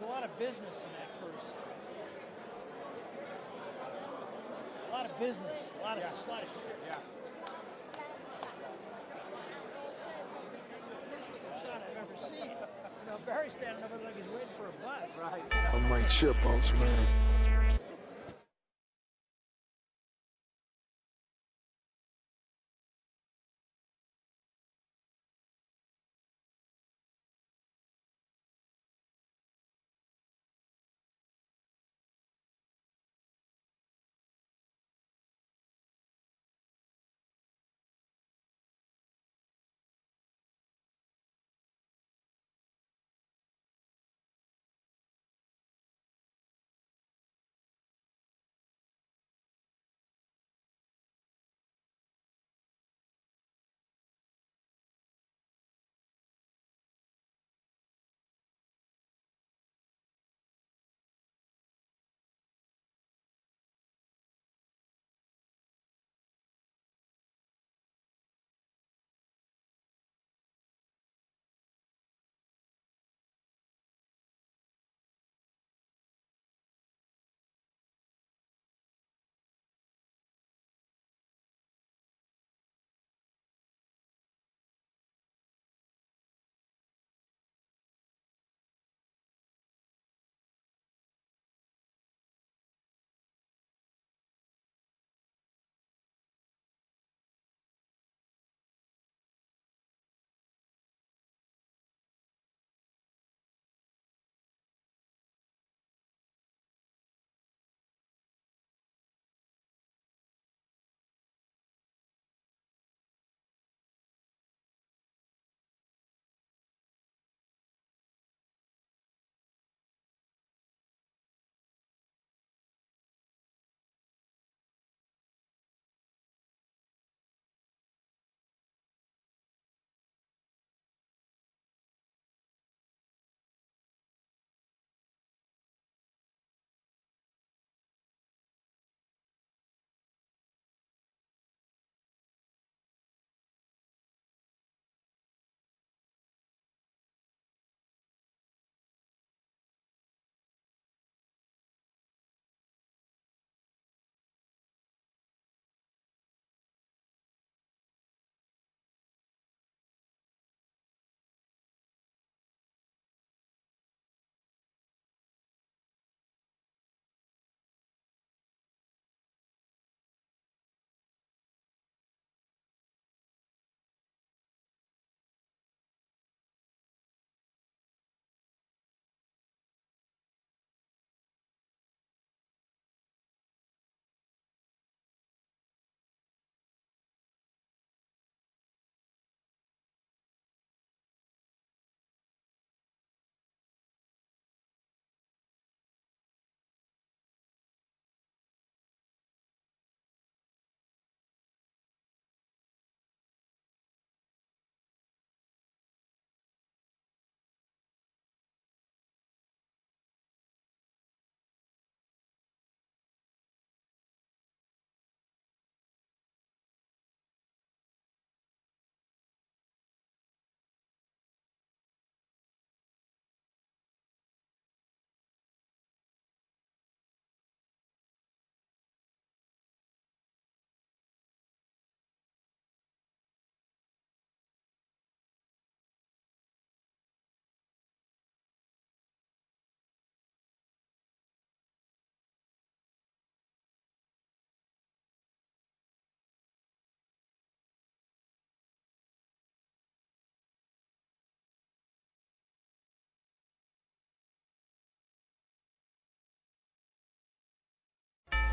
a lot of business in that first. A lot of business, a lot of shit. Yeah. Shot I've ever seen. You know, Barry standing over there like he's waiting for a bus. Right. I'm Mike Chipbox, man.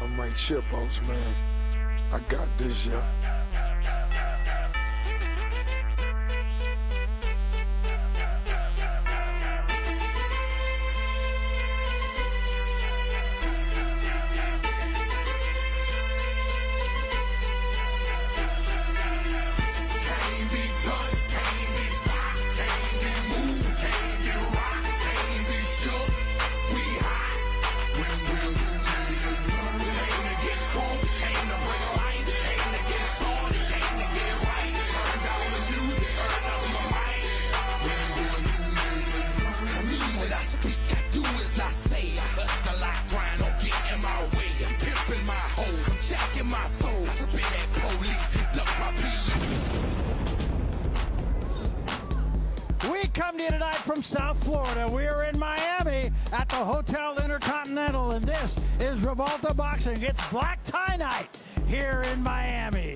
I'm Mike Chipbox, man. I got this, yeah. Came to get cool, came to bring life, came to get storm. to you tonight from South Florida. We are in Miami at the Hotel Intercontinental, and this is Rivalta Boxing. It's black tie night here in Miami.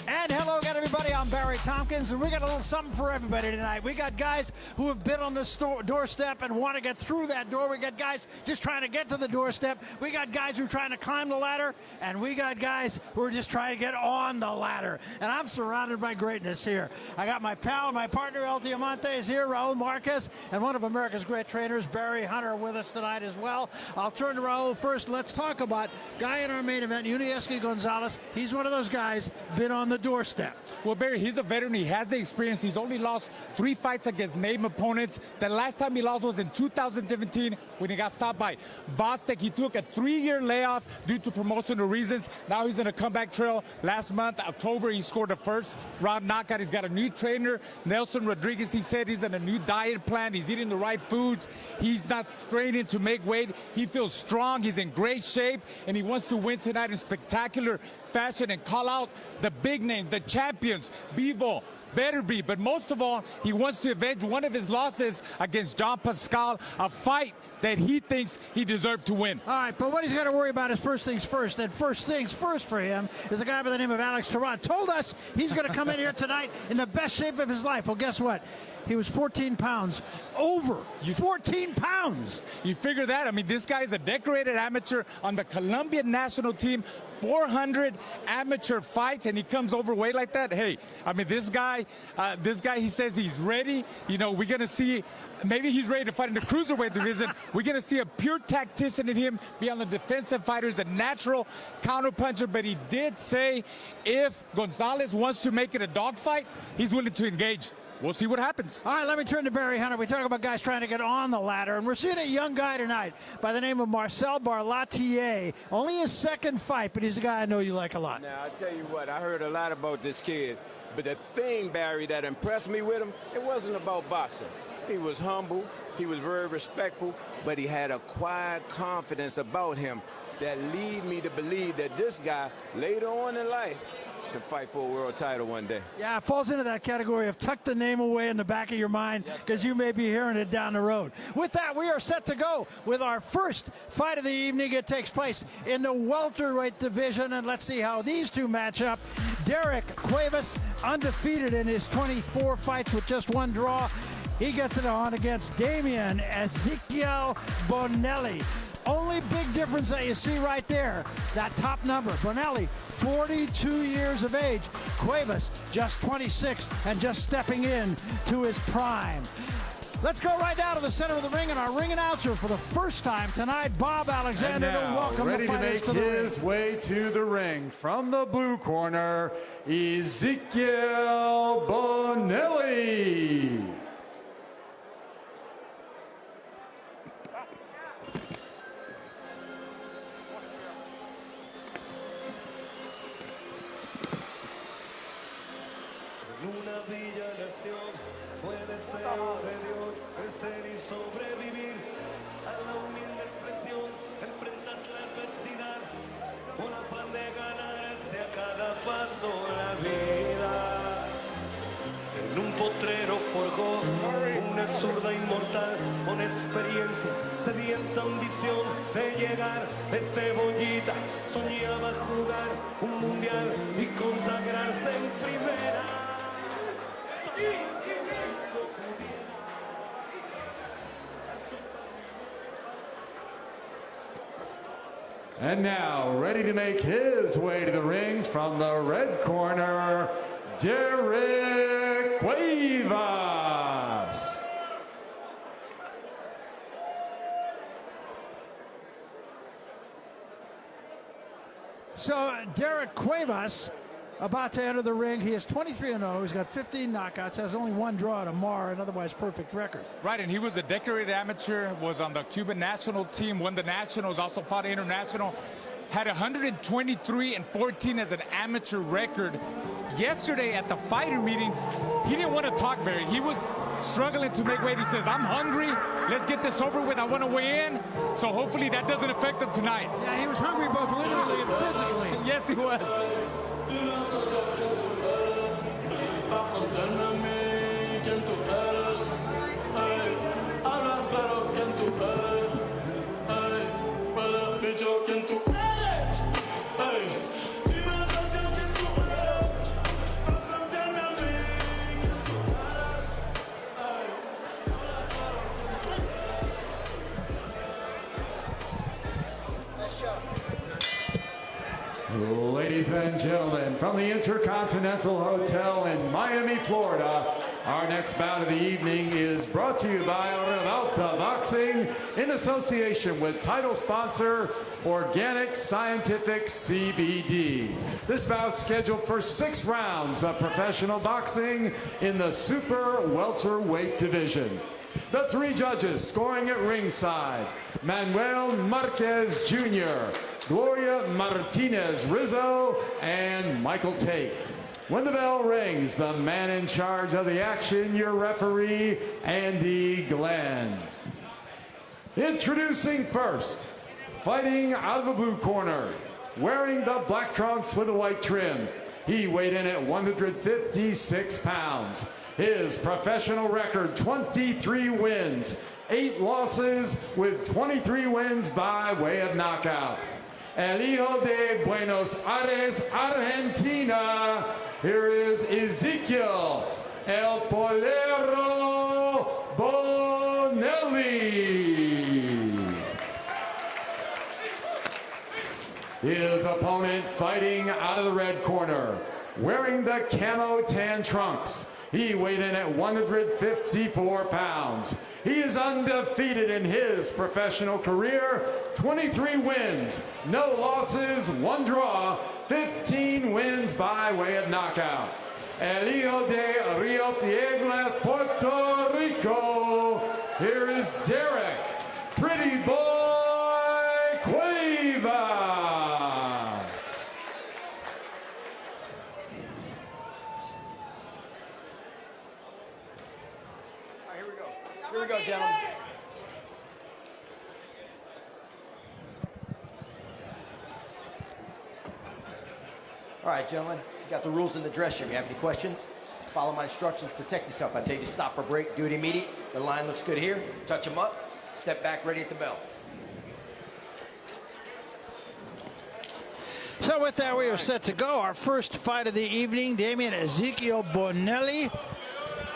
And hello again, everybody. I'm Barry Tompkins, and we got a little something for everybody tonight. We got guys who have been on this doorstep and want to get through that door. We got guys just trying to get to the doorstep. We got guys who are trying to climb the ladder, and we got guys who are just trying to get on the ladder. And I'm surrounded by greatness here. I got my pal, my partner, El Diamante is here, Raul Marquez, and one of America's great trainers, Barry Hunter, with us tonight as well. I'll turn to Raul first. Let's talk about guy in our main event, Yunieski Gonzalez. He's one of those guys, been on the doorstep. Well, Barry, he's a veteran. He has the experience. He's only lost 3 fights against name opponents. The last time he lost was in 2017 when he got stopped by Vostek. He took a 3-year layoff due to promotional reasons. Now he's in a comeback trail. Last month, October, he scored a first-round knockout. He's got a new trainer, Nelson Rodriguez. He said he's on a new diet plan. He's eating the right foods. He's not straining to make weight. He feels strong. He's in great shape, and he wants to win tonight in spectacular fashion and call out the big names, the champions, Bivol, Beterbiev, but most of all, he wants to avenge one of his losses against John Pascal, a fight that he thinks he deserved to win. All right, but what he's got to worry about is first things first. And first things first for him is a guy by the name of Alex Terran. Told us he's going to come in here tonight in the best shape of his life. Well, guess what? He was 14 pounds over. 14 pounds. You figure that? I mean, this guy is a decorated amateur on the Colombian national team. 400 amateur fights, and he comes overweight like that. Hey, I mean, this guy, he says he's ready. You know, we're going to see, maybe he's ready to fight in the cruiserweight division. We're going to see a pure tactician in him, be on the defensive fighter, he's a natural counterpuncher, but he did say if Gonzalez wants to make it a dogfight, he's willing to engage. We'll see what happens. All right, let me turn to Barry Hunter. We talk about guys trying to get on the ladder, and we're seeing a young guy tonight by the name of Marcel Barlatier. Only his second fight, but he's a guy I know you like a lot. Now, I tell you what, I heard a lot about this kid, but the thing, Barry, that impressed me with him, it wasn't about boxing. He was humble, he was very respectful, but he had a quiet confidence about him that lead me to believe that this guy, later on in life, can fight for a world title one day. Yeah, it falls into that category of tuck the name away in the back of your mind because you may be hearing it down the road. With that, we are set to go with our first fight of the evening. It takes place in the welterweight division, and let's see how these two match up. Derek Cuevas, undefeated in his 24 fights with just 1 draw. He gets it on against Damian Ezekiel Bonelli. Only big difference that you see right there, that top number. Bonelli, 42 years of age. Cuevas, just 26 and just stepping in to his prime. Let's go right down to the center of the ring, and our ring announcer for the first time tonight, Bob Alexander, and now, to welcome ready the to fighters make to the his ring. way to the ring from the blue corner, Ezekiel Bonelli. En una villa nació, fue deseo de Dios crecer y sobrevivir a la humilde expresión, enfrentar la adversidad, con afán de ganarse a cada paso la vida. En un potrero forjó una zurda inmortal, con experiencia, sedienta ambición de llegar de cebollita, soñaba jugar un mundial y consagrarse en primera. And now, ready to make his way to the ring from the red corner, Derek Cuevas. So Derek Cuevas about to enter the ring. He is 23-0. He's got 15 knockouts, has only 1 draw to mar an otherwise perfect record. Right, and he was a decorated amateur, was on the Cuban national team, won the nationals, also fought international, had 123-14 as an amateur record. Yesterday at the fighter meetings, he didn't want to talk, Barry. He was struggling to make weight. He says, I'm hungry. Let's get this over with. I want to weigh in. So hopefully that doesn't affect him tonight. Yeah, he was hungry both literally and physically. Yes, he was. Para contarme a mí quién tú eres. Ladies and gentlemen, from the Intercontinental Hotel in Miami, Florida, our next bout of the evening is brought to you by Rivalta Boxing in association with title sponsor Organic Scientific CBD. This bout is scheduled for 6 rounds of professional boxing in the super welterweight division. The 3 judges scoring at ringside: Manuel Marquez Jr., Gloria Martinez Rizzo, and Michael Tate. When the bell rings, the man in charge of the action, your referee, Andy Glenn. Introducing first, fighting out of the blue corner, wearing the black trunks with the white trim. He weighed in at 156 pounds. His professional record, 23 wins, 8 losses, with 23 wins by way of knockout. El hijo de Buenos Aires, Argentina, here is Ezekiel El Polero Bonelli. His opponent fighting out of the red corner, wearing the camo tan trunks. He weighed in at 154 pounds. He is undefeated in his professional career, 23 wins, no losses, 1 draw, 15 wins by way of knockout. El hijo de Rio Piedras, Puerto Rico, here is Derek Pretty Boy Cuevas. Here we go, gentlemen. All right, gentlemen, you got the rules in the dressing room. You have any questions? Follow my instructions, protect yourself. I tell you to stop or break, do it immediate. The line looks good here. Touch them up, step back, ready at the bell. So with that, we are set to go. Our first fight of the evening, Damian Ezekiel Bonelli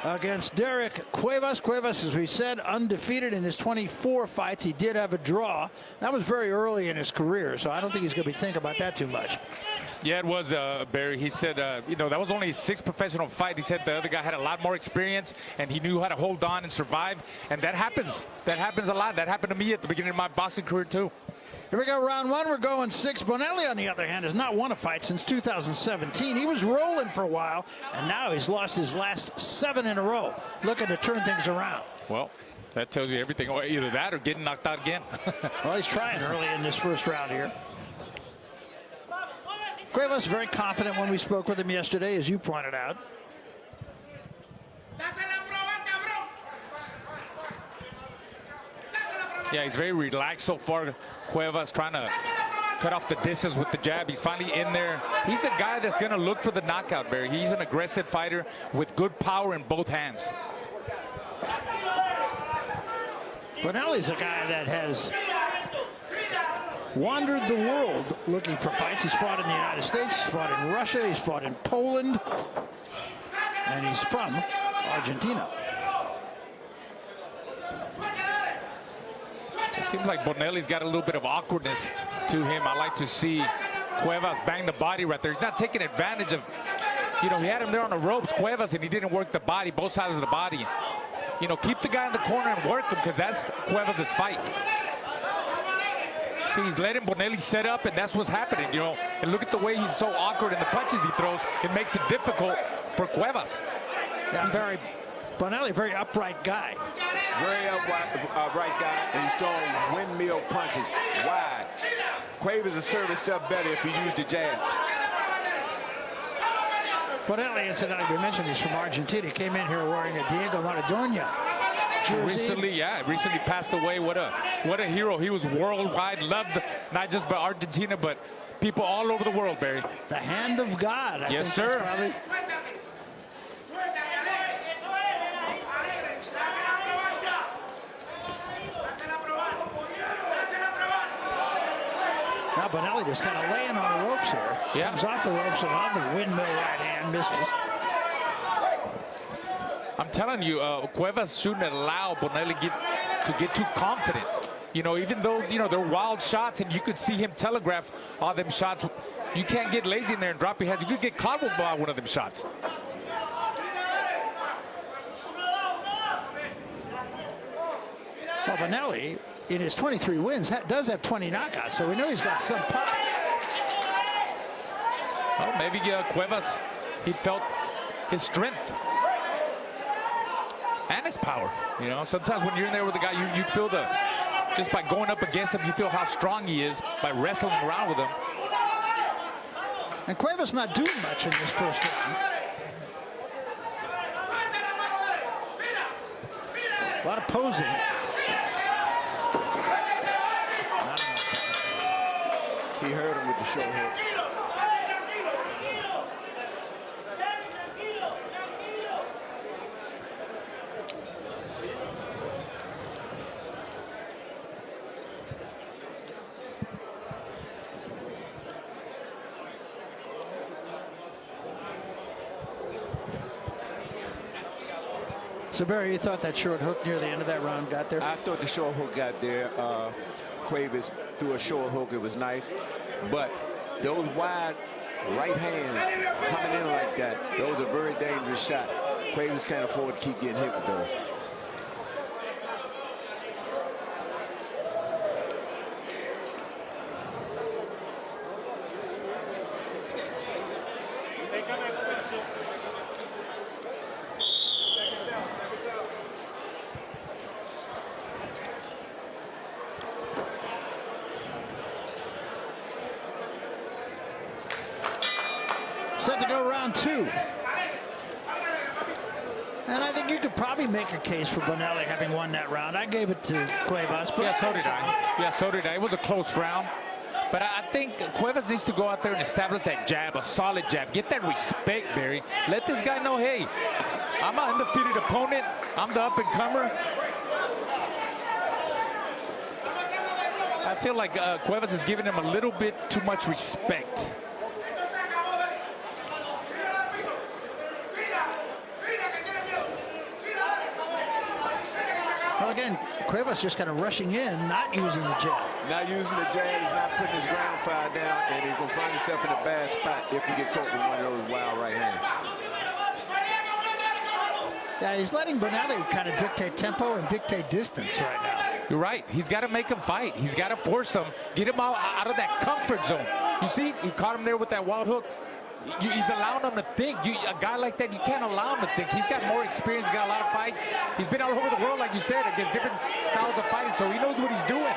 against Derek Cuevas. Cuevas, as we said, undefeated in his 24 fights. He did have a draw. That was very early in his career, so I don't think he's going to be thinking about that too much. Yeah, it was, Barry. He said, you know, that was only his 6th professional fight. He said the other guy had a lot more experience, and he knew how to hold on and survive. And that happens. That happens a lot. That happened to me at the beginning of my boxing career, too. Here we go, round 1. We're going 6. Bonelli, on the other hand, has not won a fight since 2017. He was rolling for a while, and now he's lost his last 7 in a row, looking to turn things around. Well, that tells you everything. Either that or getting knocked out again. Well, he's trying early in this first round here. Cuevas very confident when we spoke with him yesterday, as you pointed out. Yeah, he's very relaxed so far. Cuevas trying to cut off the distance with the jab. He's finally in there. He's a guy that's going to look for the knockout, Barry. He's an aggressive fighter with good power in both hands. Bonelli's a guy that has wandered the world looking for fights. He's fought in the United States, he's fought in Russia, he's fought in Poland, and he's from Argentina. It seems like Bonelli's got a little bit of awkwardness to him. I like to see Cuevas bang the body right there. He's not taking advantage of, you know, he had him there on the ropes, Cuevas, and he didn't work the body, both sides of the body. You know, keep the guy in the corner and work him, because that's Cuevas' fight. See, he's letting Bonelli set up, and that's what's happening, you know. And look at the way he's so awkward in the punches he throws. It makes it difficult for Cuevas. Yeah, Bonelli, very upright guy. Very upright guy, and he's throwing windmill punches wide. Cuevas will serve himself better if he used the jab. Bonelli, incidentally, we mentioned he's from Argentina. He came in here wearing a Diego Maradona jersey. Recently passed away. What a hero. He was worldwide, loved not just by Argentina, but people all over the world, Barry. The hand of God. I yes, think sir. Probably... Now Bonelli just kind of laying on the ropes here. Yeah. Comes off the ropes and on the windmill right hand, misses. I'm telling you, Cuevas shouldn't allow Bonelli to get too confident. You know, even though, you know, they're wild shots, and you could see him telegraph all them shots You can't get lazy in there and drop your head. You could get caught by one of them shots. Well, Bonelli, in his 23 wins, does have 20 knockouts, so we know he's got some pop. Well, maybe Cuevas, he felt his strength and his power. You know, sometimes when you're in there with a guy, you feel just by going up against him, you feel how strong he is by wrestling around with him. And Cuevas not doing much in this first round. A lot of posing. He hurt him with the short hook. So, Barry, you thought that short hook near the end of that round got there? I thought the short hook got there. Cuevas threw a short hook. It was nice. But those wide right hands coming in like that, those are very dangerous shots. Cuevas can't afford to keep getting hit with those. Set to go round two. And I think you could probably make a case for Bonelli having won that round. I gave it to Cuevas. But Yeah, so did I. Yeah, so did I. It was a close round. But I think Cuevas needs to go out there and establish that jab, a solid jab. Get that respect, Barry. Let this guy know, hey, I'm an undefeated opponent. I'm the up-and-comer. I feel like Cuevas is giving him a little bit too much respect. Well, again, Cuevas just kind of rushing in, not using the jab. Not using the jab, he's not putting his ground fire down, and he's going to find himself in a bad spot if he gets caught with one of those wild right hands. Yeah, he's letting Bonelli kind of dictate tempo and dictate distance right now. You're right. He's got to make him fight. He's got to force him, get him out of that comfort zone. You see, he caught him there with that wild hook. He's allowing him to think. A guy like that, you can't allow him to think. He's got more experience. He's got a lot of fights. He's been all over the world, like you said, against different styles of fighting, so he knows what he's doing.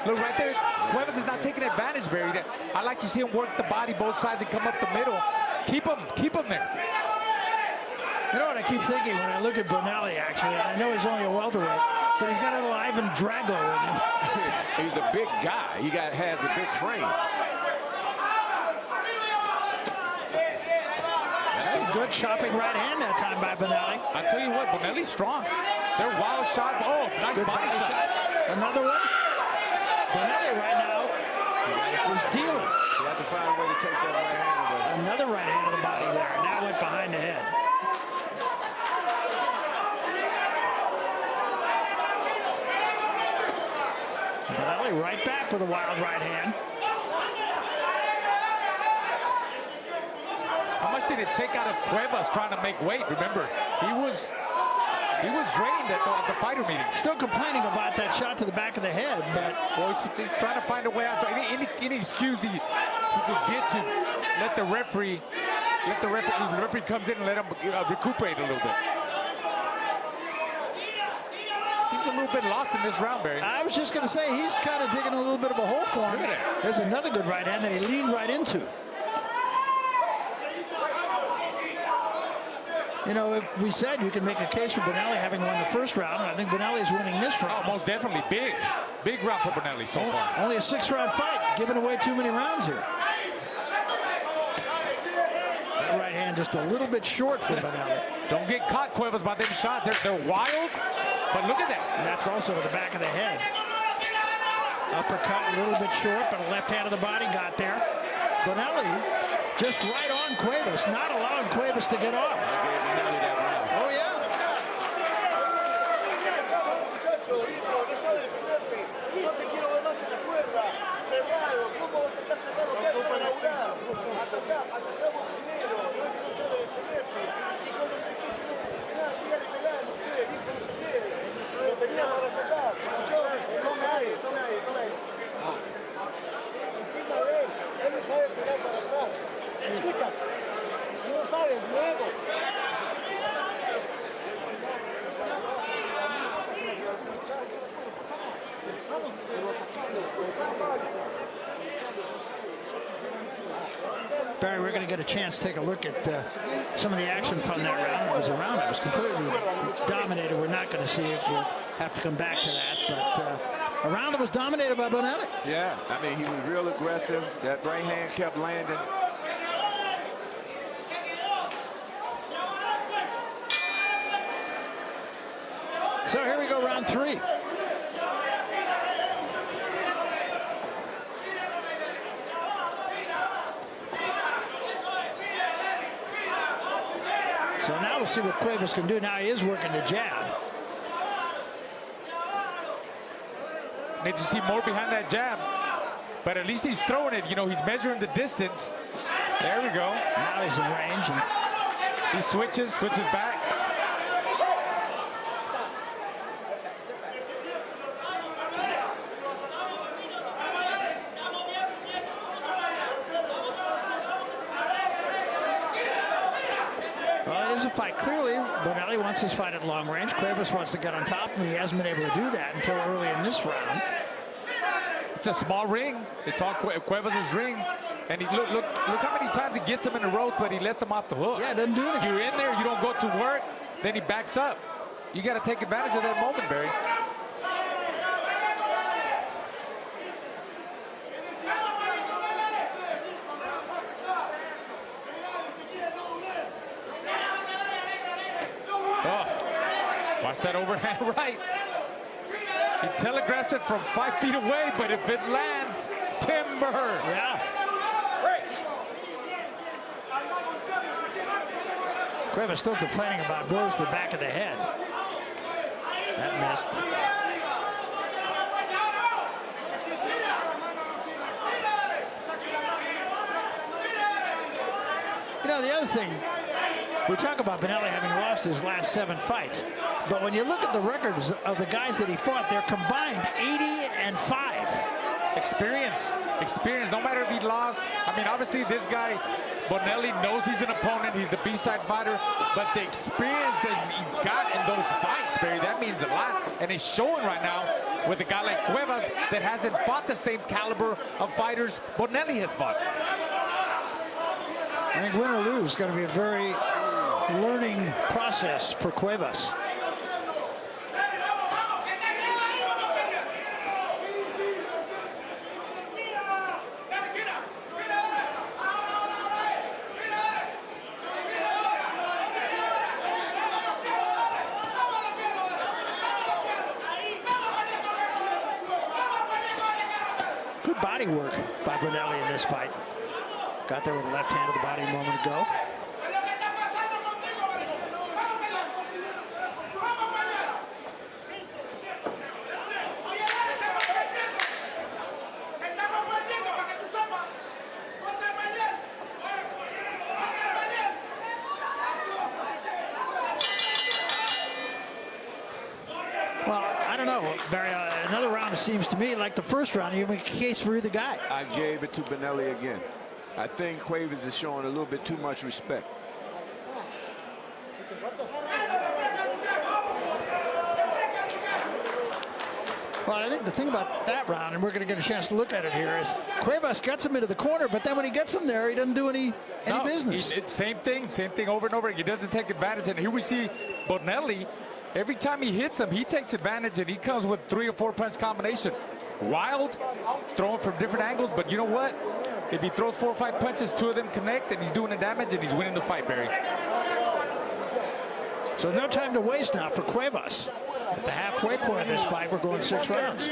Look, right there, Cuevas is not taking advantage, Barry. I like to see him work the body both sides and come up the middle. Keep him there. You know what I keep thinking when I look at Bonelli, actually? I know he's only a welterweight, but he's got an Ivan Drago in him. He's a big guy. He has a big frame. Good chopping right hand that time by Bonelli. I tell you what, Bonelli's strong. They're wild shot. Oh, nice Good body shot. Another one. Bonelli right now is dealing. You have to find a way to take that right hand away. Another right hand to the body there. Now went behind the head. Bonelli right back with a wild right hand. How much did it take out of Cuevas trying to make weight? Remember, he was drained at the fighter meeting. Still complaining about that shot to the back of the head, but well, he's trying to find a way out. Any excuse he could get to let the referee comes in and let him recuperate a little bit. Seems a little bit lost in this round, Barry. I was just going to say, he's kind of digging a little bit of a hole for him. Look at that. There's another good right hand that he leaned right into. You know, if we said you can make a case for Bonelli having won the first round, and I think Bonelli is winning this round. Oh, most definitely. Big round for Bonelli so far. Only a 6-round fight, giving away too many rounds here. That right hand just a little bit short for Bonelli. Don't get caught, Cuevas, by them shots. They're wild, but look at that. And that's also the back of the head. Uppercut a little bit short, but a left hand of the body got there. Bonelli just right on Cuevas, not allowing Cuevas to get off. Oh, yeah. Barry, we're going to get a chance to take a look at some of the action from that round. It was a round that was completely dominated. We're not going to see it. We'll have to come back to that. But a round that was dominated by Bonelli. Yeah, I mean, he was real aggressive. That right hand kept landing. So here we go, round 3. So now we'll see what Cuevas can do. Now he is working the jab. Need to see more behind that jab. But at least he's throwing it. You know, he's measuring the distance. There we go. Now he's in range. And he switches back. well, it is a fight. Clearly, Bonelli wants his fight at long range. Cuevas wants to get on top, and he hasn't been able to do that until early in this round. It's a small ring. It's all Cuevas' ring. And he, look how many times he gets him in the rope, but he lets him off the hook. Yeah, doesn't do anything. You're in there, you don't go to work, then he backs up. You got to take advantage of that moment, Barry. Oh, watch that overhand right. He telegraphs it from 5 feet away, but if it lands, timber. Yeah. Cuevas still complaining about blows to the back of the head. That missed. You know, the other thing, we talk about Bonelli having lost his last 7 fights, but when you look at the records of the guys that he fought, they're combined 80-5. Experience, no matter if he lost. I mean, obviously this guy, Bonelli, knows he's an opponent. He's the B-side fighter, but the experience that he got in those fights, Barry, that means a lot. And it's showing right now with a guy like Cuevas that hasn't fought the same caliber of fighters Bonelli has fought. I think win or lose is going to be a very learning process for Cuevas. Good body work by Bonelli in this fight. Got there with the left hand of the body a moment ago. Well, I don't know, Barry. Another round seems to me like the first round. You make a case for either guy. I gave it to Bonelli again. I think Cuevas is showing a little bit too much respect. Well, I think the thing about that round, and we're going to get a chance to look at it here, is Cuevas gets him into the corner, but then when he gets him there, he doesn't do any business. Same thing over and over. He doesn't take advantage. And here we see Bonelli. Every time he hits him, he takes advantage, and he comes with 3 or 4 punch combination. Wild, throwing from different angles, but you know what? If he throws 4 or 5 punches, 2 of them connect, and he's doing the damage, and he's winning the fight, Barry. So no time to waste now for Cuevas. At the halfway point of this fight, we're going 6 rounds.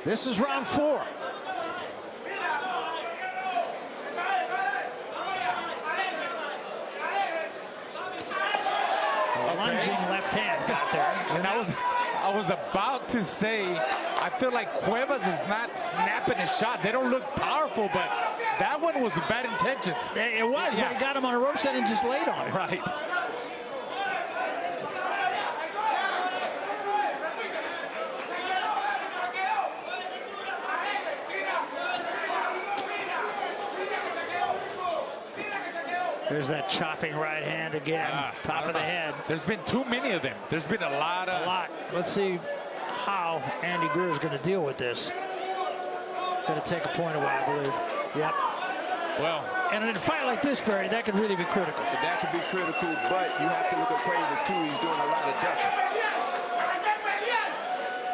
This is round 4. A lunging left hand got there. And I was about to say, I feel like Cuevas is not snapping his shots. They don't look powerful, but That one was with bad intentions. It was, but he got him on a rope set and just laid on him. Right. There's that chopping right hand again, top of the head. There's been too many of them. There's been a lot. Let's see how Andy Greer is going to deal with this. Going to take a point away, I believe. Yep. Well, and in a fight like this, Barry, that could really be critical. That could be critical, but you have to look at Cuevas too. He's doing a lot of ducking.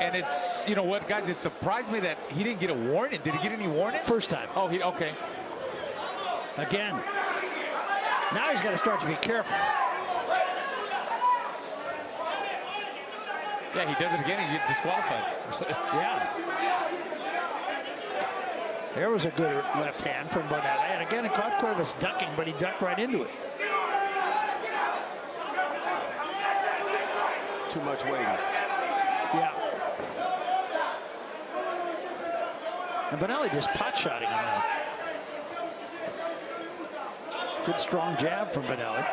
and it's, you know what, guys, it surprised me that he didn't get a warning. Did he get any warning? First time. Oh, okay. Again. Now he's got to start to be careful. Yeah, he does it again, he gets disqualified. Yeah. There was a good left hand from Bonelli. And again, it caught Cuevas ducking, but he ducked right into it. Too much weight. Yeah. And Bonelli just pot-shotting him now. Good strong jab from Bonelli.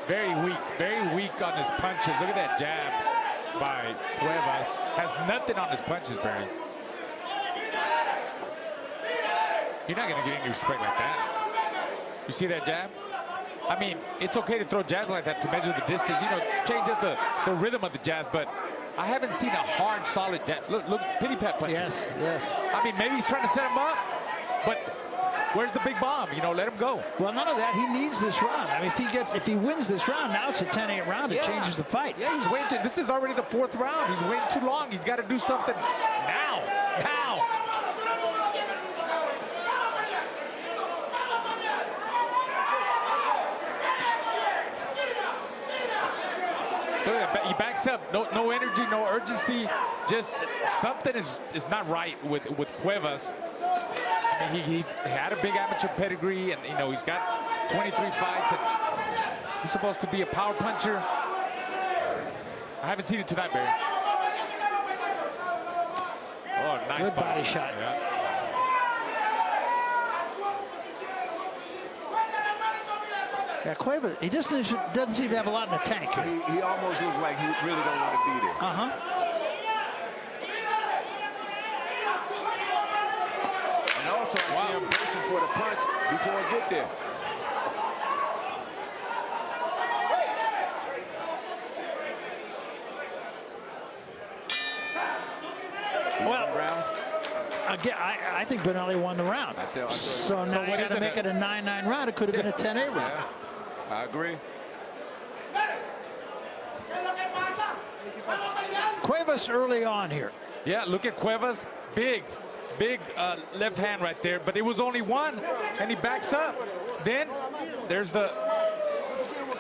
Very weak on his punches. Look at that jab by Cuevas. Has nothing on his punches, Barry. You're not going to get any respect like that. You see that jab? I mean, it's okay to throw jabs like that to measure the distance, you know, change up the rhythm of the jabs, but I haven't seen a hard, solid jab. Look, pity-pat punches. Yes, yes. I mean, maybe he's trying to set him up, but where's the big bomb? You know, let him go. Well, none of that. He needs this round. I mean, if he wins this round, now it's a 10-8 round. It changes the fight. Yeah, he's waiting. This is already the fourth round. He's waiting too long. He's got to do something now. Look at that. He backs up. No energy, no urgency. Just something is not right with Cuevas. I mean, he had a big amateur pedigree, and you know he's got 23 fights. And he's supposed to be a power puncher. I haven't seen it tonight, Barry. Oh, nice good body shot. Yeah. Yeah, Cuevas, he just doesn't seem to have a lot in the tank here. He almost looks like he really don't want to be there. And also, I see him bracing for the punch before it get there. Well, again, I think Bonelli won the round. So now you got to make it a 9-9 round. It could have been a 10-8 round. Yeah, I agree. Cuevas early on here. Yeah, look at Cuevas. Big left hand right there, but it was only one, and he backs up. Then there's the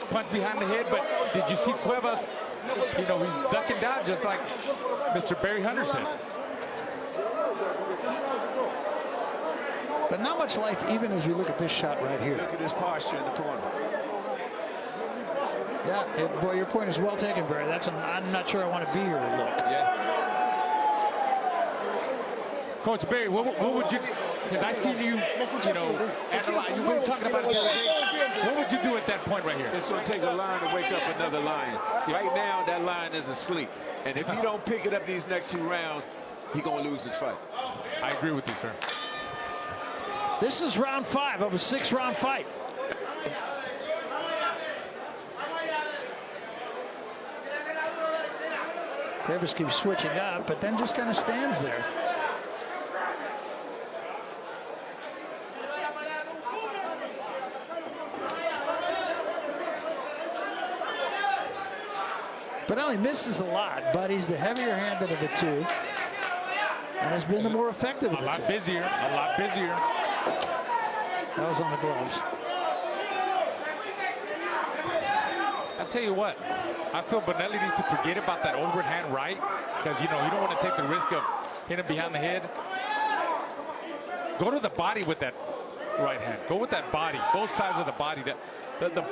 punch behind the head, but did you see Cuevas? You know, he's ducking down just like Mr. Barry Hunter said. But not much life, even as we look at this shot right here. Look at his posture in the corner. Yeah, boy, your point is well taken, Barry. I'm not sure I want to be here look. Yeah. Coach Barry, what would you, because I seen you, you know, analyze, you were talking about it the other day. What would you do at that point right here? It's going to take a lion to wake up another lion. Right now, that lion is asleep. And if he don't pick it up these next 2 rounds, he's going to lose this fight. I agree with you, sir. This is round 5 of a 6-round fight. Cuevas keeps switching up, but then just kind of stands there. Bonelli misses a lot, but he's the heavier handed of the two. And has been the more effective of the two. A lot busier. That was on the gloves. I'll tell you what, I feel Bonelli needs to forget about that overhand right, because, you know, you don't want to take the risk of hitting him behind the head. Go to the body with that right hand. Go with that body, both sides of the body.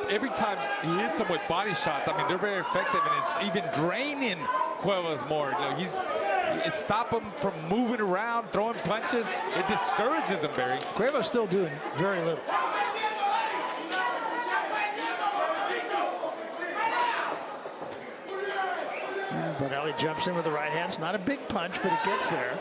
Every time he hits them with body shots, I mean, they're very effective, and it's even draining Cuevas more. You know, stop him from moving around, throwing punches. It discourages him, Barry. Cuevas still doing very little. Bonelli jumps in with the right hand. It's not a big punch, but it gets there.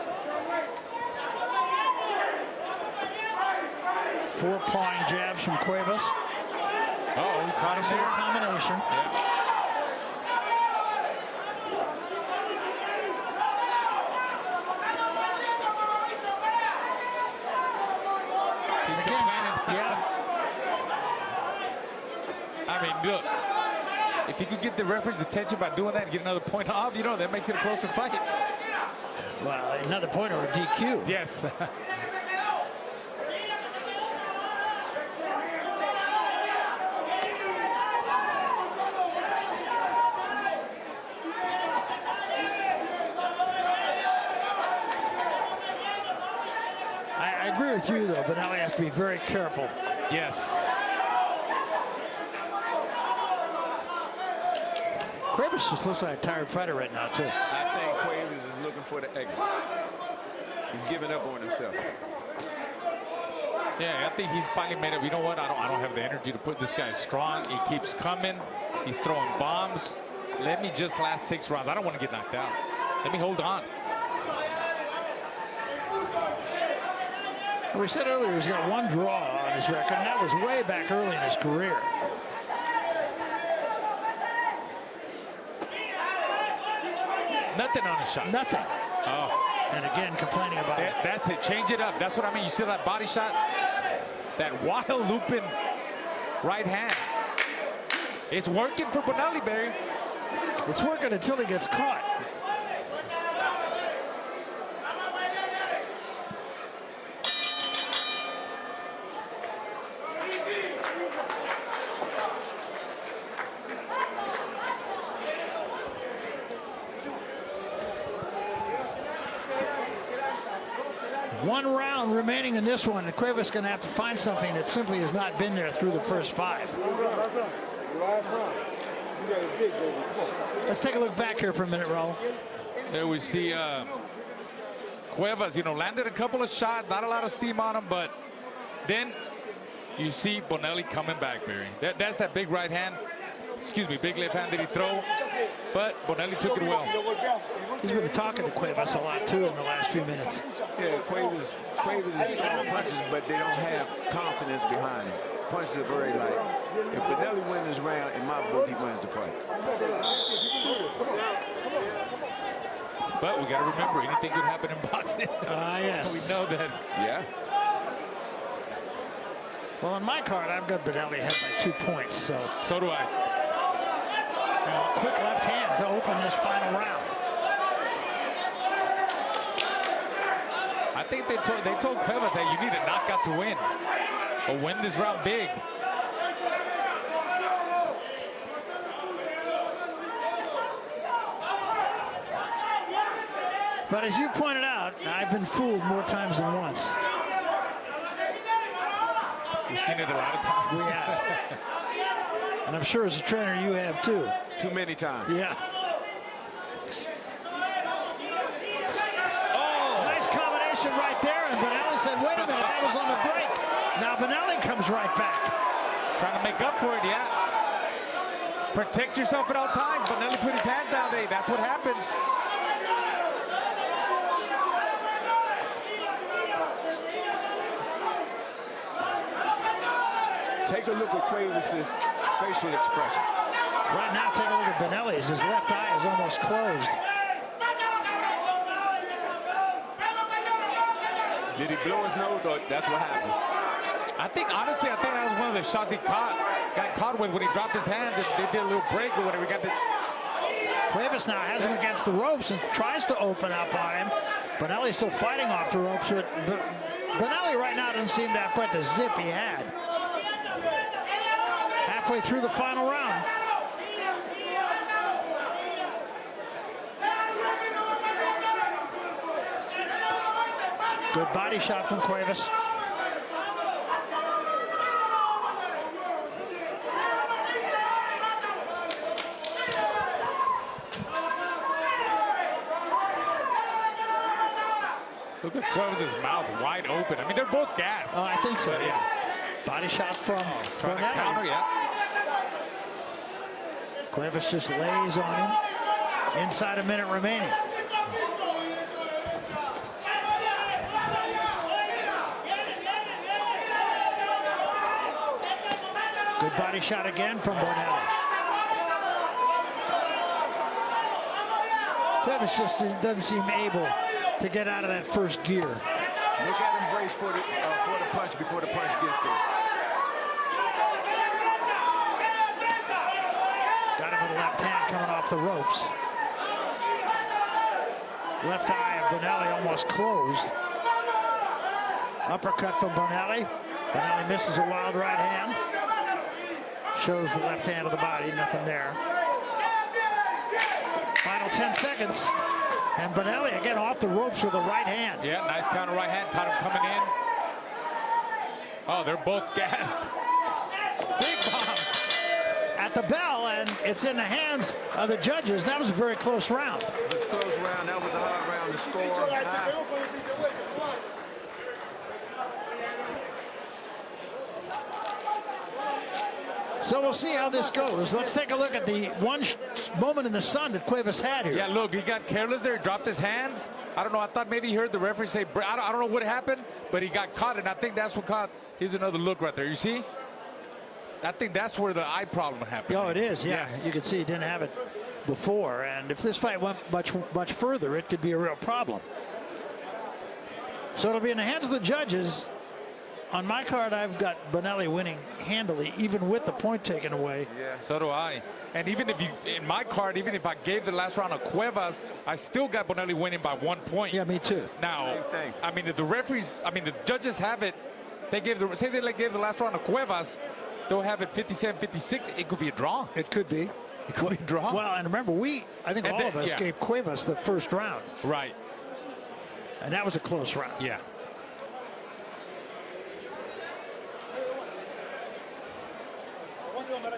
4 pawing jabs from Cuevas. Oh, he caught him there. Combination. Yeah. I mean, look, if he could get the referee's attention by doing that and get another point off, you know, that makes it a closer fight. Well, another point or a DQ. Yes. I agree with you, though. Bonelli has to be very careful. Yes. Cuevas just looks like a tired fighter right now, too. I think Cuevas is looking for the exit. He's giving up on himself. Yeah, I think he's finally made it. You know what? I don't have the energy to put this guy strong. He keeps coming. He's throwing bombs. Let me just last 6 rounds. I don't want to get knocked out. Let me hold on. We said earlier he's got 1 draw on his record, and that was way back early in his career. Nothing on his shot. Nothing. Oh. And again, complaining about it. That's it. Change it up. That's what I mean. You see that body shot? That wild looping right hand. It's working for Bonelli, Barry. It's working until he gets caught. One round remaining in this one, and Cuevas is going to have to find something that simply has not been there through the first 5. Let's take a look back here for a minute, Raul. There we see Cuevas, you know, landed a couple of shots, not a lot of steam on him, but then you see Bonelli coming back, Barry. That's that big right hand, big left hand that he throw, but Bonelli took it well. He's been talking to Cuevas a lot, too, in the last few minutes. Yeah, Cuevas is throwing punches, but they don't have confidence behind it. Punches are very light. If Bonelli wins this round, in my book, he wins the fight. But we got to remember, anything could happen in boxing. Yes. We know that. Yeah. Well, on my card, I've got Bonelli ahead by 2 points, so. So do I. Quick left hand to open this final round. I think they told Cuevas that you need a knockout to win, or win this round big. But as you pointed out, I've been fooled more times than once. We've seen it a lot of times. We have. And I'm sure as a trainer you have too. Too many times. Yeah. Oh, nice combination right there. And Bonelli said, wait a minute, that was on the break. Now Bonelli comes right back. Trying to make up for it, yeah. Protect yourself at all times. Bonelli put his hand down there. That's what happens. Take a look at Cuevas' facial expression. Right now, take a look at Bonelli's. His left eye is almost closed. Did he blow his nose, or that's what happened? Honestly, I think that was one of the shots he got caught with when he dropped his hands and they did a little break or whatever. Cuevas now has him against the ropes and tries to open up on him. Bonelli's still fighting off the ropes, but Bonelli right now doesn't seem to have quite the zip he had. Halfway through the final round. Good body shot from Cuevas. Look at Cuevas' mouth wide open. I mean, they're both gassed. Oh, I think so, But, yeah. Body shot from Trying to counter, Bonelli. yeah. Cuevas just lays on him. Inside a minute remaining. Good body shot again from Bonelli. Cuevas just doesn't seem able to get out of that first gear. Look at him brace for the punch before the punch gets there. Got him with the left hand coming off the ropes. Left eye of Bonelli almost closed. Uppercut from Bonelli. Bonelli misses a wild right hand. Shows the left hand of the body, nothing there. Final 10 seconds. And Bonelli again off the ropes with a right hand. Yeah, nice counter right hand. Caught him coming in. Oh, they're both gassed. Big bomb. At the bell, and it's in the hands of the judges. That was a very close round. It was a close round. That was a hard round to score. So we'll see how this goes. Let's take a look at the one moment in the sun that Cuevas had here. Yeah, look, he got careless there. He dropped his hands. I don't know. I thought maybe he heard the referee say, I don't know what happened, but he got caught, and I think that's what caught. Here's another look right there. You see? I think that's where the eye problem happened. Oh, it is, yeah. Yes. You can see he didn't have it before. And if this fight went much further, it could be a real problem. So it'll be in the hands of the judges. On my card, I've got Bonelli winning handily, even with the point taken away. Yeah, so do I. And even if you, in my card, even if I gave the last round of Cuevas, I still got Bonelli winning by 1 point. Yeah, me too. Now, Same thing. I mean, if the referees, I mean, the judges have it. They gave the, say they gave the last round of Cuevas, they'll have it 57-56. It could be a draw. It could be. It could be a draw. Well, and remember, I think all of us gave Cuevas the first round. Right. And that was a close round. Yeah.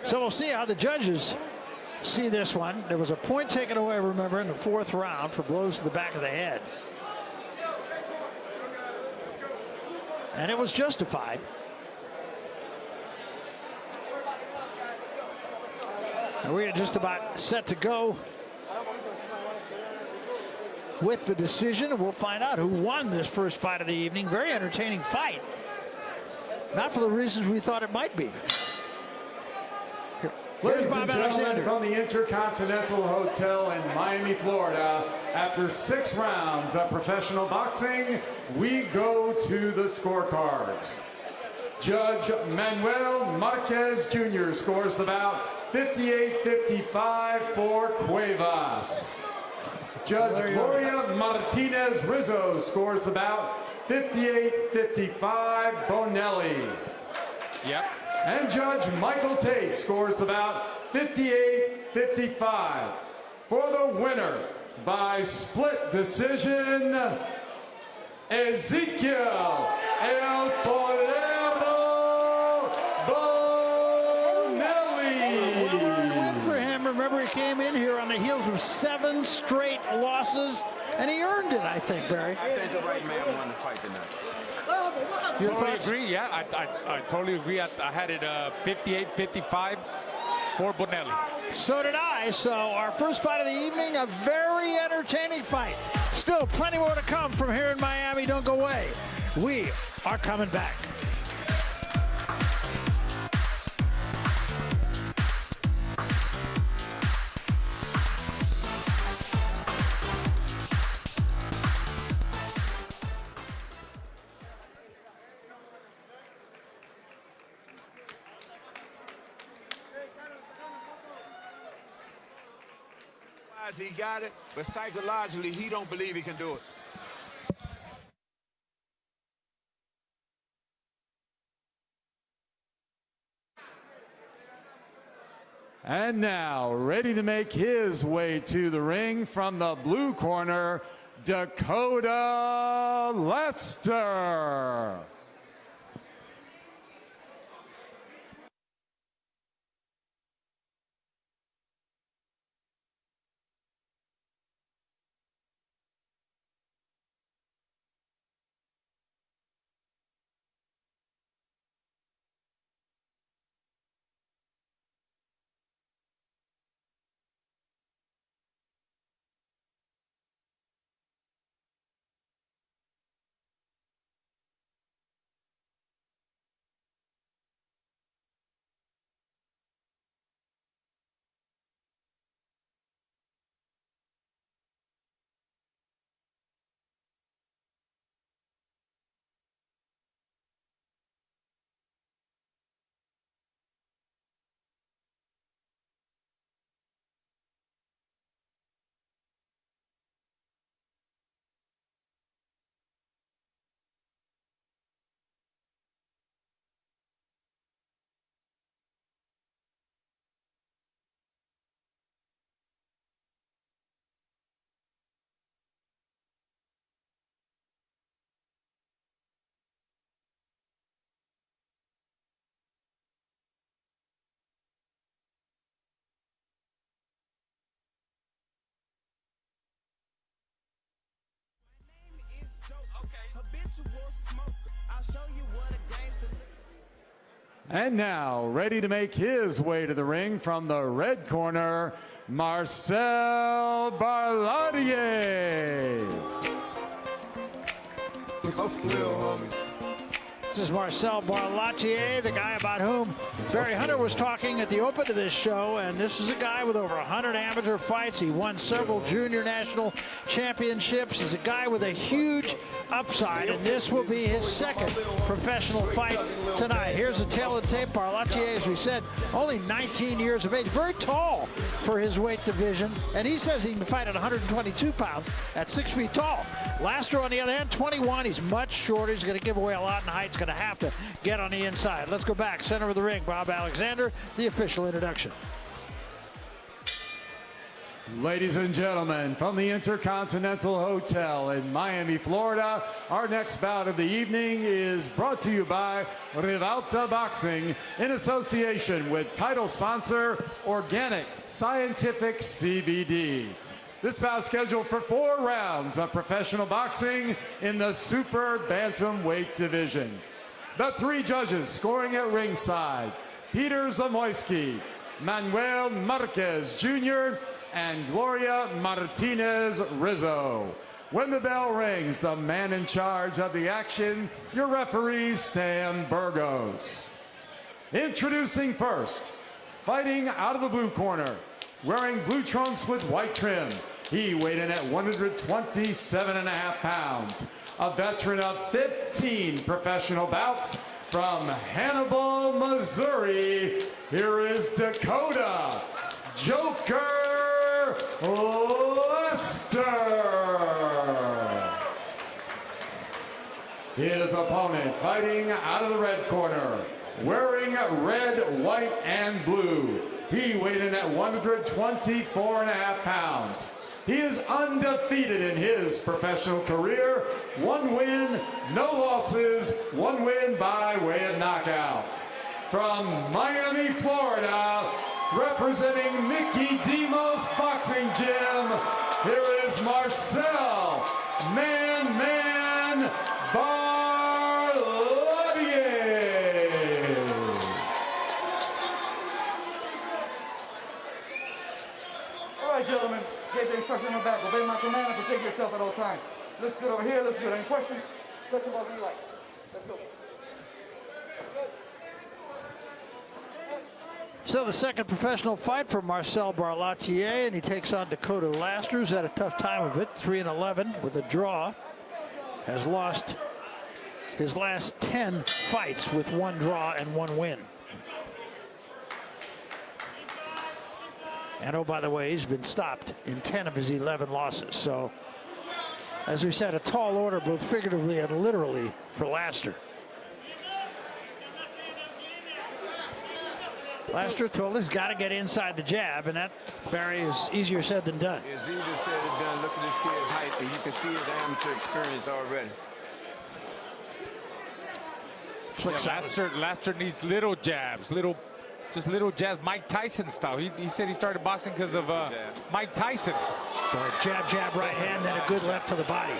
So we'll see how the judges see this one. There was a point taken away, remember, in the 4th round for blows to the back of the head. And it was justified. And we are just about set to go with the decision, and we'll find out who won this first fight of the evening. Very entertaining fight. Not for the reasons we thought it might be. Ladies and gentlemen, from the Intercontinental Hotel in Miami, Florida, after 6 rounds of professional boxing, we go to the scorecards. Judge Manuel Marquez Jr. scores the bout 58-55 for Cuevas. Judge Gloria Martinez Rizzo scores the bout 58-55 Bonelli. Yep. And Judge Michael Tate scores the bout 58-55 for the winner by split decision, Ezekiel El Polero Bonelli. Well-earned win for him. Remember, he came in here on the heels of 7 straight losses, and he earned it, I think, Barry. I think the right man won the fight tonight. Your Totally thoughts? agree. Yeah, I totally agree. I had it 58-55 for Bonelli. So did I. So our first fight of the evening, a very entertaining fight. Still plenty more to come from here in Miami. Don't go away. We are coming back. He got it, but psychologically, he don't believe he can do it. And now, ready to make his way to the ring from the blue corner, Dakota Lester. And now, ready to make his way to the ring from the red corner, Marcel Barladier. For real, homies. This is Marcel Barlatier, the guy about whom Barry Hunter was talking at the open of this show, and this is a guy with over 100 amateur fights. He won several junior national championships. He's a guy with a huge upside, and this will be his second professional fight tonight. Here's a tail of the tape. Barlatier, as we said, only 19 years of age, very tall for his weight division, and he says he can fight at 122 pounds at 6 feet tall. Laster, on the other hand, 21. He's much shorter. He's going to give away a lot in height. He's going to have to get on the inside. Let's go back. Center of the ring, Bob Alexander, the official introduction. Ladies and gentlemen, from the Intercontinental Hotel in Miami, Florida, our next bout of the evening is brought to you by Rivalta Boxing in association with title sponsor Organic Scientific CBD. This bout scheduled for 4 rounds of professional boxing in the super bantamweight division. The 3 judges scoring at ringside: Peter Zamoyski, Manuel Marquez Jr., and Gloria Martinez Rizzo. When the bell rings, the man in charge of the action, your referee, Sam Burgos. Introducing first, fighting out of the blue corner, wearing blue trunks with white trim. He weighed in at 127.5 pounds. A veteran of 15 professional bouts from Hannibal, Missouri. Here is Dakota Joker Lester. His opponent, fighting out of the red corner, wearing red, white, and blue. He weighed in at 124.5 pounds. He is undefeated in his professional career. 1 win, no losses, 1 win by way of knockout. From Miami, Florida, representing Mickey Demos Boxing Gym, here is Marcel Man Barladier. All right, gentlemen, get the instruction on the back. Obey my command and protect yourself at all times. Looks good over here, looks good. Any questions? Touch them whatever you like. Let's go. So the second professional fight for Marcel Barlatier, and he takes on Dakota Laster, who's had a tough time of it, 3-11 with a draw. Has lost his last 10 fights with 1 draw and 1 win. And oh, by the way, he's been stopped in 10 of his 11 losses. So, as we said, a tall order, both figuratively and literally, for Laster. Laster told us he's got to get inside the jab, and that, Barry, is easier said than done. It's easier said than done. Look at this kid's height, and you can see his amateur experience already. Laster needs little jabs, just little jabs, Mike Tyson style. He said he started boxing because of Mike Tyson. Jab, jab, right hand, then a good left to the body.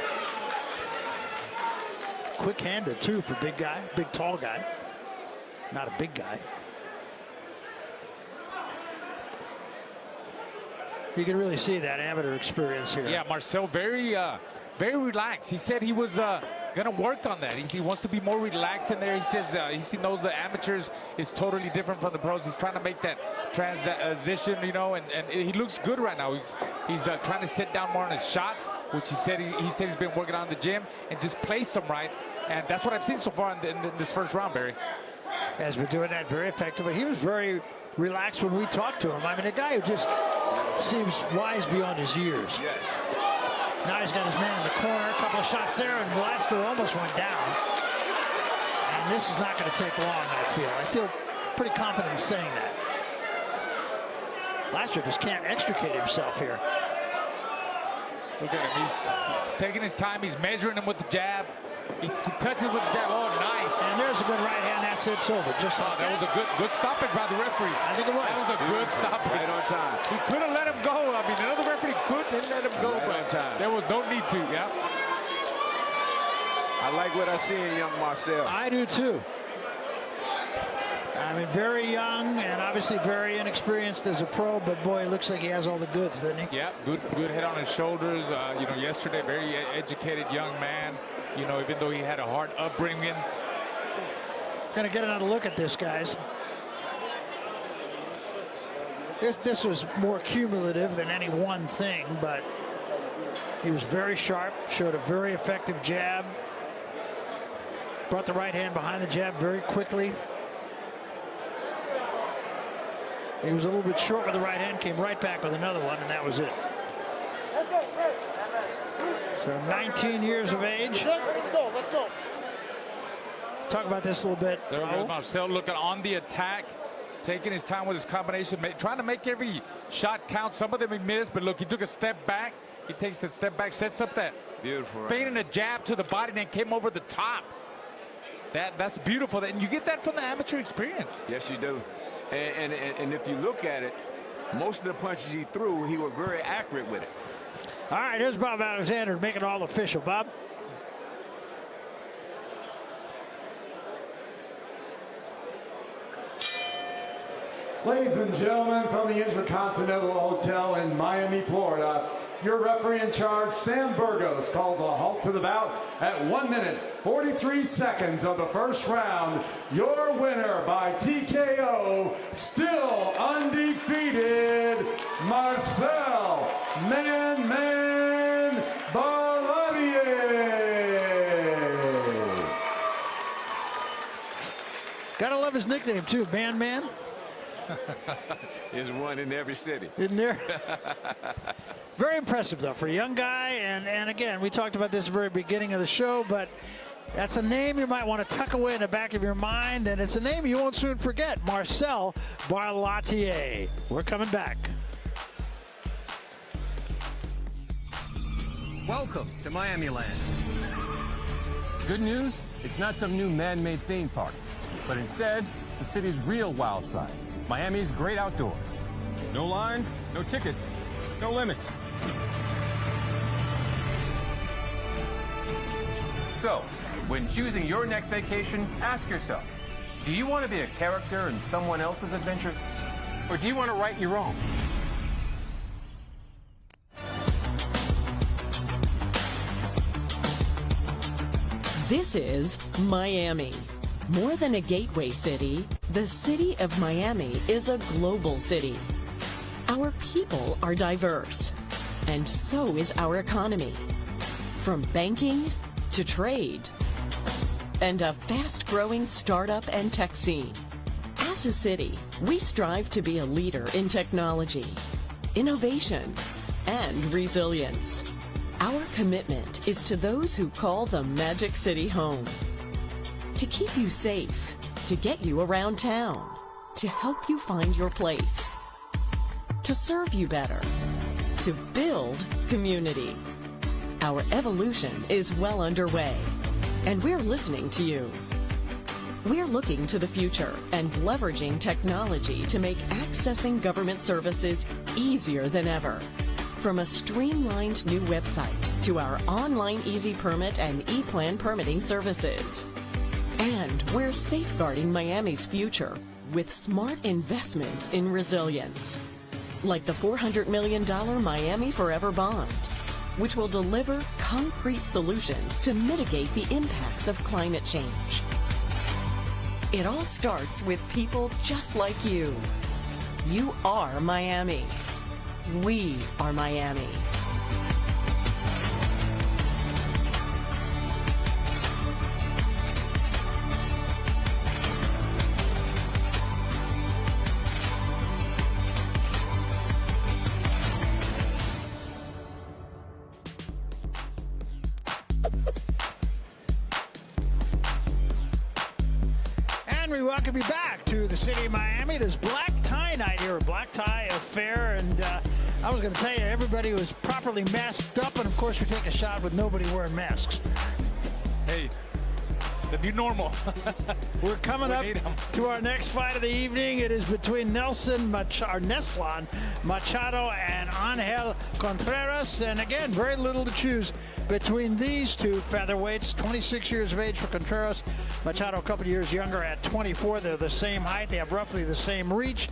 Quick-handed, too, for big guy, big, tall guy. Not a big guy. You can really see that amateur experience here. Yeah, Marcel, very relaxed. He said he was going to work on that. He wants to be more relaxed in there. He says he knows the amateurs is totally different from the pros. He's trying to make that transition, you know, and he looks good right now. He's trying to sit down more on his shots, which he said he's been working on in the gym, and just place them right. And that's what I've seen so far in this first round, Barry. Has been doing that very effectively. He was very relaxed when we talked to him. I mean, a guy who just seems wise beyond his years. Yes. Now he's got his man in the corner. A couple of shots there, and Laster almost went down. And this is not going to take long, I feel pretty confident in saying that. Laster just can't extricate himself here. Look at him. He's taking his time. He's measuring him with the jab. He touches with the jab. Oh, nice. And there's a good right hand. That's it. It's over. Just like that was a good stoppage by the referee. I think it was. That was a good stoppage. Right on time. He could have let him go. I mean, another referee couldn't let him go, Right on time. There was no need to. Yeah. I like what I see in young Marcel. I do too. I mean, very young and obviously very inexperienced as a pro, but boy, it looks like he has all the goods, doesn't he? Yeah, good head on his shoulders. You know, yesterday, very educated young man. You know, even though he had a hard upbringing. Gonna get another look at this, guys. This was more cumulative than any one thing, but he was very sharp, showed a very effective jab. Brought the right hand behind the jab very quickly. He was a little bit short with the right hand, came right back with another one, and that was it. So 19 years of age. Let's go. Talk about this a little bit. There goes Marcel looking on the attack, taking his time with his combination, trying to make every shot count. Some of them he missed, but look, he took a step back. He takes a step back, sets up that Beautiful. feinting a jab to the body, and then came over the top. That's beautiful. And you get that from the amateur experience. Yes, you do. And if you look at it, most of the punches he threw, he was very accurate with it. All right, here's Bob Alexander to make it all official. Bob? Ladies and gentlemen, from the Intercontinental Hotel in Miami, Florida, your referee in charge, Sam Burgos, calls a halt to the bout at 1 minute, 43 seconds of the first round. Your winner by TKO, still undefeated, Marcel Man Barladier. Gotta love his nickname, too, Man. There's one in every city. Isn't there? Very impressive, though, for a young guy. And again, we talked about this at the very beginning of the show, but that's a name you might want to tuck away in the back of your mind, and it's a name you won't soon forget, Marcel Barladier. We're coming back. Welcome to Miami Land. Good news, it's not some new man-made theme park, but instead, it's the city's real wild side. Miami's great outdoors. No lines, no tickets, no limits. So, when choosing your next vacation, ask yourself, do you want to be a character in someone else's adventure? Or do you want to write your own? This is Miami. More than a gateway city, the city of Miami is a global city. Our people are diverse, and so is our economy. From banking to trade, and a fast-growing startup and tech scene. As a city, we strive to be a leader in technology, innovation, and resilience. Our commitment is to those who call the Magic City home. To keep you safe, to get you around town, to help you find your place, to serve you better, to build community. Our evolution is well underway, and we're listening to you. We're looking to the future and leveraging technology to make accessing government services easier than ever. From a streamlined new website to our online Easy Permit and E-Plan permitting services. And we're safeguarding Miami's future with smart investments in resilience. Like the $400 million Miami Forever Bond, which will deliver concrete solutions to mitigate the impacts of climate change. It all starts with people just like you. You are Miami. We are Miami. And we welcome you back to the city of Miami. It is Black Tie Night here, a Black Tie affair, and I was going to tell you, everybody was properly masked up, and of course we take a shot with nobody wearing masks. Hey, The new normal. We're coming up to our next fight of the evening. It is between Neslan Machado and Angel Contreras. And again, very little to choose between these two featherweights. 26 years of age for Contreras. Machado a couple years younger at 24. They're the same height. They have roughly the same reach.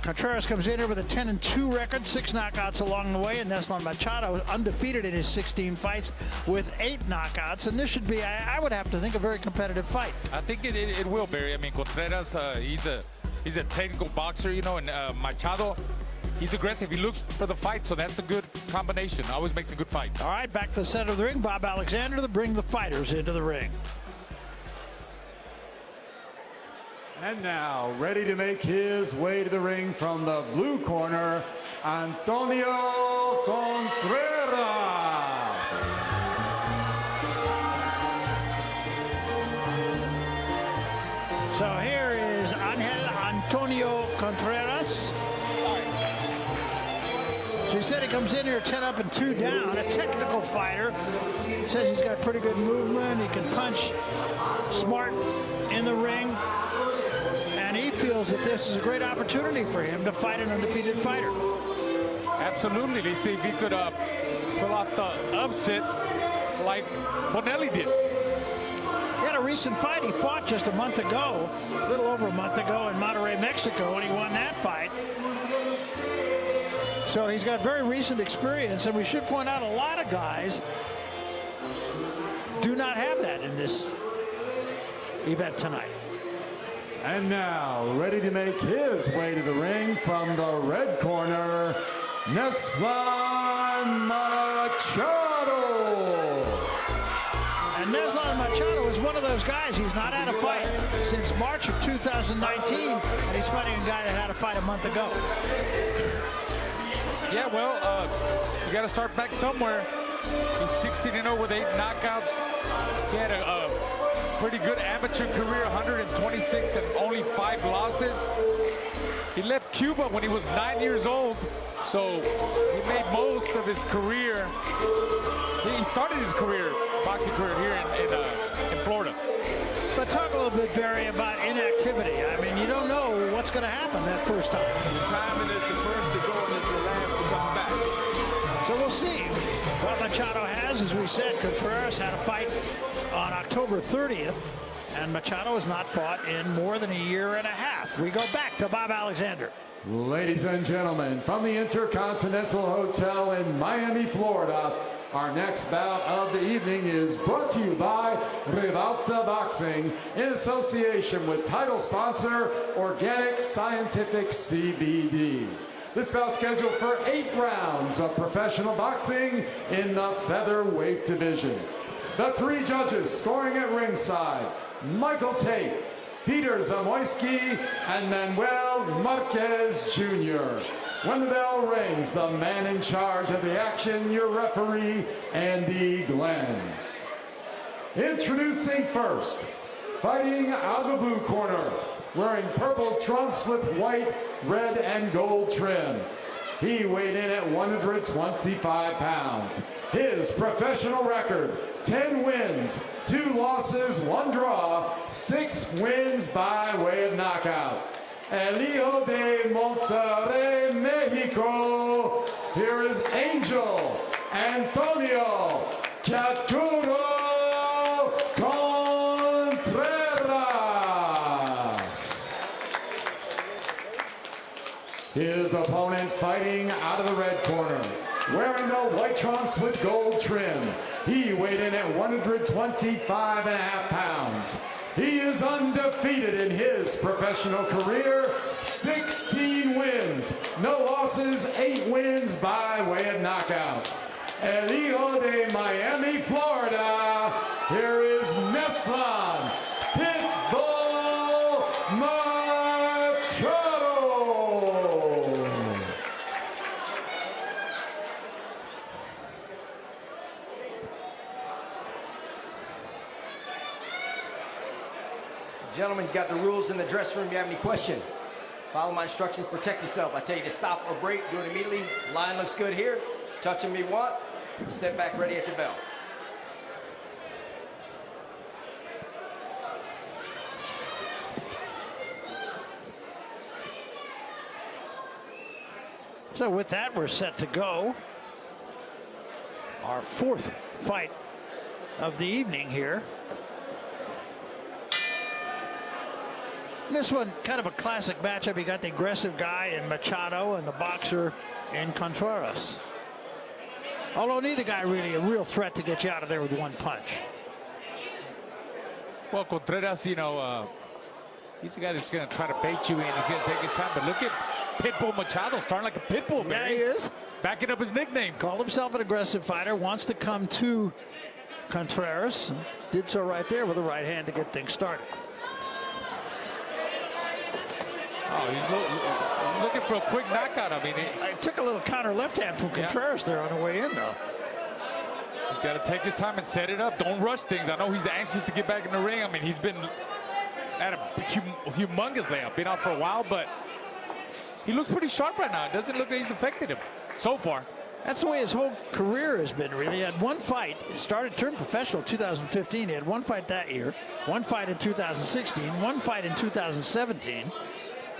Contreras comes in here with a 10-2 record, 6 knockouts along the way, and Neslan Machado undefeated in his 16 fights with 8 knockouts. And this should be, I would have to think, a very competitive fight. I think it will, Barry. I mean, Contreras, he's a technical boxer, you know, and Machado, he's aggressive. He looks for the fight, so that's a good combination. Always makes a good fight. All right, back to the center of the ring. Bob Alexander to bring the fighters into the ring. And now, ready to make his way to the ring from the blue corner, Antonio Contreras. So here is Angel Antonio Contreras. So he said he comes in here 10 up and 2 down, a technical fighter. Says he's got pretty good movement. He can punch smart in the ring. And he feels that this is a great opportunity for him to fight an undefeated fighter. Absolutely. They see if he could pull off the upset like Bonelli did. He had a recent fight he fought just a month ago, a little over a month ago in Monterrey, Mexico, and he won that fight. So he's got very recent experience, and we should point out a lot of guys do not have that in this event tonight. And now, ready to make his way to the ring from the red corner, Neslan Machado. And Neslan Machado is one of those guys. He's not had a fight since March of 2019, and he's fighting a guy that had a fight a month ago. Yeah, well, you got to start back somewhere. He's 16-0 with 8 knockouts. He had a pretty good amateur career, 126 and only 5 losses. He left Cuba when he was 9 years old, so he made most of his career. He started his boxing career here in Florida. But talk a little bit, Barry, about inactivity. I mean, you don't know what's going to happen that first time. The timing is the first to go and it's the last to come back. So we'll see what Machado has. As we said, Contreras had a fight on October 30th, and Machado has not fought in more than a year and a half. We go back to Bob Alexander. Ladies and gentlemen, from the Intercontinental Hotel in Miami, Florida, our next bout of the evening is brought to you by Rivalta Boxing in association with title sponsor Organic Scientific CBD. This bout scheduled for 8 rounds of professional boxing in the featherweight division. The 3 judges scoring at ringside, Michael Tate, Peter Zamoyski, and Manuel Marquez Jr. When the bell rings, the man in charge of the action, your referee, Andy Glenn. Introducing first, fighting out of the blue corner, wearing purple trunks with white, red, and gold trim. He weighed in at 125 pounds. His professional record, 10 wins, 2 losses, 1 draw, 6 wins by way of knockout. El Hijo de Monterrey, Mexico. Here is Angel Antonio Chaturo Contreras. His opponent fighting out of the red corner, wearing the white trunks with gold trim. He weighed in at 125.5 pounds. He is undefeated in his professional career, 16 wins, no losses, 8 wins by way of knockout. El Hijo de Miami, Florida, here is Neslan Pitbull Machado. Gentlemen, you got the rules in the dressing room. You have any question? Follow my instructions, protect yourself. I tell you to stop or break, do it immediately. Line looks good here. Touch him if you want. Step back ready at the bell. So with that, we're set to go. Our fourth fight of the evening here. This one, kind of a classic matchup. You got the aggressive guy in Machado and the boxer in Contreras. Although neither guy really a real threat to get you out of there with one punch. Well, Contreras, you know, he's the guy that's going to try to bait you in. He's going to take his time. But look at Pitbull Machado, starting like a pitbull, man. Yeah, he is. Backing up his nickname. Called himself an aggressive fighter, wants to come to Contreras. Did so right there with the right hand to get things started. Oh, he's looking for a quick knockout. I mean, I took a little counter left hand from Contreras there on the way in, though. He's got to take his time and set it up. Don't rush things. I know he's anxious to get back in the ring. I mean, he's been at a humongous layup, been out for a while, but he looks pretty sharp right now. It doesn't look like he's affected him so far. That's the way his whole career has been, really. He had one fight. He turned professional in 2015. He had one fight that year, one fight in 2016, one fight in 2017.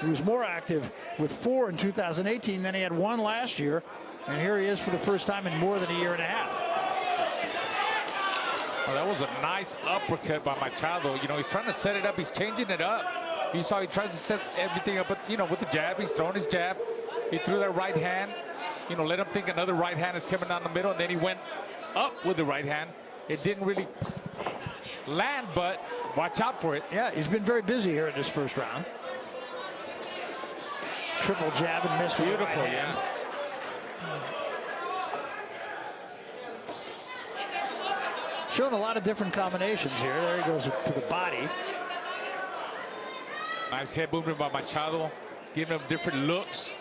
He was more active with 4 in 2018 than he had 1 last year. And here he is for the first time in more than a year and a half. Oh, that was a nice uppercut by Machado. You know, he's trying to set it up. He's changing it up. You saw he tries to set everything up, but, you know, with the jab, he's throwing his jab. He threw that right hand. You know, let him think another right hand is coming down the middle, and then he went up with the right hand. It didn't really land, but watch out for it. Yeah, he's been very busy here in this first round. Triple jab and miss with the right hand. Showing a lot of different combinations here. There he goes to the body. Nice head movement by Machado, giving him different looks.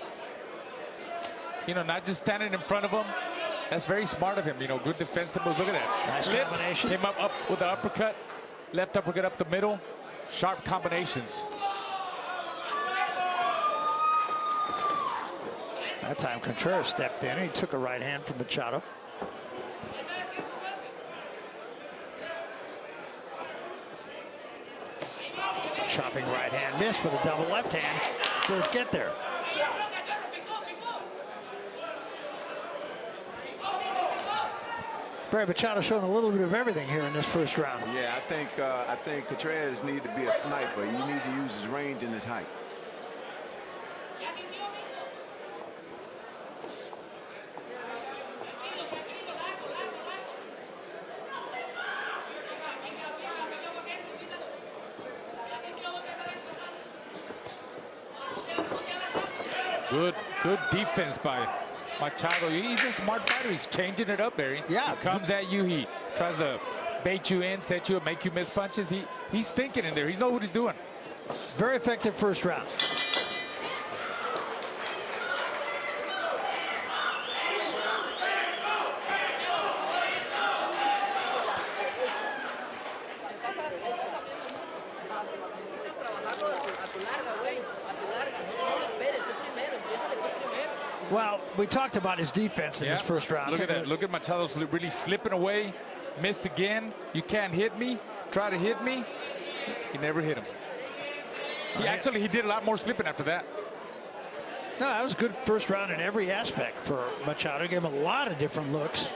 You know, not just standing in front of him. That's very smart of him. You know, good defensive moves. Look at that. Nice combination. Came up with the uppercut. Left uppercut up the middle. Sharp combinations. That time Contreras stepped in and he took a right hand from Machado. Chopping right hand missed, but a double left hand to get there. Barry Machado showing a little bit of everything here in this first round. Yeah, I think Contreras needs to be a sniper. He needs to use his range and his height. Good defense by Machado. He's a smart fighter. He's changing it up, Barry. Yeah. He comes at you. He tries to bait you in, set you up, make you miss punches. He's thinking in there. He knows what he's doing. Very effective first round. Well, we talked about his defense in this first round. Look at that. Look at Machado's really slipping away. Missed again. You can't hit me. Try to hit me. He never hit him. He did a lot more slipping after that. No, that was a good first round in every aspect for Machado. Gave him a lot of different looks.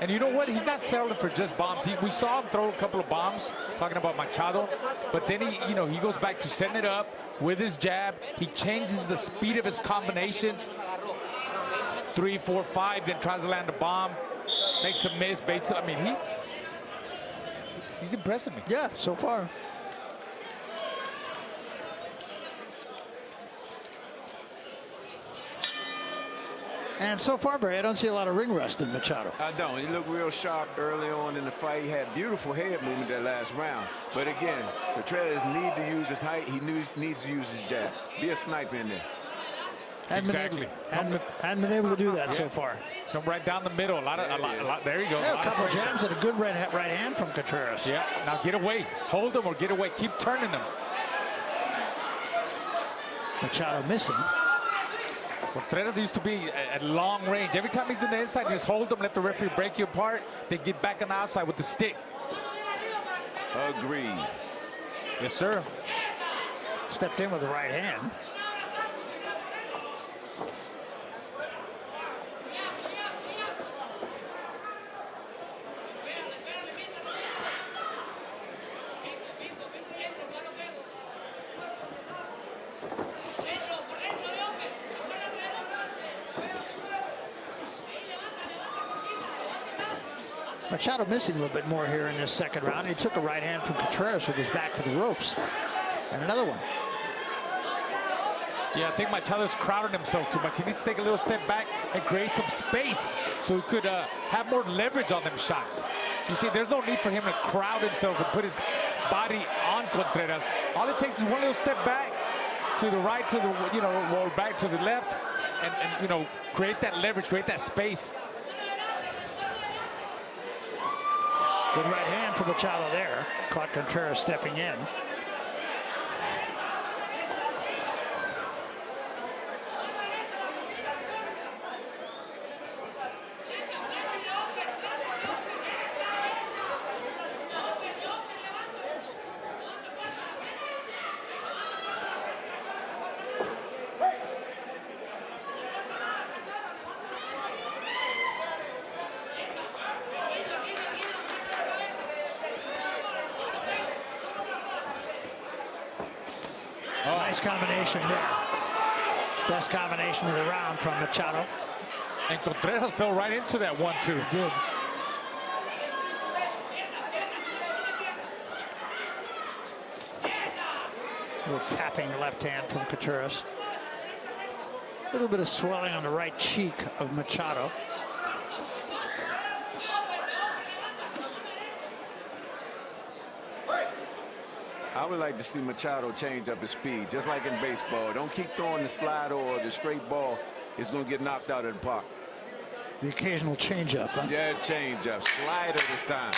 And you know what? He's not settling for just bombs. We saw him throw a couple of bombs, talking about Machado. But then he goes back to setting it up with his jab. He changes the speed of his combinations. 3, 4, 5, then tries to land a bomb. Makes a miss, baits it. I mean, he's impressing me. Yeah, so far. And so far, Barry, I don't see a lot of ring rust in Machado. I don't. He looked real sharp early on in the fight. He had beautiful head movement that last round. But again, Contreras needs to use his height. He needs to use his jab. Be a sniper in there. Exactly. Hadn't been able to do that so far. Come right down the middle. A lot. There you go. Yeah, a couple of jabs and a good right hand from Contreras. Yeah. Now get away. Hold them or get away. Keep turning them. Machado missing. Contreras used to be at long range. Every time he's in the inside, just hold them, let the referee break you apart, then get back on the outside with the stick. Agreed. Yes, sir. Stepped in with the right hand. Machado missing a little bit more here in this second round. He took a right hand from Contreras with his back to the ropes. And another one. Yeah, I think Machado's crowding himself too much. He needs to take a little step back and create some space so he could have more leverage on them shots. You see, there's no need for him to crowd himself and put his body on Contreras. All it takes is one little step back to the right, to the, you know, or back to the left, and you know, create that leverage, create that space. Good right hand for Machado there. Caught Contreras stepping in. Nice combination there. Best combination of the round from Machado. And Contreras fell right into that 1-2. He did. A little tapping left hand from Contreras. A little bit of swelling on the right cheek of Machado. I would like to see Machado change up his speed, just like in baseball. Don't keep throwing the slider or the straight ball. It's going to get knocked out of the park. The occasional changeup, huh? Yeah, changeup. Slider this time.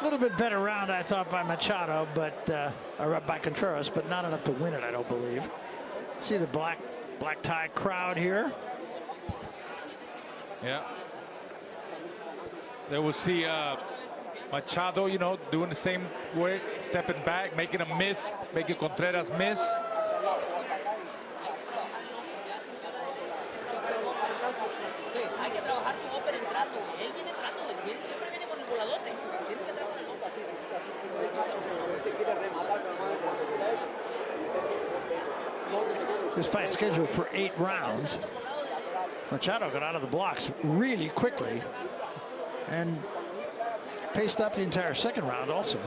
A little bit better round, I thought, by Machado, but or by Contreras, but not enough to win it, I don't believe. See the black tie crowd here. Yeah. There we'll see Machado, you know, doing the same way, stepping back, making a miss, making Contreras miss. This fight scheduled for 8 rounds. Machado got out of the blocks really quickly and paced up the entire second round also.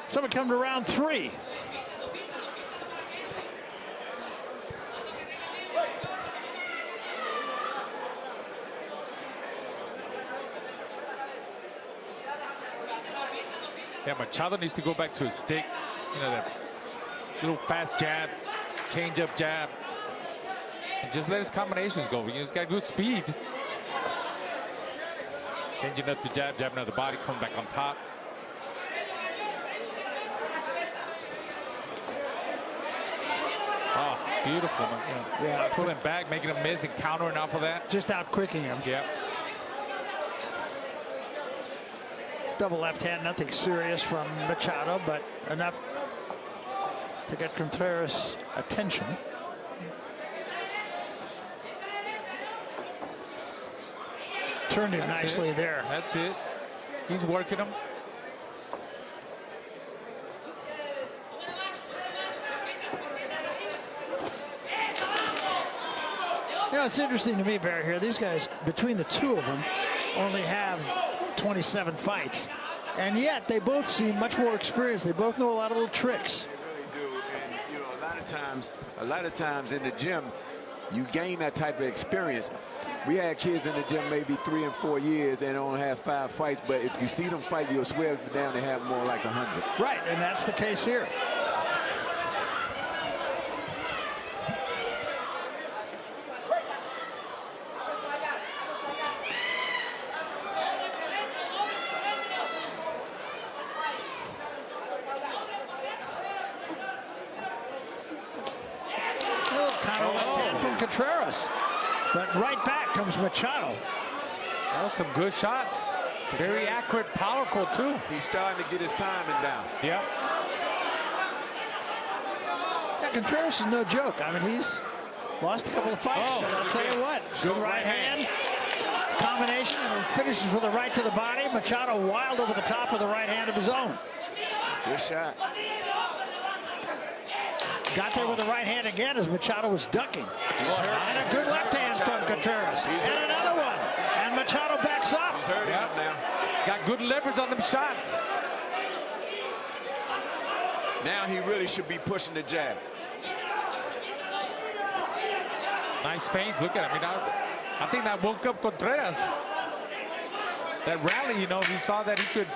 So we come to round 3. Yeah, Machado needs to go back to his stick. You know, that little fast jab, change-up jab. And just let his combinations go. He's got good speed. Changing up the jab, jabbing out the body, coming back on top. Oh, beautiful. Yeah, pulling back, making a miss and countering off of that. Just out-quicking him. Yeah. Double left hand, nothing serious from Machado, but enough to get Contreras' attention. Turned him nicely there. That's it. He's working him. You know, it's interesting to me, Barry, here. These guys, between the two of them, only have 27 fights. And yet, they both seem much more experienced. They both know a lot of little tricks. They really do. And, you know, a lot of times in the gym, you gain that type of experience. We had kids in the gym maybe 3 and 4 years and only have 5 fights. But if you see them fight, you'll swear down they have more like 100. Right, and that's the case here. Contreras. But right back comes Machado. That was some good shots. Very accurate, powerful, too. He's starting to get his timing down. Yep. Yeah, Contreras is no joke. I mean, he's lost a couple of fights, but I'll tell you what, good right hand. Combination and finishes with a right to the body. Machado wild over the top with a right hand of his own. Good shot. Got there with the right hand again as Machado was ducking. And a good left hand from Contreras. And another one. And Machado backs up. He's hurting him now. Got good leverage on them shots. Now he really should be pushing the jab. Nice feints. Look at him. I think that woke up Contreras. That rally, you know, he saw that he could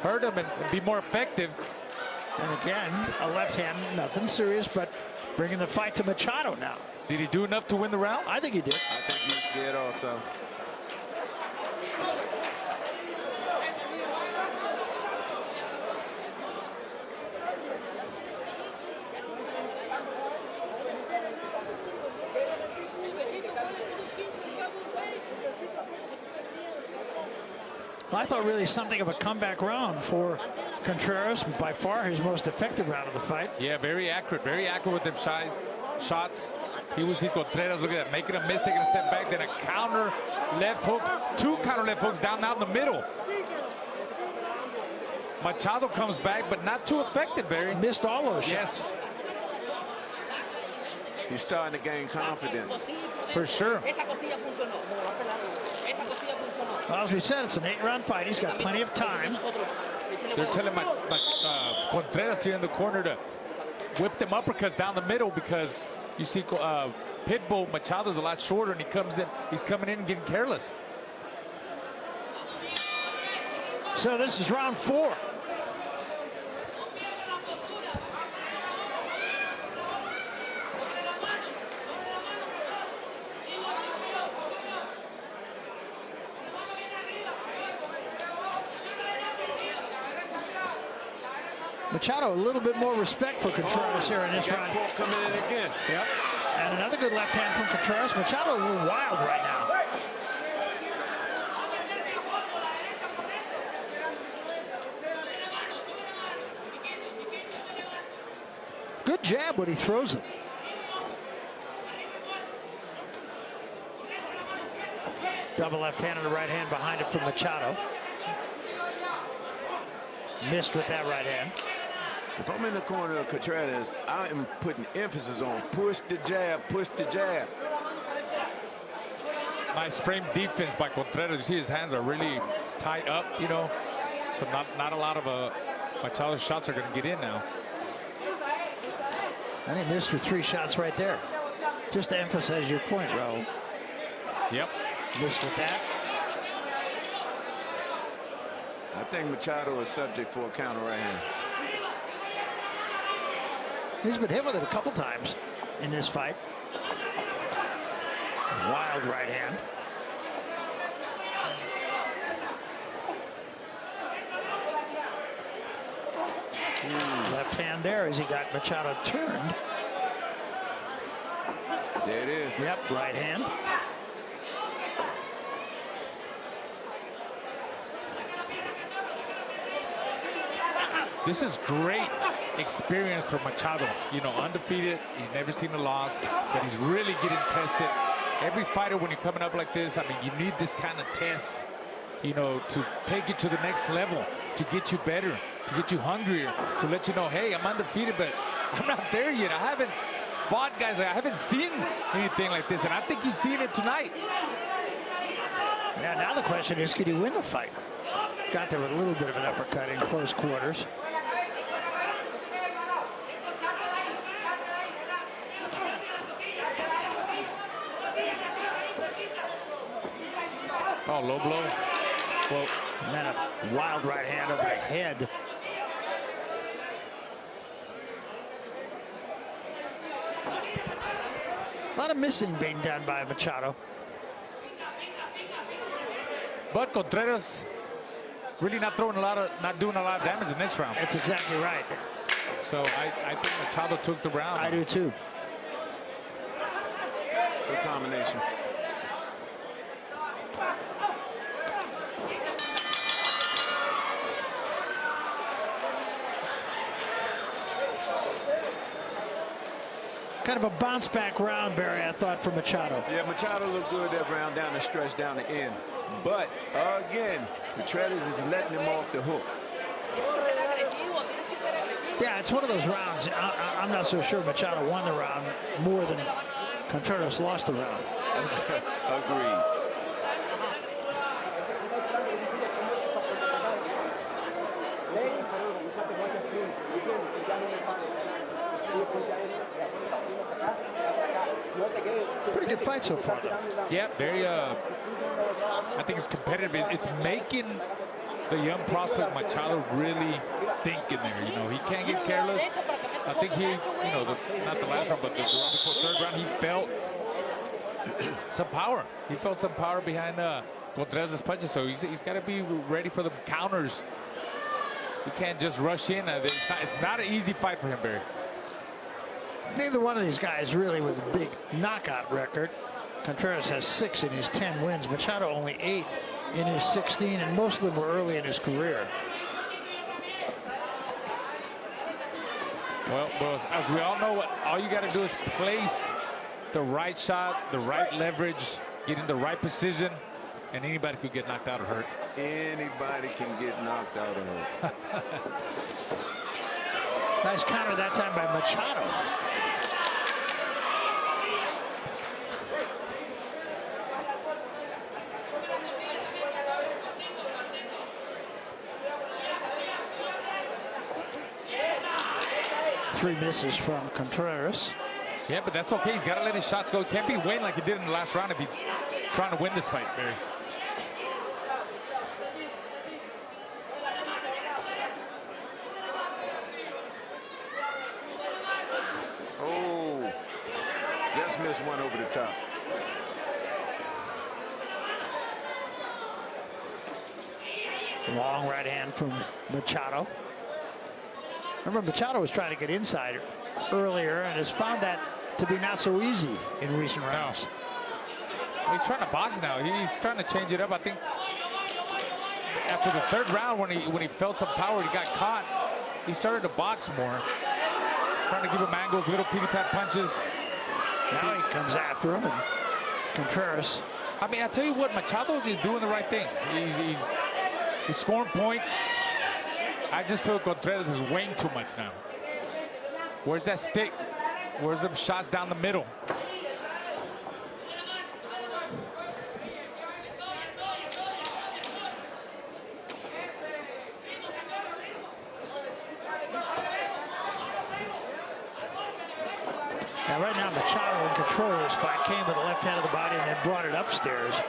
hurt him and be more effective. And again, a left hand, nothing serious, but bringing the fight to Machado now. Did he do enough to win the round? I think he did. I think he did also. I thought really something of a comeback round for Contreras, by far his most effective round of the fight. Yeah, very accurate with them shots. He was Contreras, look at that, making a miss, taking a step back, then a counter left hook, 2 counter left hooks down the middle. Machado comes back, but not too effective, Barry. Missed all those shots. Yes. He's starting to gain confidence. For sure. Well, as we said, it's an 8-round fight. He's got plenty of time. They're telling Contreras here in the corner to whip them uppercuts down the middle because you see Pitbull Machado's a lot shorter and he's coming in and getting careless. So this is round 4. Machado, a little bit more respect for Contreras here in this round. Coming in again. Yep. And another good left hand from Contreras. Machado a little wild right now. Good jab when he throws it. Double left hand and a right hand behind it from Machado. Missed with that right hand. If I'm in the corner of Contreras, I am putting emphasis on push the jab, push the jab. Nice frame defense by Contreras. You see his hands are really tied up, you know. So not a lot of Machado's shots are going to get in now. And he missed with 3 shots right there. Just to emphasize your point, Raul. Yep. Missed with that. I think Machado is subject for a counter right hand. He's been hit with it a couple times in this fight. Wild right hand. Left hand there as he got Machado turned. There it is. Yep, right hand. This is great experience for Machado. You know, undefeated. He's never seen a loss, but he's really getting tested. Every fighter, when you're coming up like this, I mean, you need this kind of test, you know, to take you to the next level, to get you better, to get you hungrier, to let you know, hey, I'm undefeated, but I'm not there yet. I haven't fought guys. I haven't seen anything like this, and I think he's seen it tonight. Yeah, now the question is, could he win the fight? Got there with a little bit of an uppercut in close quarters. Oh, low blow. Well, and then a wild right hand over the head. A lot of missing being done by Machado. but Contreras really not doing a lot of damage in this round. That's exactly right. So I think Machado took the round. I do too. Good combination. Kind of a bounce back round, Barry, I thought, for Machado. Yeah, Machado looked good that round down the stretch, down the end. But again, Contreras is letting him off the hook. Yeah, it's one of those rounds. I'm not so sure Machado won the round more than Contreras lost the round. Agreed. Pretty good fight so far. Yeah, very. I think it's competitive. It's making the young prospect Machado really think in there. You know, he can't get careless. I think he, you know, not the last round, but the round before third round, he felt some power. He felt some power behind Contreras' punches, so he's got to be ready for the counters. He can't just rush in. It's not an easy fight for him, Barry. Neither one of these guys really with a big knockout record. Contreras has 6 in his 10 wins. Machado only 8 in his 16, and most of them were early in his career. Well, as we all know, all you got to do is place the right shot, the right leverage, get in the right position, and anybody could get knocked out or hurt. Anybody can get knocked out or hurt. Nice counter that time by Machado. Three misses from Contreras. Yeah, but that's okay. He's got to let his shots go. He can't be winning like he did in the last round if he's trying to win this fight, Barry. Oh, just missed one over the top. Long right hand from Machado. Remember, Machado was trying to get inside earlier and has found that to be not so easy in recent rounds. Well, he's trying to box now. He's trying to change it up. I think after the third round, when he felt some power, he got caught. He started to box more, trying to give him angles, little pity-pat punches. Now he comes after him, and Contreras. I mean, I tell you what, Machado is doing the right thing. He's scoring points. I just feel Contreras is weighing too much now. Where's that stick? Where's them shots down the middle? Now, right now, Machado in control of this fight. Came with the left hand of the body and then brought it upstairs.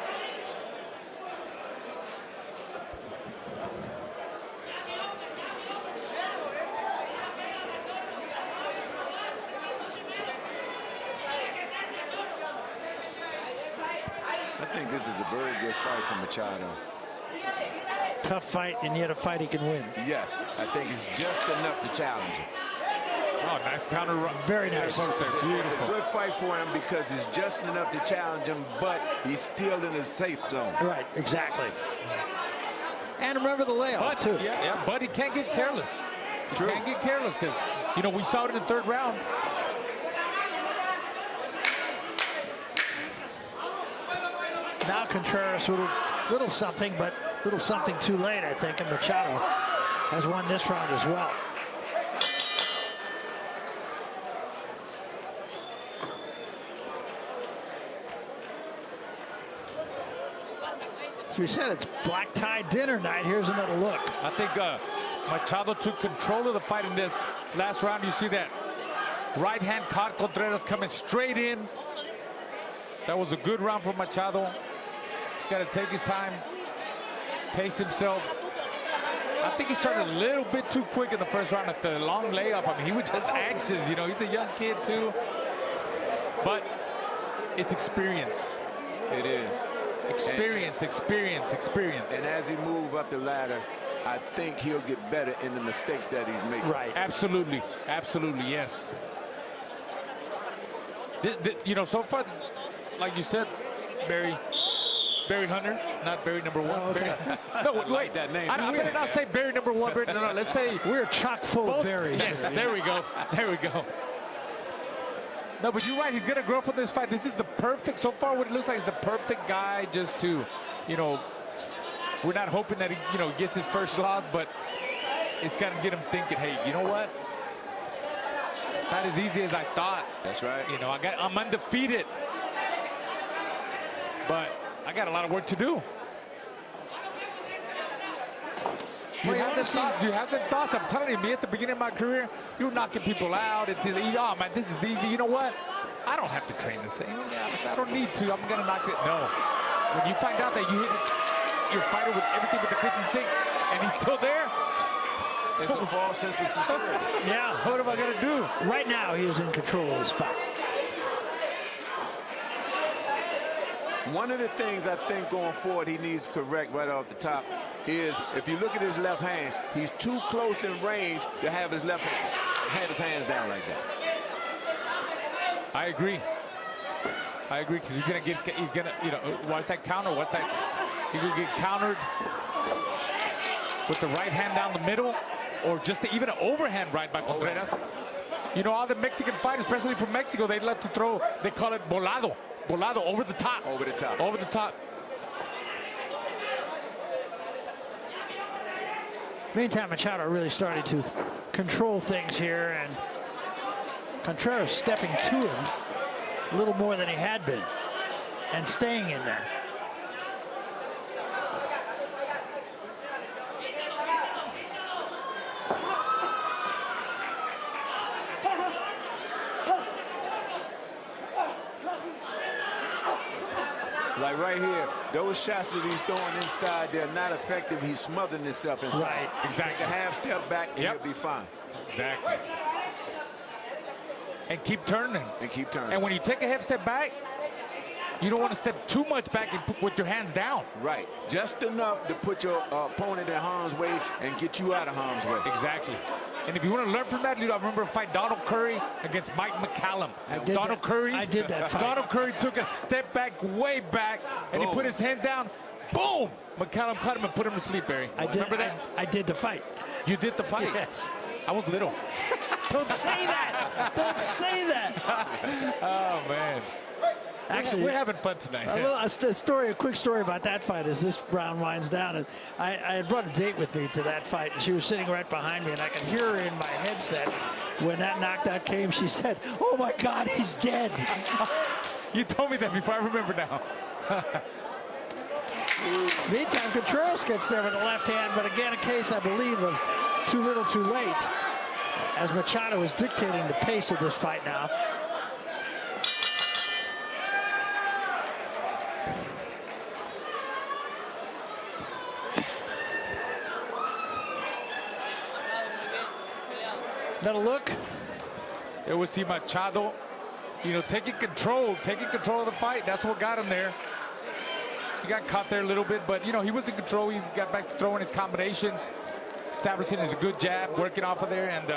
I think this is a very good fight for Machado. Tough fight, and yet a fight he can win. Yes, I think it's just enough to challenge him. Oh, nice counter. Very nice. Beautiful. It's a good fight for him because it's just enough to challenge him, but he's still in a safe zone. Right, exactly. And remember the layoff, too. Yeah, but he can't get careless. True. He can't get careless because, you know, we saw it in the third round. Now Contreras with a little something, but little something too late, I think, and Machado has won this round as well. So we said it's black tie dinner night. Here's another look. I think Machado took control of the fight in this last round. You see that right hand caught Contreras coming straight in. That was a good round for Machado. He's got to take his time, pace himself. I think he started a little bit too quick in the first round at the long layoff. I mean, he was just anxious. You know, he's a young kid too. But it's experience. It is. Experience. And as he moves up the ladder, I think he'll get better in the mistakes that he's making. Right. Absolutely, yes. You know, so far, like you said, Barry Hunter, not Barry number one. Oh, okay. No, wait, like that name. I better not say Barry number one. Barry, no, let's say we're chock full of berries. Yes, here. there we go. No, but you're right. He's going to grow from this fight. This is the perfect, so far what it looks like is the perfect guy just to, you know, we're not hoping that he, you know, gets his first loss, but it's got to get him thinking, hey, you know what? It's not as easy as I thought. That's right. You know, I'm undefeated, but I got a lot of work to do. You have the thoughts. You have the thoughts. I'm telling you, me at the beginning of my career, you were knocking people out. It's easy. Oh man, this is easy. You know what? I don't have to train the same. I don't need to. I'm gonna knock it. No. When you find out that you hit your fighter with everything with the kitchen sink, and he's still there, It's a false sense of security. Yeah. what am I gonna do? Right now, he is in control of his fight. One of the things I think going forward he needs to correct right off the top is if you look at his left hand, he's too close in range to have his left hand, have his hands down like that. I agree. I agree because he's gonna, you know, what's that counter? What's that? He's gonna get countered with the right hand down the middle, or just even an overhand right by Contreras. You know, all the Mexican fighters, especially from Mexico, they love to throw. They call it volado. Volado, over the top. Over the top. Over the top. Meantime, Machado really started to control things here, and Contreras stepping to him a little more than he had been and staying in there. Like right here, those shots that he's throwing inside, they're not effective. He's smothering himself inside. Right, exactly. Take a half step back and Yep. he'll be fine. Exactly. And keep turning. And keep turning. And when you take a half step back, you don't want to step too much back and put your hands down. Right. Just enough to put your opponent in harm's way and get you out of harm's way. Exactly. And if you want to learn from that, I remember a fight Donald Curry against Mike McCallum. I did that fight. Donald Curry took a step back, way back, and he put his hands down. Boom! McCallum cut him and put him to sleep, Barry. Remember that? I did the fight. You did the fight? Yes. I was little. Don't say that. Don't say that. Oh, man. Actually, we're having fun tonight. A quick story about that fight as this round winds down. And I had brought a date with me to that fight, and she was sitting right behind me, and I could hear her in my headset. When that knockout came, she said, "Oh my God, he's dead." You told me that before. I remember now. Meantime, Contreras gets there with the left hand, but again, a case, I believe, of too little, too late, as Machado is dictating the pace of this fight now. Another look. It was see Machado, you know, taking control of the fight. That's what got him there. He got caught there a little bit, but you know, he was in control. He got back to throwing his combinations, establishing his good jab, working off of there. And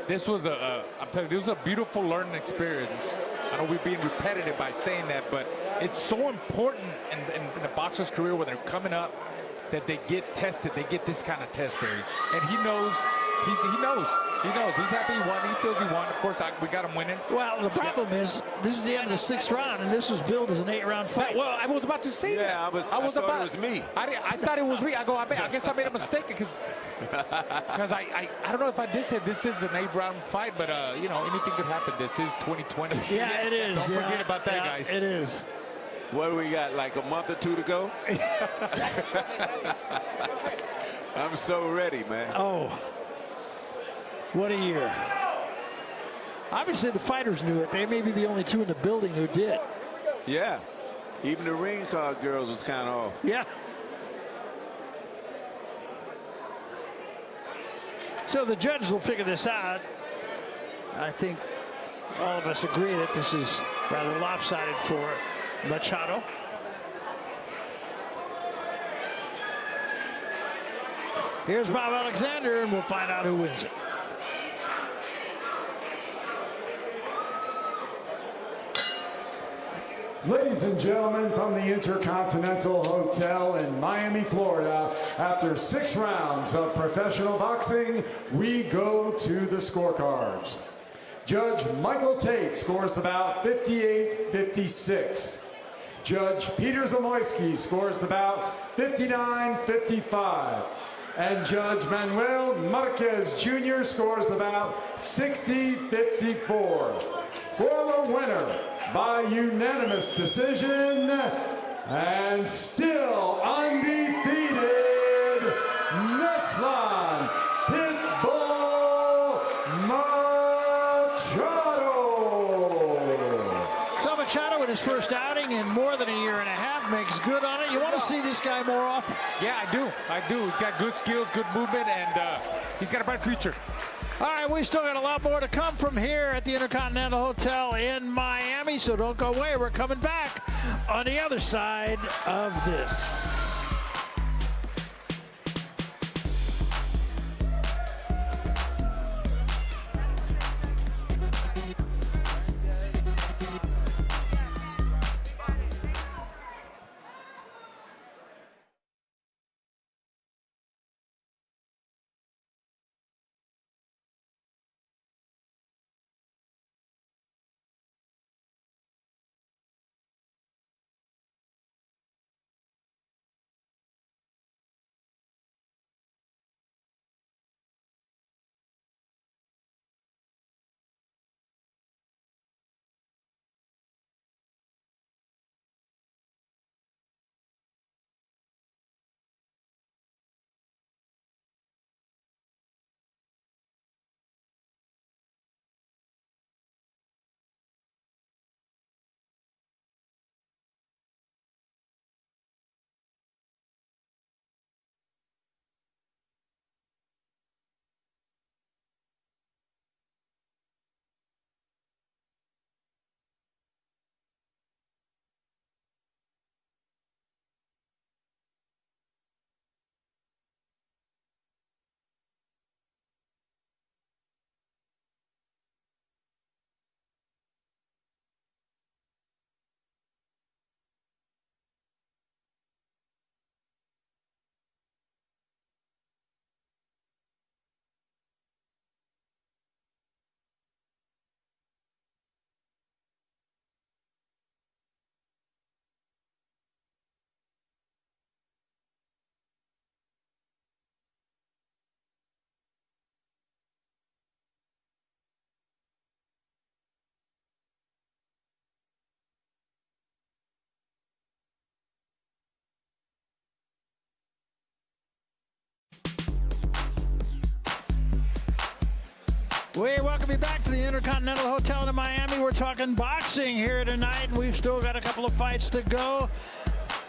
this was I'm telling you, this was a beautiful learning experience. I know we're being repetitive by saying that, but it's so important in the boxer's career when they're coming up that they get tested. They get this kind of test, Barry. And he knows. He knows. He's happy he won. He feels he won. Of course, we got him winning. Well, the problem is, this is the end of the 6th round, and this was billed as an 8-round fight. Well, I was about to say that. I thought it was me. I thought it was me. I guess I made a mistake because I don't know if I did say this is an 8-round fight, but you know, anything could happen. This is 2020. Yeah, it is. Don't forget about that, guys. It is. What do we got, like a month or two to go? I'm so ready, man. Oh, what a year. Obviously, the fighters knew it. They may be the only two in the building who did. Yeah. Even the ring card girls was kind of off. Yeah. So the judges will figure this out. I think all of us agree that this is rather lopsided for Machado. Here's Bob Alexander, and we'll find out who wins it. Ladies and gentlemen, from the Intercontinental Hotel in Miami, Florida, after 6 rounds of professional boxing, we go to the scorecards. Judge Michael Tate scores the bout 58-56. Judge Peter Zamoyski scores the bout 59-55. And Judge Manuel Marquez Jr. scores the bout 60-54. For the winner by unanimous decision, and still undefeated, Neslan Pitbull Machado. So Machado in his first outing in more than a year and a half makes good on it. You want to see this guy more often? Yeah, I do. He's got good skills, good movement, and he's got a bright future. All right, we still got a lot more to come from here at the Intercontinental Hotel in Miami, so don't go away. We're coming back on the other side of this. We welcome you back to the Intercontinental Hotel in Miami. We're talking boxing here tonight, and we've still got a couple of fights to go.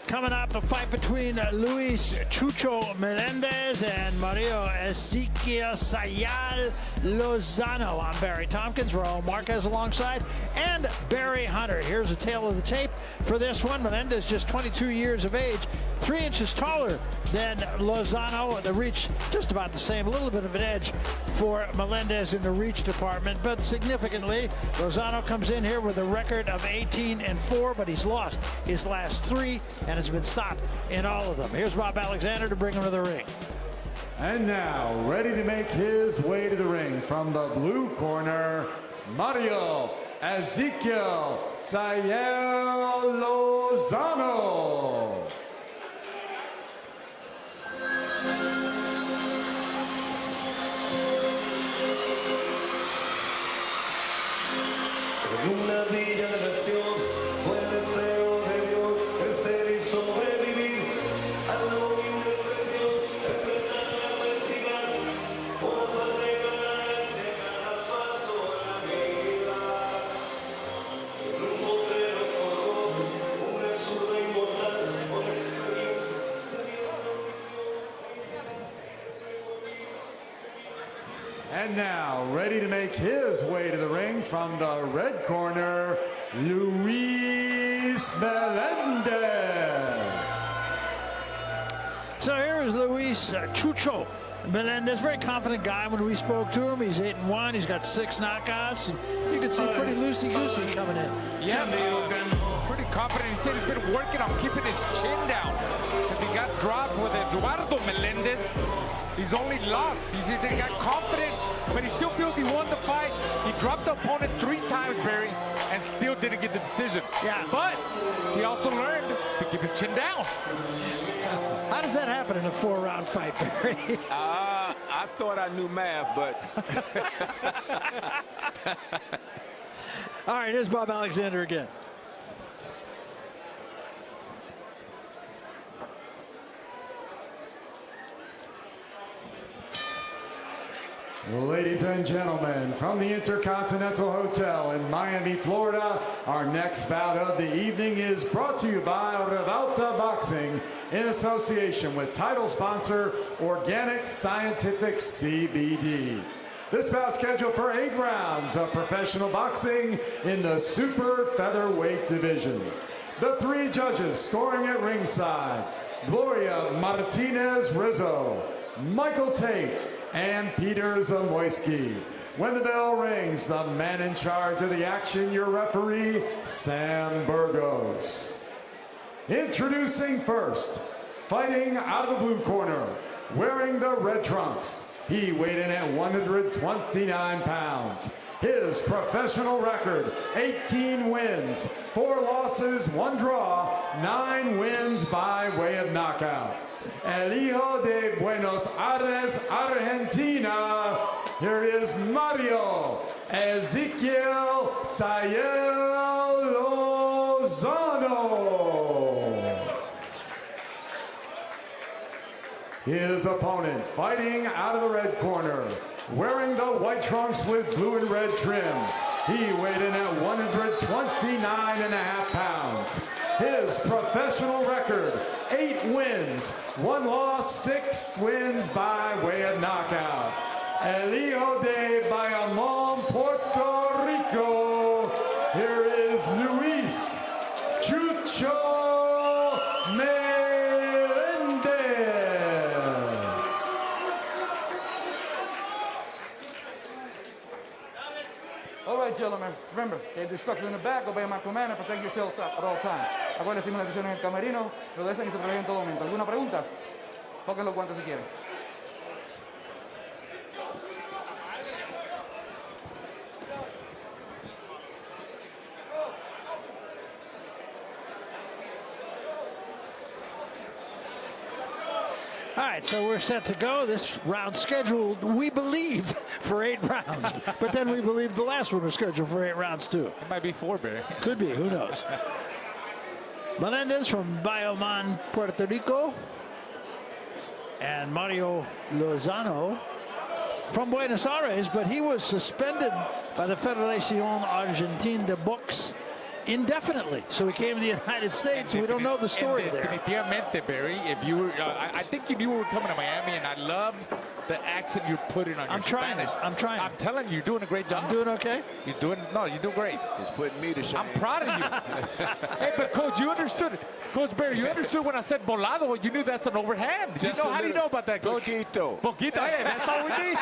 Coming up, a fight between Luis Chucho Melendez and Mario Ezequiel Sayal Lozano. I'm Barry Tompkins, Raul Marquez alongside, and Barry Hunter. Here's a tale of the tape for this one. Melendez just 22 years of age, 3 inches taller than Lozano. The reach just about the same, a little bit of an edge for Melendez in the reach department, but significantly, Lozano comes in here with a record of 18-4, but he's lost his last 3 and has been stopped in all of them. Here's Bob Alexander to bring him to the ring. And now, ready to make his way to the ring from the blue corner, Mario Ezequiel Sayal Lozano. En una bella nación fue el deseo de Dios crecer y sobrevivir a la humilde expresión, enfrentar la adversidad, con afán de ganarse cada paso en la vida. En un potrero forjó una zurda inmortal, con experiencia se dio la And now, ready to make his way to the ring from the red corner, Luis Melendez. So here is Luis Chucho Melendez, very confident guy. When we spoke to him, he's 8-1. He's got 6 knockouts. And you can see pretty loosey-goosey coming in. Yeah, pretty confident. He said he's been working on keeping his chin down. If he got dropped with Eduardo Melendez. He's only lost. He got confident, but he still feels he won the fight. He dropped the opponent 3 times, Barry, and still didn't get the decision. Yeah. But he also learned to keep his chin down. How does that happen in a 4-round fight, Barry? I thought I knew math, but All right, here's Bob Alexander again. Ladies and gentlemen, from the Intercontinental Hotel in Miami, Florida, our next bout of the evening is brought to you by Rivalta Boxing in association with title sponsor Organic Scientific CBD. This bout scheduled for 8 rounds of professional boxing in the super featherweight division. The 3 judges scoring at ringside: Gloria Martinez Rizzo, Michael Tate, and Peter Zamoyski. When the bell rings, the man in charge of the action, your referee, Sam Burgos. Introducing first, fighting out of the blue corner, wearing the red trunks. He weighed in at 129 pounds. His professional record, 18 wins, 4 losses, 1 draw, 9 wins by way of knockout. El Hijo de Buenos Aires, Argentina. Here is Mario Ezequiel Sayel Lozano. His opponent, fighting out of the red corner, wearing the white trunks with blue and red trim. He weighed in at 129.5 pounds. His professional record, 8 wins, 1 loss, 6 wins by way of knockout. El Hijo de Bayamón, Puerto Rico. Here is Luis Chucho Melendez. All right, gentlemen, remember, there's instructions in the back, obey my command and protect yourselves at all times. Acuérdense, la atención en el camerino, lo dejan y se protegen en todo momento. ¿Alguna pregunta? Toquen los guantes si quieren. All right, so we're set to go. This round scheduled, we believe, for 8 rounds. But then we believe the last one was scheduled for 8 rounds, too. It might be 4, Barry. Could be, who knows? Melendez from Bayamón, Puerto Rico. And Mario Lozano from Buenos Aires, but he was suspended by the Federación Argentina de Box indefinitely. So he came to the United States. We don't know the story there. Definitivamente, Barry. If you were, I think you knew we were coming to Miami, and I love the accent you're putting on your Spanish. I'm trying. I'm telling you, you're doing a great job. I'm doing okay? You're doing great. it's putting me to shame. I'm proud of you. Hey, but Coach, you understood. Coach Barry, you understood when I said volado. You knew that's an overhand. How do you know about that, Coach? Poquito. Poquito. Hey, that's all we need.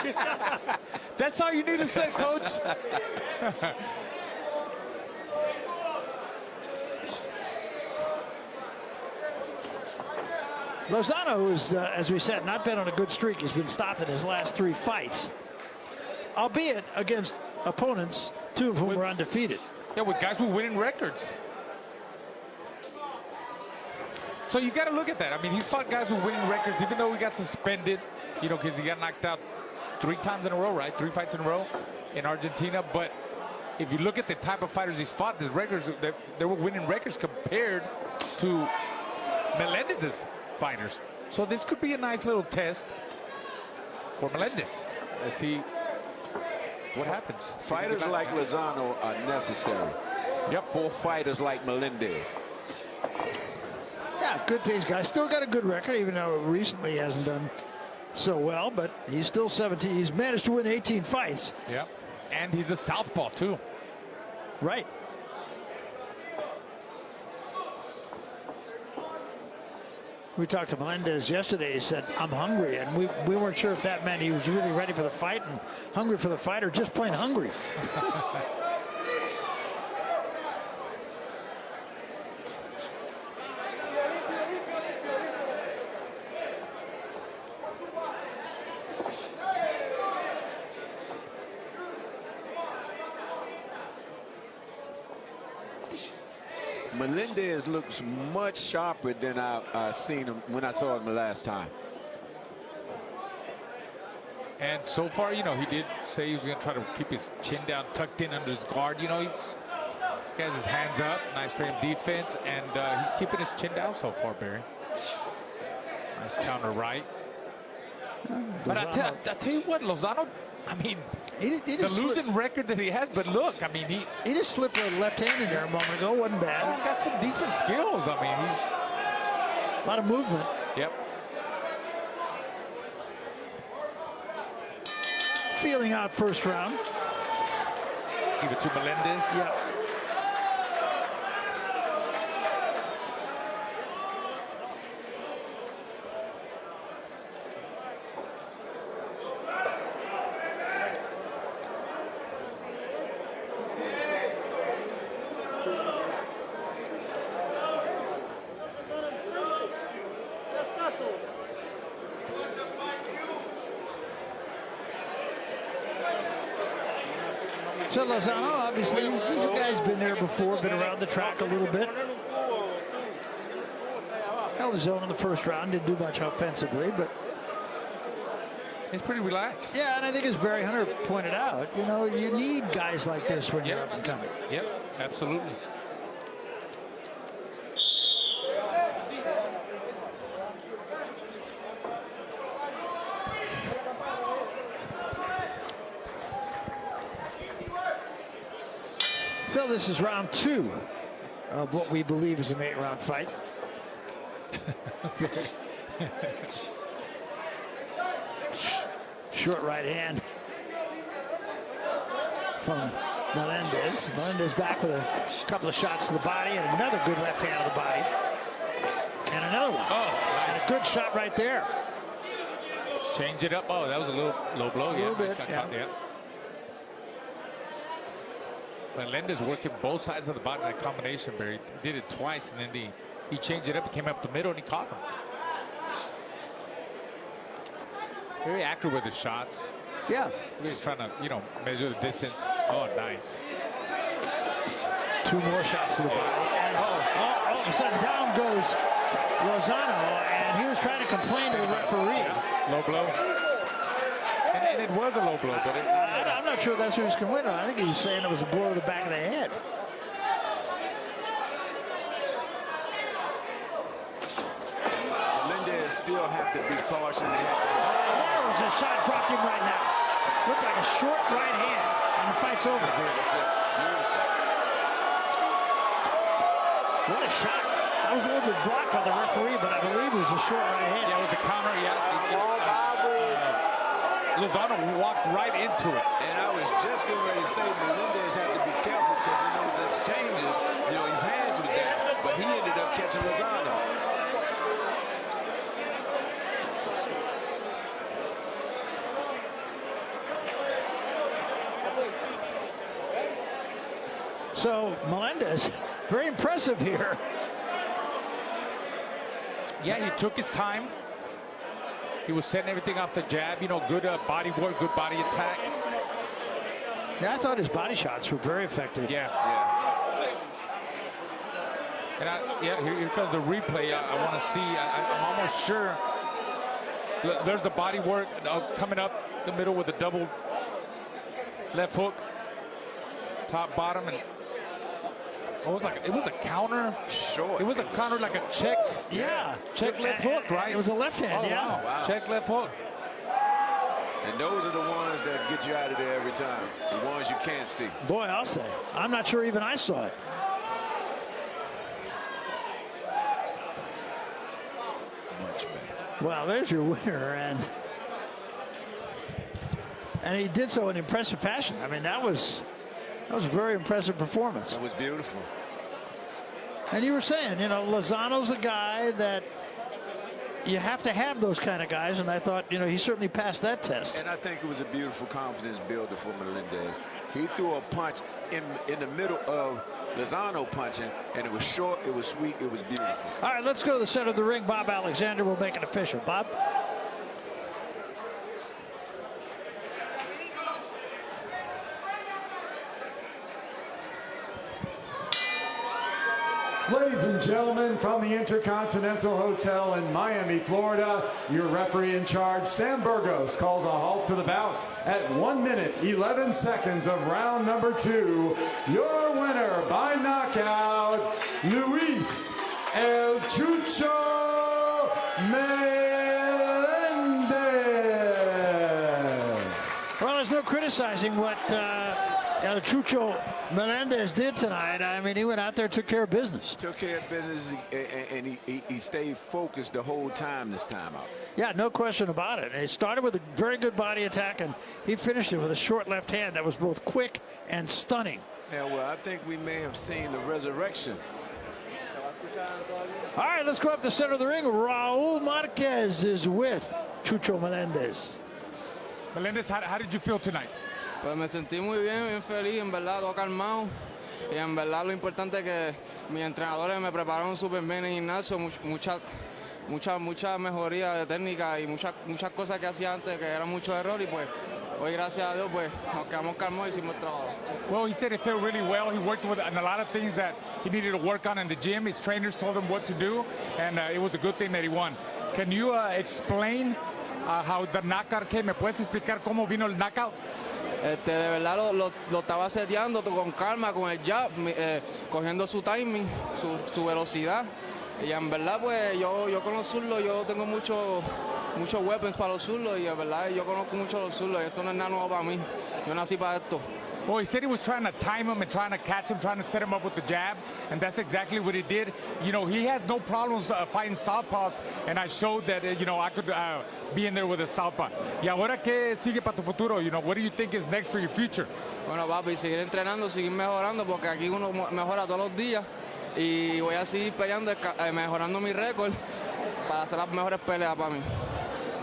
That's all you need to say, Coach. Lozano, who's, as we said, not been on a good streak. He's been stopped in his last 3 fights, albeit against opponents, 2 of whom were undefeated. Yeah, with guys with winning records. So you got to look at that. I mean, he's fought guys with winning records, even though he got suspended, because he got knocked out 3 times in a row, right? 3 fights in a row in Argentina. But if you look at the type of fighters he's fought, his records, they were winning records compared to Melendez's fighters. So this could be a nice little test for Melendez. Let's see what happens. Fighters like Lozano are necessary. Yep. For fighters like Melendez. Yeah, good things, guys. Still got a good record, even though recently he hasn't done so well, but he's still 17. He's managed to win 18 fights. Yep. And he's a southpaw, too. Right. We talked to Melendez yesterday. He said, I'm hungry. And we weren't sure if that meant he was really ready for the fight and hungry for the fight or just plain hungry. Melendez looks much sharper than I've seen him when I saw him the last time. And so far, you know, he did say he was going to try to keep his chin down, tucked in under his guard. You know, he has his hands up, nice frame defense, and he's keeping his chin down so far, Barry. Nice counter right. But I tell you what, Lozano, I mean, the losing record that he has, but look, I mean, he just slipped a left hand in there a moment ago. Wasn't bad. He's got some decent skills. I mean, he's a lot of movement. Yep. Feeling out first round. Give it to Melendez. Yep. So Lozano, obviously, this guy's been there before, been around the track a little bit. Held his own in the first round, didn't do much offensively, but he's pretty relaxed. Yeah, and I think as Barry Hunter pointed out, you know, you need guys like this when you're up and coming. Yep, absolutely. So this is round 2 of what we believe is an 8-round fight. Short right hand from Melendez. Melendez back with a couple of shots to the body and another good left hand to the body. And another one. Oh, and a good shot right there. Change it up. Oh, that was a little low blow. A little bit, yeah. Melendez working both sides of the body in that combination, Barry. He did it twice, and then he changed it up. He came up the middle, and he caught him. Very accurate with his shots. Yeah. He's trying to, you know, measure the distance. Oh, nice. 2 more shots to the body. And all of a sudden, down goes Lozano, and he was trying to complain to the referee. Yeah. Low blow. And it was a low blow, but I'm not sure that's who he's complaining on. I think he was saying it was a blow to the back of the head. Melendez still have to be cautious. There was a shot dropped him right now. Looked like a short right hand, and the fight's over. What a shot. That was a little bit blocked by the referee, but I believe it was a short right hand. Yeah, it was a counter, Lozano walked right into it. And I was just getting ready to say Melendez had to be careful because in those exchanges, you know, his hands were there, but he ended up catching Lozano. So Melendez, very impressive here. Yeah, he took his time. He was setting everything off the jab, you know, good body work, good body attack. Yeah, I thought his body shots were very effective. Yeah. And here comes the replay. I want to see. I'm almost sure. There's the body work coming up the middle with a double left hook, top, bottom, and it was a counter. Short. It was a counter like a check. Yeah. Check left hook, right? It was a left hand, yeah. Wow. Check left hook. And those are the ones that get you out of there every time. The ones you can't see. Boy, I'll say. I'm not sure even I saw it. Much better. Well, there's your winner, and he did so in impressive fashion. I mean, that was a very impressive performance. That was beautiful. And you were saying, you know, Lozano's a guy that you have to have those kind of guys, and I thought, you know, he certainly passed that test. And I think it was a beautiful confidence builder for Melendez. He threw a punch in the middle of Lozano punching, and it was short, it was sweet, it was beautiful. All right, let's go to the center of the ring. Bob Alexander will make it official. Bob? Ladies and gentlemen, from the Intercontinental Hotel in Miami, Florida, your referee in charge, Sam Burgos, calls a halt to the bout at 1 minute, 11 seconds of round number 2. Your winner by knockout, Luis El Chucho Melendez. Well, there's no criticizing what El Chucho Melendez did tonight. I mean, he went out there, took care of business. Took care of business, and he stayed focused the whole time this time out. Yeah, no question about it. He started with a very good body attack, and he finished it with a short left hand that was both quick and stunning. Yeah, well, I think we may have seen the resurrection. All right, let's go up the center of the ring. Raul Marquez is with Chucho Melendez. Melendez, how did you feel tonight? Pues me sentí muy bien, bien feliz, en verdad, todo calmado. Y en verdad lo importante es que mis entrenadores me prepararon súper bien en el gimnasio, mucha mejoría de técnica y muchas cosas que hacía antes que eran muchos errores y pues hoy gracias a Dios pues nos quedamos calmados y hicimos el trabajo. Well, he said it felt really well. He worked with on a lot of things that he needed to work on in the gym. His trainers told him what to do, and it was a good thing that he won. Can you explain how the knockout came? ¿Me puedes explicar cómo vino el knockout? De verdad lo estaba seteando con calma, con el jab, cogiendo su timing, su velocidad. Y en verdad, pues yo con los zurdos, yo tengo muchos weapons para los zurdos y en verdad yo conozco mucho a los zurdos. Esto no es nada nuevo para mí. Yo nací para esto. Well, he said he was trying to time him and trying to catch him, trying to set him up with the jab, and that's exactly what he did. You know, he has no problems fighting southpaws, and I showed that, you know, I could be in there with a southpaw. ¿Y ahora qué sigue para tu futuro? You know, what do you think is next for your future? Bueno, papi, seguir entrenando, seguir mejorando, porque aquí uno mejora todos los días y voy a seguir peleando, mejorando mi récord para hacer las mejores peleas para mí.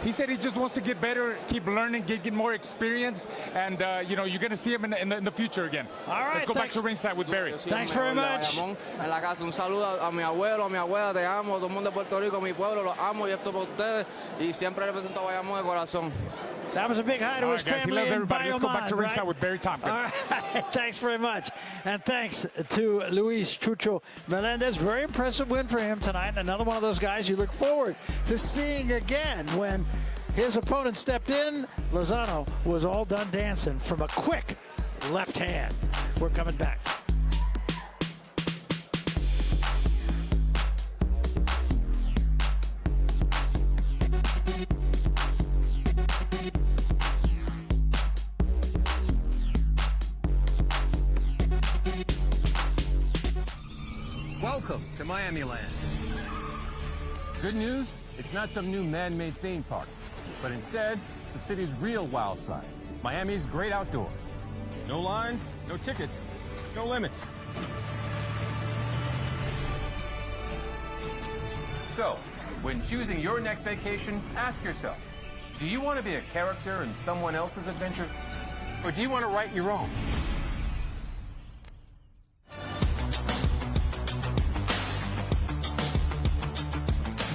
He said he just wants to get better, keep learning, get more experience, and you know, you're going to see him in the future again. All right, let's go back to ringside with Barry. Thanks very much. En la casa, un saludo a mi abuelo, a mi abuela, te amo, todo el mundo de Puerto Rico, mi pueblo, los amo y esto para ustedes, y siempre represento a Bayamón de corazón. That was a big hi to his guys, family. He loves in everybody. Let's go back to Bayamon, ringside right? with Barry Tompkins. All right, thanks very much. And thanks to Luis Chucho Melendez. Very impressive win for him tonight. Another one of those guys you look forward to seeing again. When his opponent stepped in, Lozano was all done dancing from a quick left hand. We're coming back. Welcome to Miami Land. Good news, it's not some new man-made theme park, but instead, it's the city's real wild side, Miami's great outdoors. No lines, no tickets, no limits. So, when choosing your next vacation, ask yourself, do you want to be a character in someone else's adventure? Or do you want to write your own?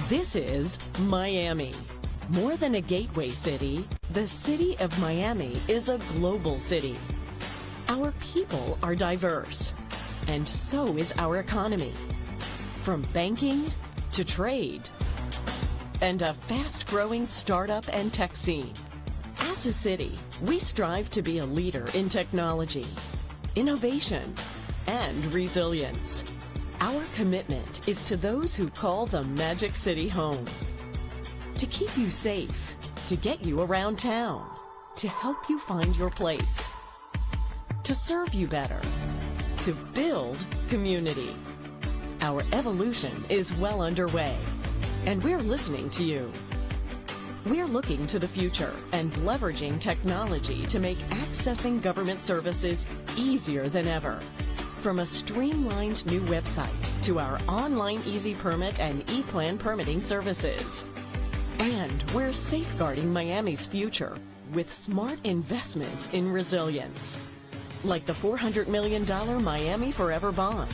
This is Miami. More than a gateway city, the city of Miami is a global city. Our people are diverse, and so is our economy. From banking to trade, and a fast-growing startup and tech scene. As a city, we strive to be a leader in technology, innovation, and resilience. Our commitment is to those who call the Magic City home. To keep you safe, to get you around town, to help you find your place, to serve you better, to build community. Our evolution is well underway, and we're listening to you. We're looking to the future and leveraging technology to make accessing government services easier than ever. From a streamlined new website to our online Easy Permit and E-Plan permitting services. And we're safeguarding Miami's future with smart investments in resilience. Like the $400 million Miami Forever Bond,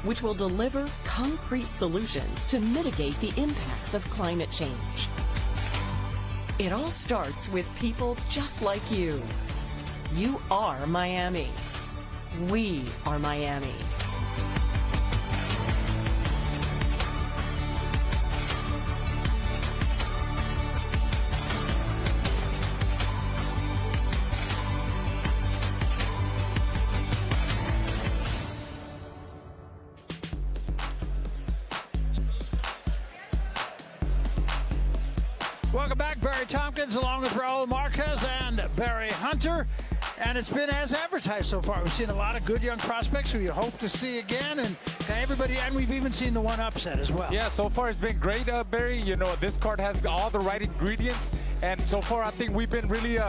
which will deliver concrete solutions to mitigate the impacts of climate change. It all starts with people just like you. You are Miami. We are Miami. back. Barry Tompkins along with Raul Marquez and Barry Hunter. And it's been as advertised so far. We've seen a lot of good young prospects who you hope to see again, and everybody, and we've even seen the one upset as well. Yeah, so far it's been great, Barry. You know, this card has all the right ingredients, and so far I think we've been really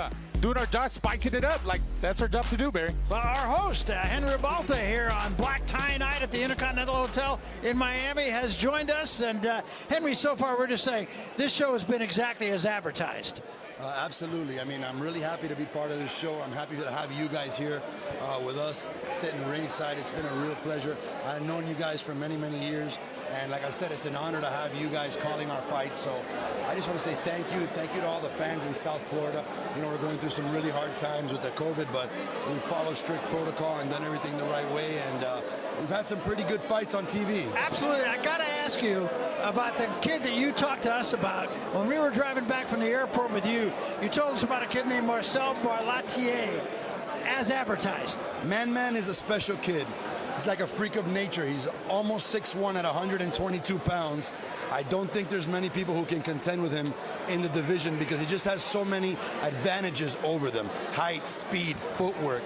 doing our job, spiking it up. Like, that's our job to do, Barry. Well, our host, Henry Rivalta, here on Black Tie Night at the Intercontinental Hotel in Miami, has joined us. And Henry, so far we're just saying this show has been exactly as advertised. Absolutely. I mean, I'm really happy to be part of this show. I'm happy to have you guys here with us, sitting ringside. It's been a real pleasure. I've known you guys for many, many years. And like I said, it's an honor to have you guys calling our fights. So I just want to say thank you. Thank you to all the fans in South Florida. You know, we're going through some really hard times with the COVID, but we followed strict protocol and done everything the right way. And we've had some pretty good fights on TV. Absolutely. I got to ask you about the kid that you talked to us about. When we were driving back from the airport with you, you told us about a kid named Marcel Barlatier, as advertised. Man is a special kid. He's like a freak of nature. He's almost 6'1" at 122 pounds. I don't think there's many people who can contend with him in the division because he just has so many advantages over them. Height, speed, footwork,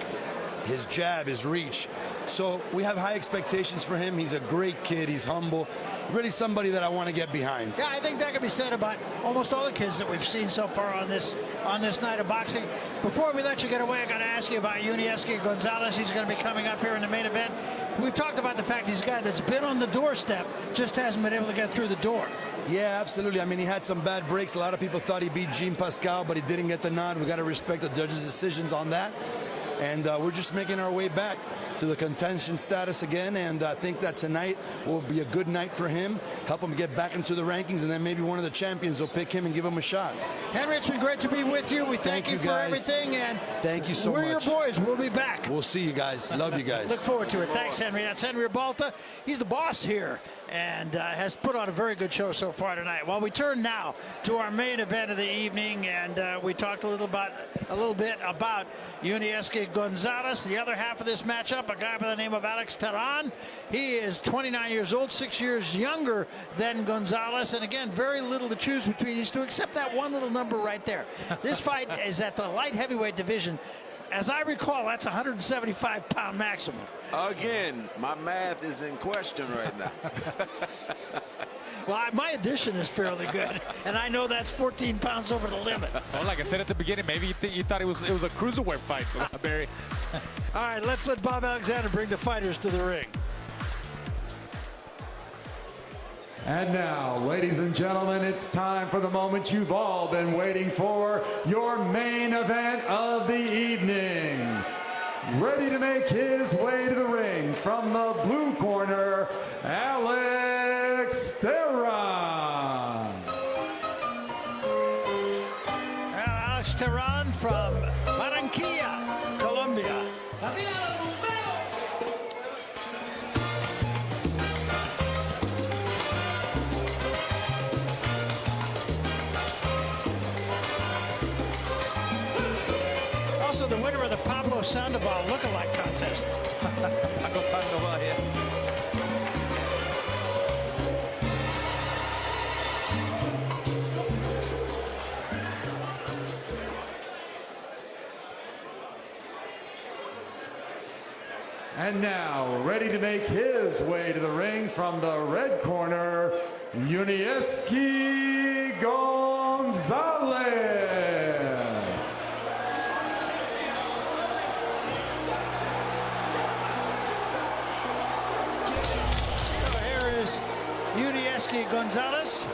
his jab, his reach. So we have high expectations for him. He's a great kid. He's humble. Really somebody that I want to get behind. Yeah, I think that can be said about almost all the kids that we've seen so far on this night of boxing. Before we let you get away, I got to ask you about Yunieski Gonzalez. He's going to be coming up here in the main event. We've talked about the fact he's a guy that's been on the doorstep, just hasn't been able to get through the door. Yeah, absolutely. I mean, he had some bad breaks. A lot of people thought he beat Jean Pascal, but he didn't get the nod. We got to respect the judges' decisions on that. And we're just making our way back to the contention status again, and I think that tonight will be a good night for him, help him get back into the rankings, and then maybe one of the champions will pick him and give him a shot. Henry, it's been great to be with you. We thank you for guys. everything, and thank you so much. We're your boys. We'll be back. We'll see you guys. Love you guys. Look forward to it. Thanks, Henry. That's Henry Rivalta. He's the boss here and has put on a very good show so far tonight. Well, we turn now to our main event of the evening, and we talked a little bit about Yunieski Gonzalez, the other half of this matchup, a guy by the name of Alex Terran. He is 29 years old, 6 years younger than Gonzalez, and again, very little to choose between these two, except that one little number right there. This fight is at the light heavyweight division. As I recall, that's 175-pound maximum. Again, my math is in question right now. Well, my addition is fairly good, and I know that's 14 pounds over the limit. Well, like I said at the beginning, maybe you thought it was a cruiserweight fight, Barry. All right, let's let Bob Alexander bring the fighters to the ring. And now, ladies and gentlemen, it's time for the moment you've all been waiting for, your main event of the evening. Ready to make his way to the ring from the blue corner, Alex Terran. Alex Terran from Barranquilla, Colombia. Also the winner of the Pablo Sandoval lookalike contest. Pablo Sandoval, yeah. And now, ready to make his way to the ring from the red corner, Yunieski Gonzalez. So here is Yunieski Gonzalez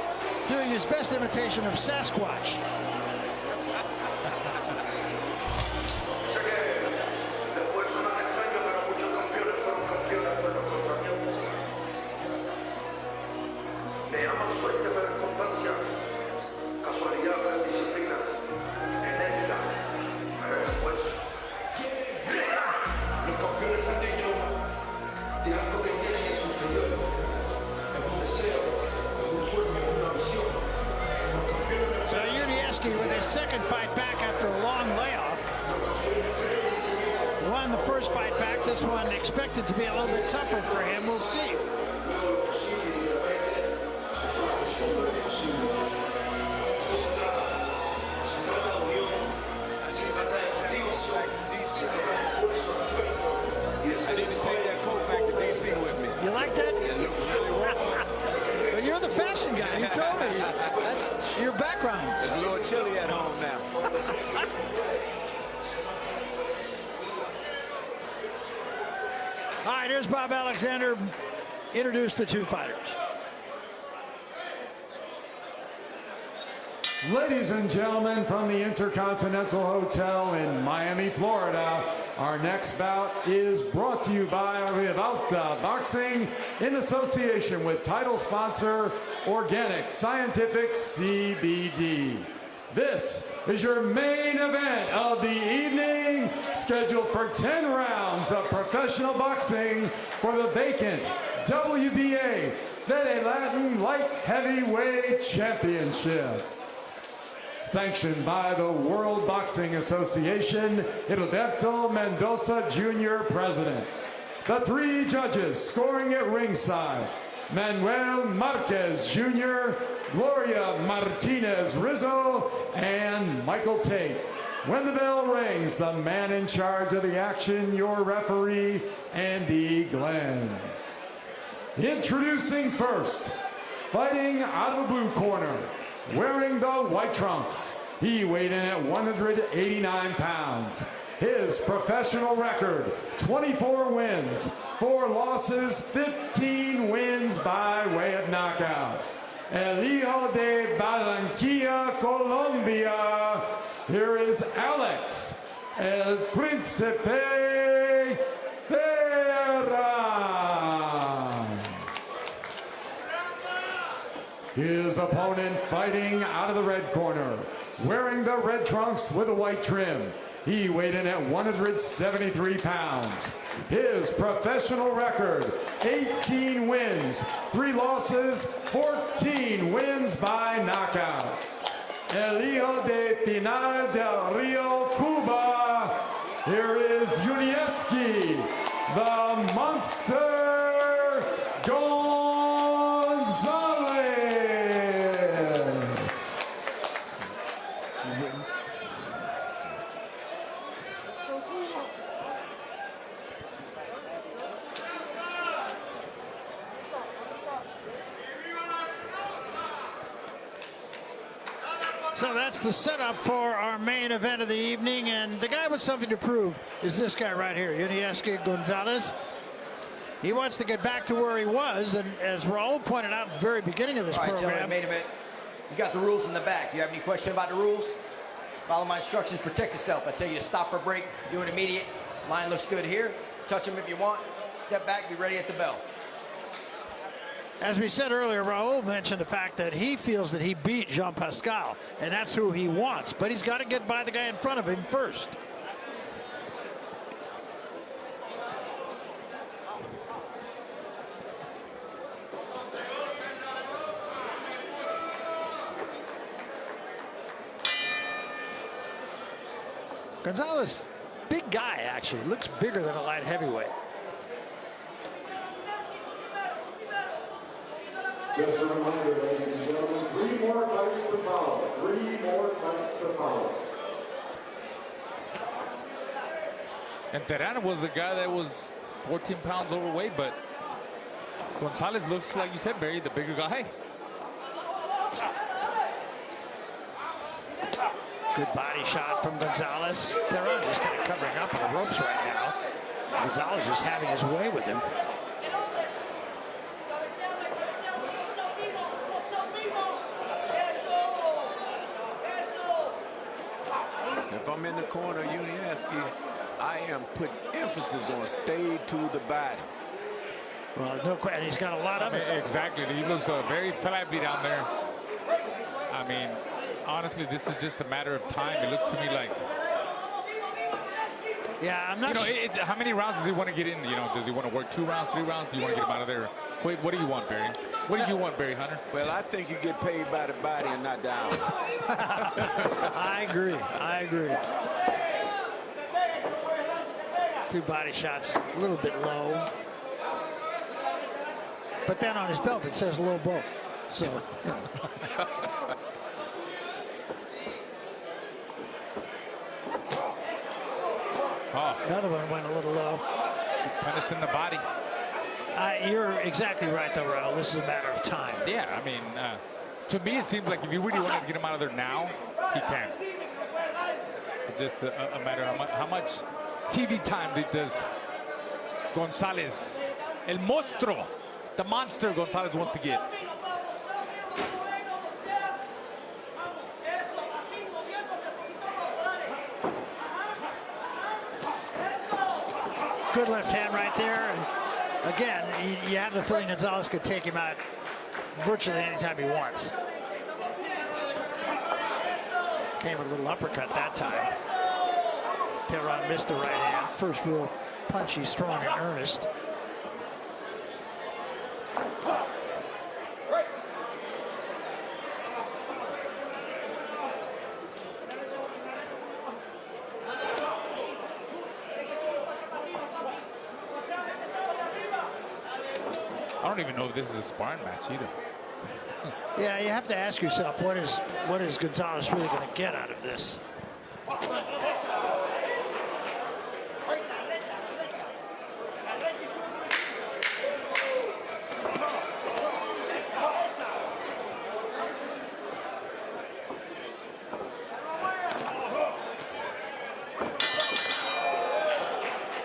doing his best imitation of Sasquatch. So Yunieski with his second fight back after a long layoff. Won the first fight back. This one expected to be a little bit tougher for him. We'll see. I need to take that coat back to D.C. with me. You like that? It looks really well. Well, you're the fashion guy. You told me. That's your background. It's a little chilly at home now. All right, here's Bob Alexander. Introduce the two fighters. Ladies and gentlemen, from the Intercontinental Hotel in Miami, Florida, our next bout is brought to you by Rivalta Boxing in association with title sponsor Organic Scientific CBD. This is your main event of the evening, scheduled for 10 rounds of professional boxing for the vacant WBA Fede Latin Light Heavyweight Championship. Sanctioned by the World Boxing Association, Hilberto Mendoza Jr., President. The three judges scoring at ringside: Manuel Marquez Jr., Gloria Martinez Rizzo, and Michael Tate. When the bell rings, the man in charge of the action, your referee, Andy Glenn. Introducing first, fighting out of the blue corner, wearing the white trunks, he weighed in at 189 pounds. His professional record, 24 wins, 4 losses, 15 wins by way of knockout. El Hijo de Barranquilla, Colombia, here is Alex El Príncipe Ferran. His opponent fighting out of the red corner, wearing the red trunks with the white trim. He weighed in at 173 pounds. His professional record, 18 wins, 3 losses, 14 wins by knockout. El Hijo de Pinar del Rio, Cuba, here is Yunieski, the Monster Gonzalez. So that's the setup for our main event of the evening, and the guy with something to prove is this guy right here, Yunieski Gonzalez. He wants to get back to where he was, and as Raul pointed out at the very beginning of this All right, program. gentlemen, main event. You got the rules in the back. Do you have any question about the rules? Follow my instructions, protect yourself. I tell you to stop or break, do it immediate. Line looks good here. Touch him if you want. Step back, be ready at the bell. As we said earlier, Raul mentioned the fact that he feels that he beat Jean Pascal, and that's who he wants, but he's got to get by the guy in front of him first. Gonzalez, big guy actually, looks bigger than a light heavyweight. Just a reminder, ladies and gentlemen, 3 more fights to follow. 3 more fights to follow. And Terán was the guy that was 14 pounds overweight, but Gonzalez looks, like you said, Barry, the bigger guy. Good body shot from Gonzalez. Terán just kind of covering up on the ropes right now. Gonzalez just having his way with him. If I'm in the corner, Yunieski, I am putting emphasis on stay to the body. Well, no question, he's got a lot of it. Exactly, he looks very flabby down there. I mean, honestly, this is just a matter of time. It looks to me like. Yeah, I'm not. How many rounds does he want to get in? Does he want to work 2 rounds, 3 rounds? Do you want to get him out of there? Wait, what do you want, Barry? What do you want, Barry Hunter? Well, I think you get paid by the body and not down. I agree. I agree. 2 body shots, a little bit low. But then on his belt it says low blow. So. Another one went a little low. Punishing the body. You're exactly right, though, Raul. This is a matter of time. Yeah, I mean, to me, it seems like if you really wanted to get him out of there now, he can. It's just a matter of how much TV time does Gonzalez, el monstruo, the monster Gonzalez wants to get. Good left hand right there. And again, you have the feeling Gonzalez could take him out virtually anytime he wants. Came with a little uppercut that time. Tehran missed the right hand. First real punch he's thrown in earnest. I don't even know if this is a sparring match either. Yeah, you have to ask yourself, what is Gonzalez really going to get out of this?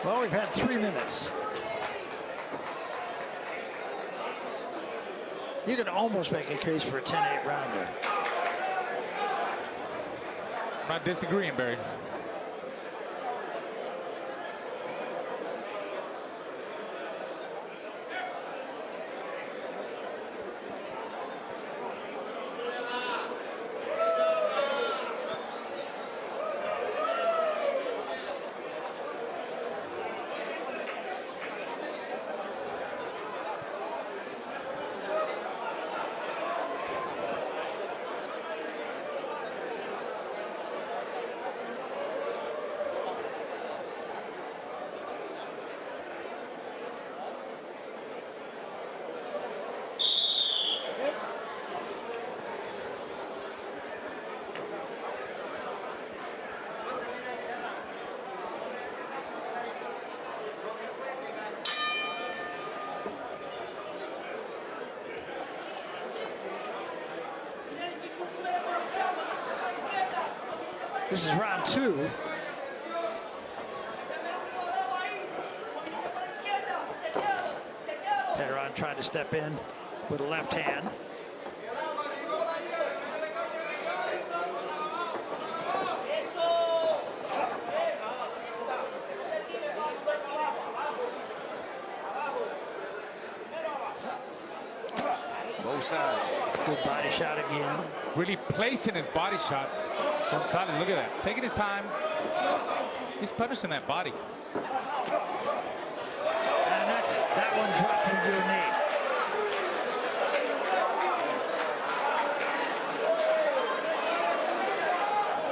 Well, we've had 3 minutes. You can almost make a case for a 10-8 rounder. Not disagreeing, Barry. This is round 2. Tehran trying to step in with a left hand. Both sides. Good body shot again. Really placing his body shots. Gonzalez, look at that. Taking his time. He's punishing that body. And that one dropped into your knee.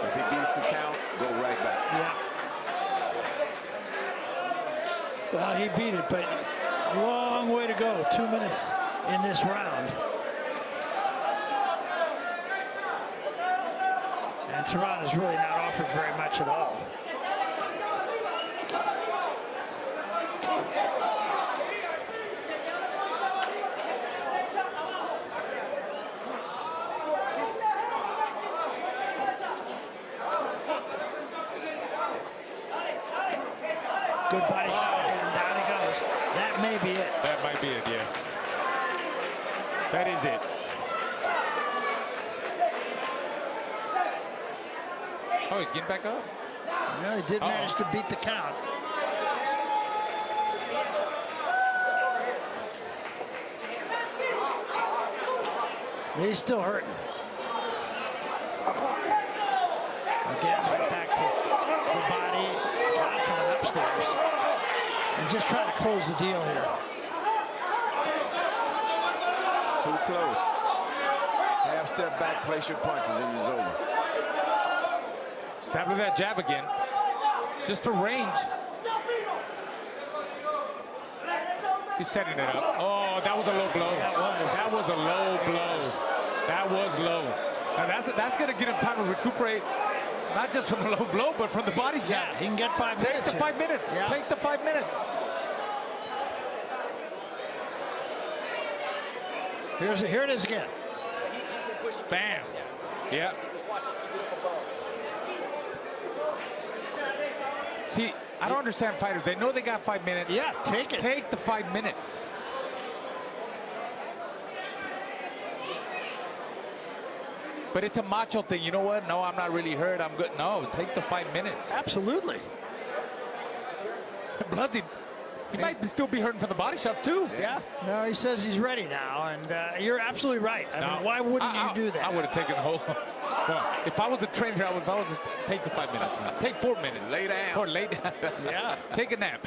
If he beats the count, go right back. Yeah. Well, he beat it, but long way to go. 2 minutes in this round. And Tehran has really not offered very much at all. Good body shot, and down he goes. That may be it. That might be it, yes. That is it. Oh, he's getting back up. Well, he did manage to beat the count. He's still hurting. Again, right back to the body, now coming upstairs. And just trying to close the deal here. Too close. Half step back, place your punches, and it's over. Stab with that jab again. Just for range. He's setting it up. Oh, that was a low blow. That was a low blow. That was low. Now that's going to get him time to recuperate, not just from the low blow, but from the body shots. Yeah, he can get 5 minutes. Take the 5 minutes. Yeah. Take the 5 minutes. Here it is again. Bam. Yeah. See, I don't understand fighters. They know they got 5 minutes. Yeah, take it. Take the 5 minutes. But it's a macho thing. You know what? No, I'm not really hurt. I'm good. No, take the 5 minutes. Absolutely. Bloodsy, he might still be hurting from the body shots too. Yeah. No, he says he's ready now, and you're absolutely right. I mean, why wouldn't you do that? I would have taken the whole. Well, if I was a trainer, I would just take the 5 minutes. Man. Take 4 minutes. Lay down. Or lay down. Yeah. Take a nap.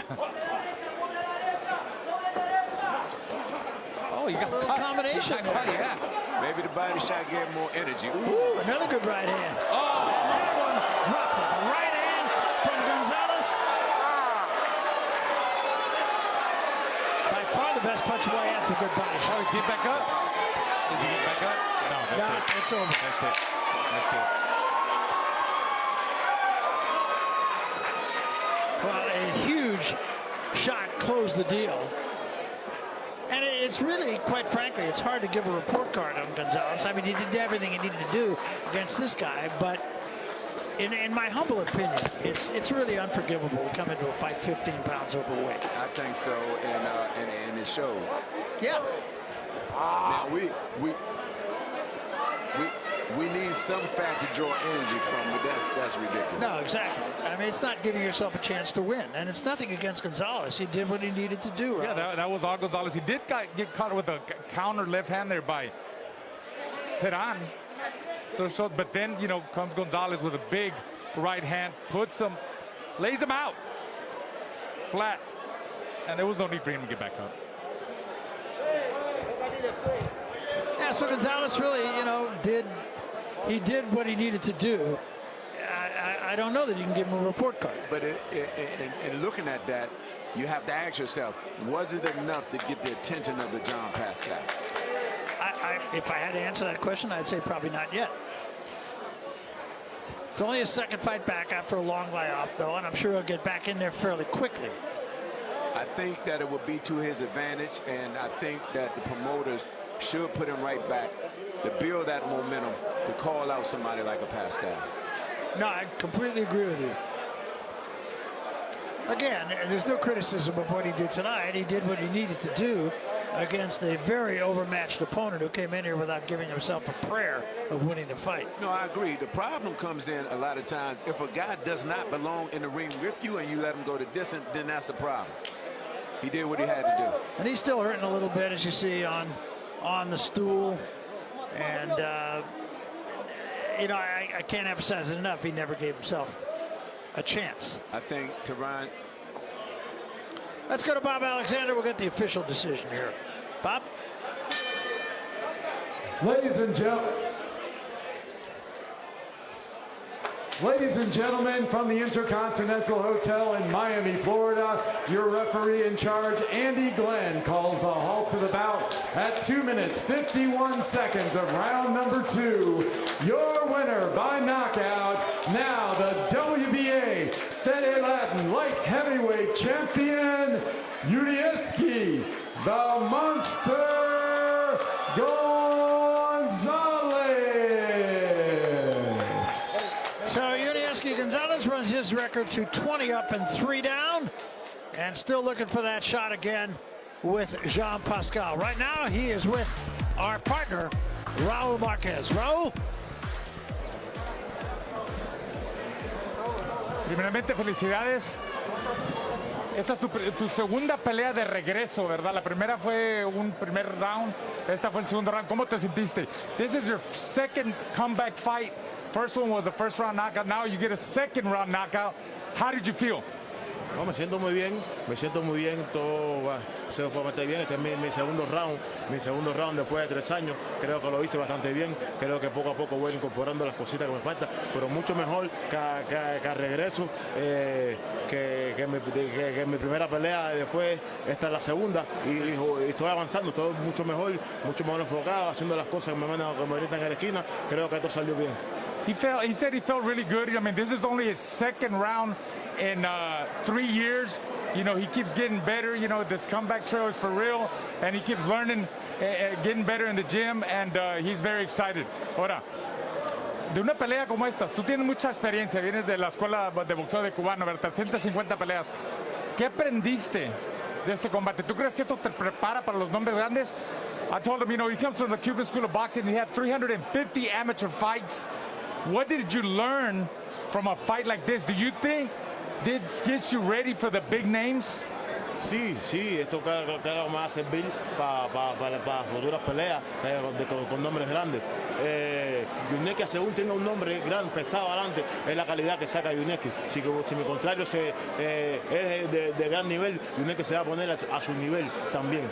Oh, you got a little combination. Yeah. Maybe the body shot gave him more energy. Ooh, another good right hand. Oh. That one dropped it. Right hand from Gonzalez. By far the best punch away and some good body shots. Oh, he's getting back up. Did he get back up? No, that's it. It's over. That's it. That's it. Well, a huge shot closed the deal. And it's really, quite frankly, it's hard to give a report card on Gonzalez. I mean, he did everything he needed to do against this guy, but in my humble opinion, it's really unforgivable to come into a fight 15 pounds overweight. I think so, and it showed. Yeah. Now we need some fat to draw energy from, but that's ridiculous. No, exactly. I mean, it's not giving yourself a chance to win, and it's nothing against Gonzalez. He did what he needed to do. Right? Yeah, that was all Gonzalez. He did get caught with a counter left hand there by Tehran. So, but then, you know, comes Gonzalez with a big right hand, lays him out flat, and there was no need for him to get back up. Yeah, so Gonzalez really, you know, did what he needed to do. I don't know that you can give him a report card. But in looking at that, you have to ask yourself, was it enough to get the attention of the John Pascal? If I had to answer that question, I'd say probably not yet. It's only his second fight back after a long layoff, though, and I'm sure he'll get back in there fairly quickly. I think that it would be to his advantage, and I think that the promoters should put him right back to build that momentum to call out somebody like a Pascal. No, I completely agree with you. Again, there's no criticism of what he did tonight. He did what he needed to do against a very overmatched opponent who came in here without giving himself a prayer of winning the fight. No, I agree. The problem comes in a lot of times if a guy does not belong in the ring with you and you let him go the distance, then that's a problem. He did what he had to do. And he's still hurting a little bit, as you see on the stool. And, you know, I can't emphasize it enough. He never gave himself a chance. I think Tehran. Let's go to Bob Alexander. We'll get the official decision here. Bob? Ladies and gentlemen, from the Intercontinental Hotel in Miami, Florida, your referee in charge, Andy Glenn, calls a halt to the bout at 2 minutes, 51 seconds of round number 2. Your winner by knockout, now the WBA Fede Latin Light Heavyweight Champion, Yurieski, the Monster Gonzalez. So Yurieski Gonzalez runs his record to 20 up and 3 down, and still looking for that shot again with Jean Pascal. Right now he is with our partner, Raul Marquez. Raul? Primeramente, felicidades. Esta es tu segunda pelea de regreso, ¿verdad? La primera fue un primer round. Esta fue el segundo round. ¿Cómo te sentiste? This is your second comeback fight. First one was a first round knockout. Now you get a second round knockout. How did you feel? No, me siento muy bien, todo se fue bastante bien. Este es mi segundo round después de 3 años. Creo que lo hice bastante bien, creo que poco a poco voy incorporando las cositas que me faltan, pero mucho mejor que regreso, que mi primera pelea. Después esta es la segunda y estoy avanzando, todo mucho mejor enfocado, haciendo las cosas que me gritan en la esquina. Creo que esto salió bien. He said he felt really good. I mean, this is only his second round in 3 years. You know, he keeps getting better. You know, this comeback trail is for real, and he keeps learning. getting better in the gym, and he's very excited. Ahora, de una pelea como estas, tú tienes mucha experiencia, vienes de la escuela de boxeo de cubano, ¿verdad? 350 peleas. ¿Qué aprendiste de este combate? ¿Tú crees que esto te prepara para los nombres grandes? I told him, he comes from the Cuban School of Boxing. He had 350 amateur fights. What did you learn from a fight like this? Do you think this gets you ready for the big names? Sí, esto creo que me va a servir para futuras peleas con nombres grandes. Yuneki, según tenga un nombre grande, pesado adelante, es la calidad que saca Yuneki. Si mi contrario es de gran nivel, Yuneki se va a poner a su nivel también.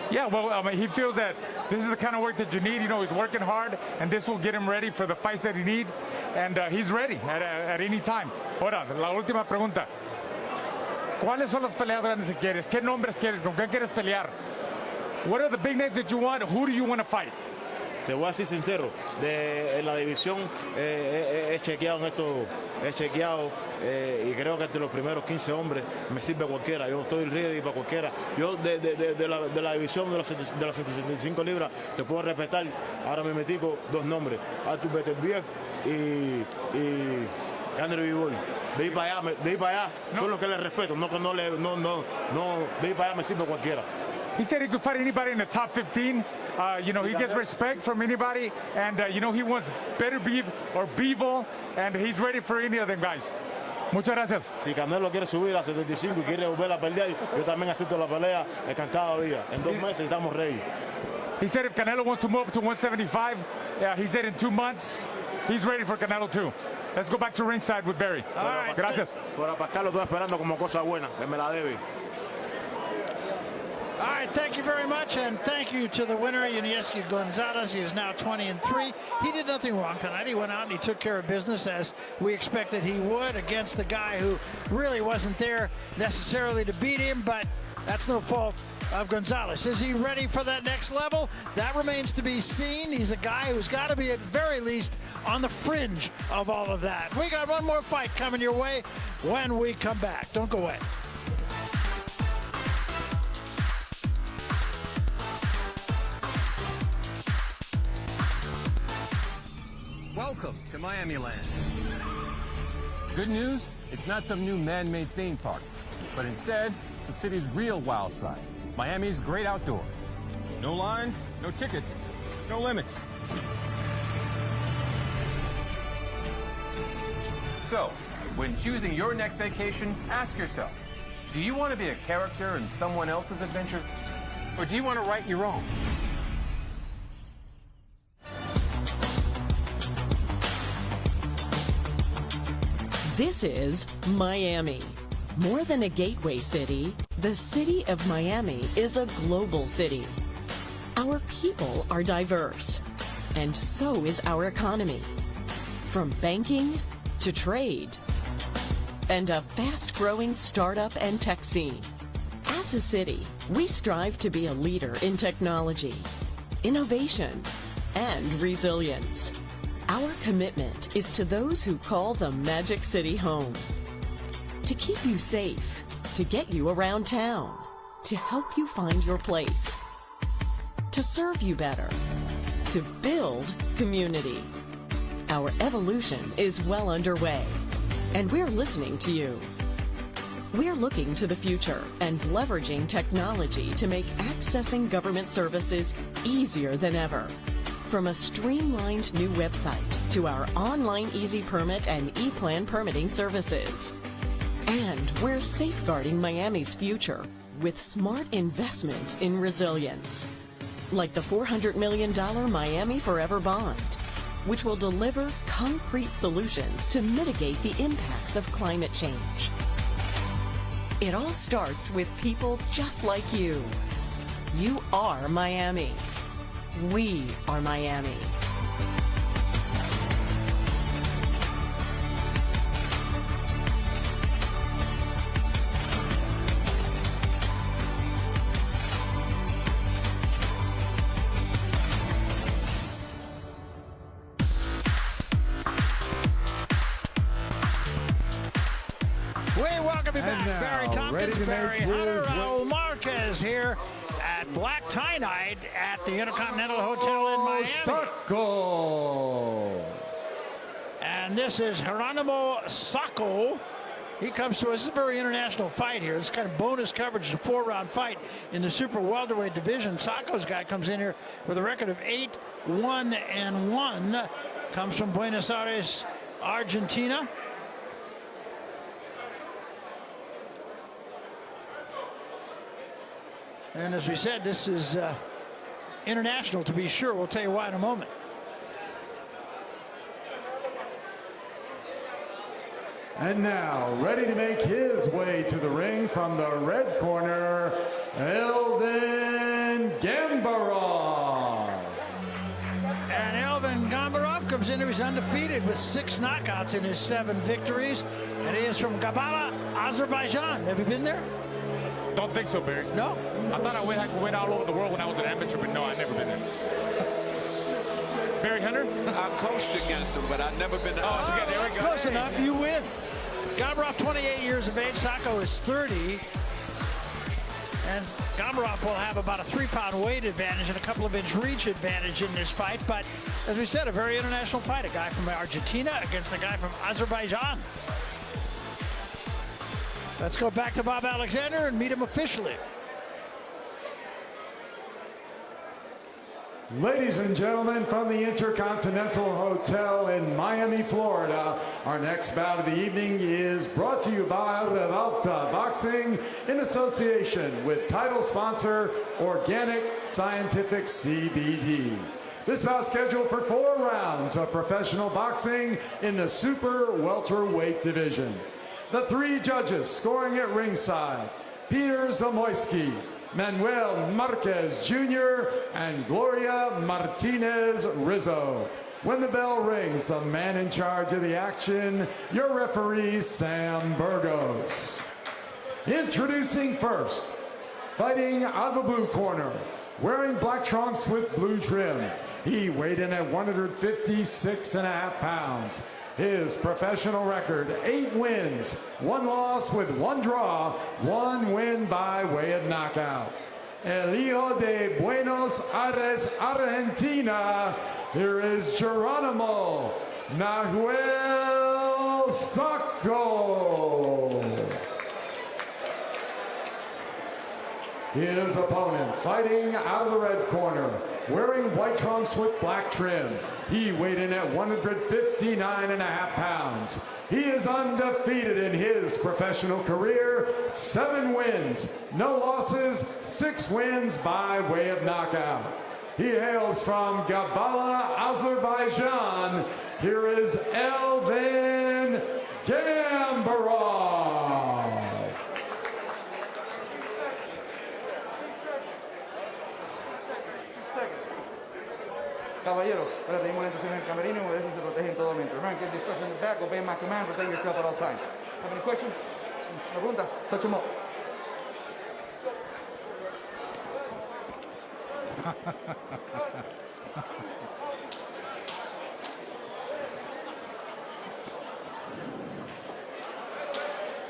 Yeah, well, I mean, he feels that this is the kind of work that you need. He's working hard, and this will get him ready for the fights that he needs, and he's ready at any time. Ahora, la última pregunta. ¿Cuáles son las peleas grandes que quieres? ¿Qué nombres quieres? ¿Con quién quieres pelear? What are the big names that you want? Who do you want to fight? Te voy a decir sincero, en la división he chequeado y creo que entre los primeros 15 hombres me sirve cualquiera. Yo estoy ready para cualquiera. Yo de la división de las 165 libras te puedo respetar. Ahora me metico dos nombres, Artur Beterbiev y André Vivol. De ahí para allá, son los que le respeto. De ahí para allá me sirve cualquiera. He said he could fight anybody in the top 15. He gets respect from anybody, and he wants Beterbiev or Bivol, and he's ready for any of them guys. Muchas gracias. Si Canelo quiere subir a 75 y quiere volver a pelear, yo también acepto la pelea, encantado de vida. En 2 meses estamos ready. He said if Canelo wants to move up to 175, he said in 2 months, he's ready for Canelo too. Let's go back to ringside with Barry. All right. Gracias. Por Pascal lo estoy esperando como cosa buena, que me la debe. All right, thank you very much, and thank you to the winner, Yunieski Gonzalez. He is now 20-3. He did nothing wrong tonight. He went out and he took care of business as we expected he would against the guy who really wasn't there necessarily to beat him, but that's no fault of Gonzalez. Is he ready for that next level? That remains to be seen. He's a guy who's got to be at very least on the fringe of all of that. We got one more fight coming your way when we come back. Don't go away. Welcome to Miami Land. Good news, it's not some new man-made theme park, but instead, it's the city's real wild side, Miami's great outdoors. No lines, no tickets, no limits. So, when choosing your next vacation, ask yourself, do you want to be a character in someone else's adventure, or do you want to write your own? This is Miami. More than a gateway city, the city of Miami is a global city. Our people are diverse, and so is our economy. From banking to trade, and a fast-growing startup and tech scene. As a city, we strive to be a leader in technology, innovation, and resilience. Our commitment is to those who call the Magic City home. To keep you safe, to get you around town, to help you find your place, to serve you better, to build community. Our evolution is well underway, and we're listening to you. We're looking to the future and leveraging technology to make accessing government services easier than ever. From a streamlined new website to our online Easy Permit and E-Plan permitting services. And we're safeguarding Miami's future with smart investments in resilience. Like the $400 million Miami Forever Bond, which will deliver concrete solutions to mitigate the impacts of climate change. It all starts with people just like you. You are Miami. We are Miami. We welcome you back, Barry Tompkins, Barry Hunter, Raul Marquez here at Black Tie Night at the Intercontinental Hotel in Miami. Sacco. And this is Geronimo Sacco. He comes to us. This is a very international fight here. It's kind of bonus coverage. It's a 4-round fight in the super welterweight division. Sacco's guy comes in here with a record of 8-1-1. Comes from Buenos Aires, Argentina. And as we said, this is international to be sure. We'll tell you why in a moment. And now, ready to make his way to the ring from the red corner, Elvin Gambarov. And Elvin Gambarov comes in here. He's undefeated with 6 knockouts in his 7 victories. And he is from Gabala, Azerbaijan. Have you been there? Don't think so, Barry. No? I thought I went all over the world when I was an amateur, but no, I've never been there. Barry Hunter? I coached against him, but I've never been to Oh, that's close enough. You win. Gambarov, 28 years of age. Sacco is 30. And Gambarov will have about a 3-pound weight advantage and a couple of inch reach advantage in this fight. But as we said, a very international fight. A guy from Argentina against a guy from Azerbaijan. Let's go back to Bob Alexander and meet him officially. Ladies and gentlemen, from the Intercontinental Hotel in Miami, Florida, our next bout of the evening is brought to you by Rivalta Boxing in association with title sponsor Organic Scientific CBD. This bout scheduled for 4 rounds of professional boxing in the super welterweight division. The 3 judges scoring at ringside: Peter Zamoyski, Manuel Marquez Jr., and Gloria Martinez Rizzo. When the bell rings, the man in charge of the action, your referee, Sam Burgos. Introducing first, fighting out of the blue corner, wearing black trunks with blue trim. He weighed in at 156.5 pounds. His professional record, 8 wins, 1 loss with 1 draw, 1 win by way of knockout. El Hijo de Buenos Aires, Argentina, here is Geronimo Nahuel Sacco. His opponent, fighting out of the red corner, wearing white trunks with black trim. He weighed in at 159.5 pounds. He is undefeated in his professional career, 7 wins, no losses, 6 wins by way of knockout. He hails from Gabala, Azerbaijan. Here is Elvin Gambarov. Caballero, ahora tenemos la instrucción en el camerino y a veces se protege en todo momento. Remember, get the instruction in the back, obey my command, protect yourself at all times. Have any questions? Una pregunta? Touch him up.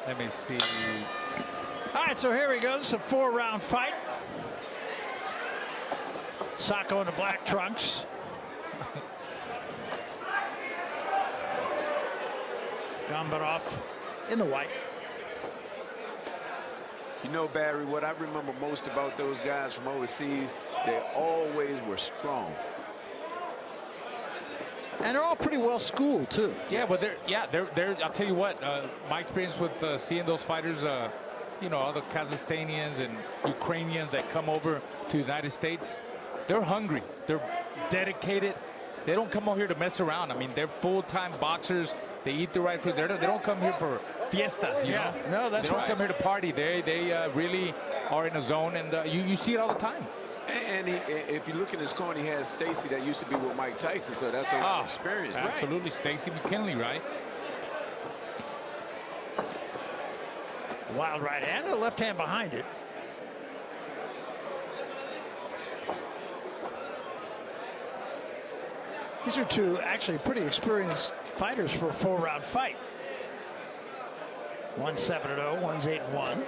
Let me see. All right, so here we go. This is a 4-round fight. Sacco in the black trunks. Gambarov in the white. You know, Barry, what I remember most about those guys from overseas, they always were strong. And they're all pretty well schooled too. Yeah, but they're. I'll tell you what. My experience with seeing those fighters, you know, all the Kazakhstanians and Ukrainians that come over to the United States, they're hungry. They're dedicated. They don't come over here to mess around. I mean, they're full-time boxers. They eat the right food. They don't come here for fiestas, you know? No, that's They don't right. come here to party. They really are in a zone, and you see it all the time. And if you look in his corner, he has Stacy that used to be with Mike Tyson, so that's a lot of experience. Absolutely, Stacy McKinley, right? Wild right hand and a left hand behind it. These are 2 actually pretty experienced fighters for a 4-round fight. One's 7-0, one's 8-1.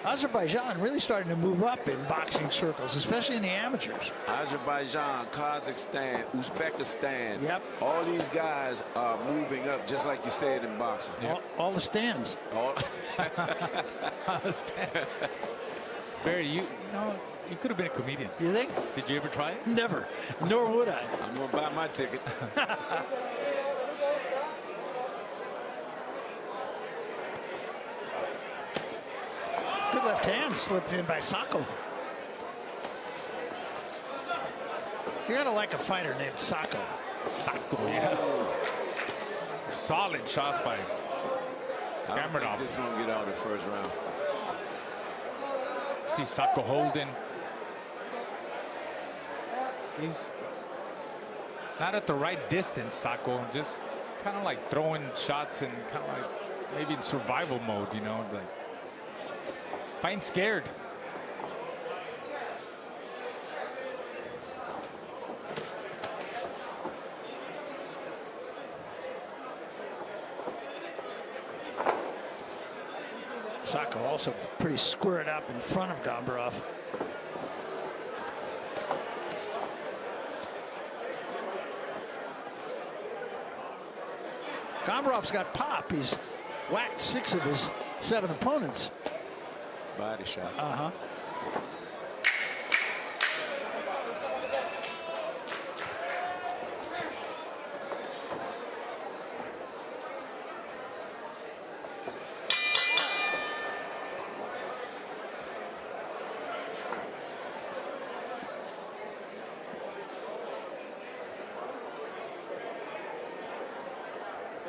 Azerbaijan really starting to move up in boxing circles, especially in the amateurs. Azerbaijan, Kazakhstan, Uzbekistan. Yep. All these guys are moving up, just like you said in boxing. Yep. All the stands. All Barry, you know, you could have been a comedian. You think? Did you ever try it? Never. Nor would I. I'm going to buy my ticket. Good left hand slipped in by Sacco. You gotta like a fighter named Sacco. Sacco, yeah. Solid shots by Gamardov. This is going to get out of the first round. See Sacco holding. He's not at the right distance, Sacco. Just kind of like throwing shots and kind of like maybe in survival mode, you know, like fighting scared. Sacco also pretty squared up in front of Gambarov. Gambarov's got pop. He's whacked 6 of his 7 opponents. Body shot. Uh-huh.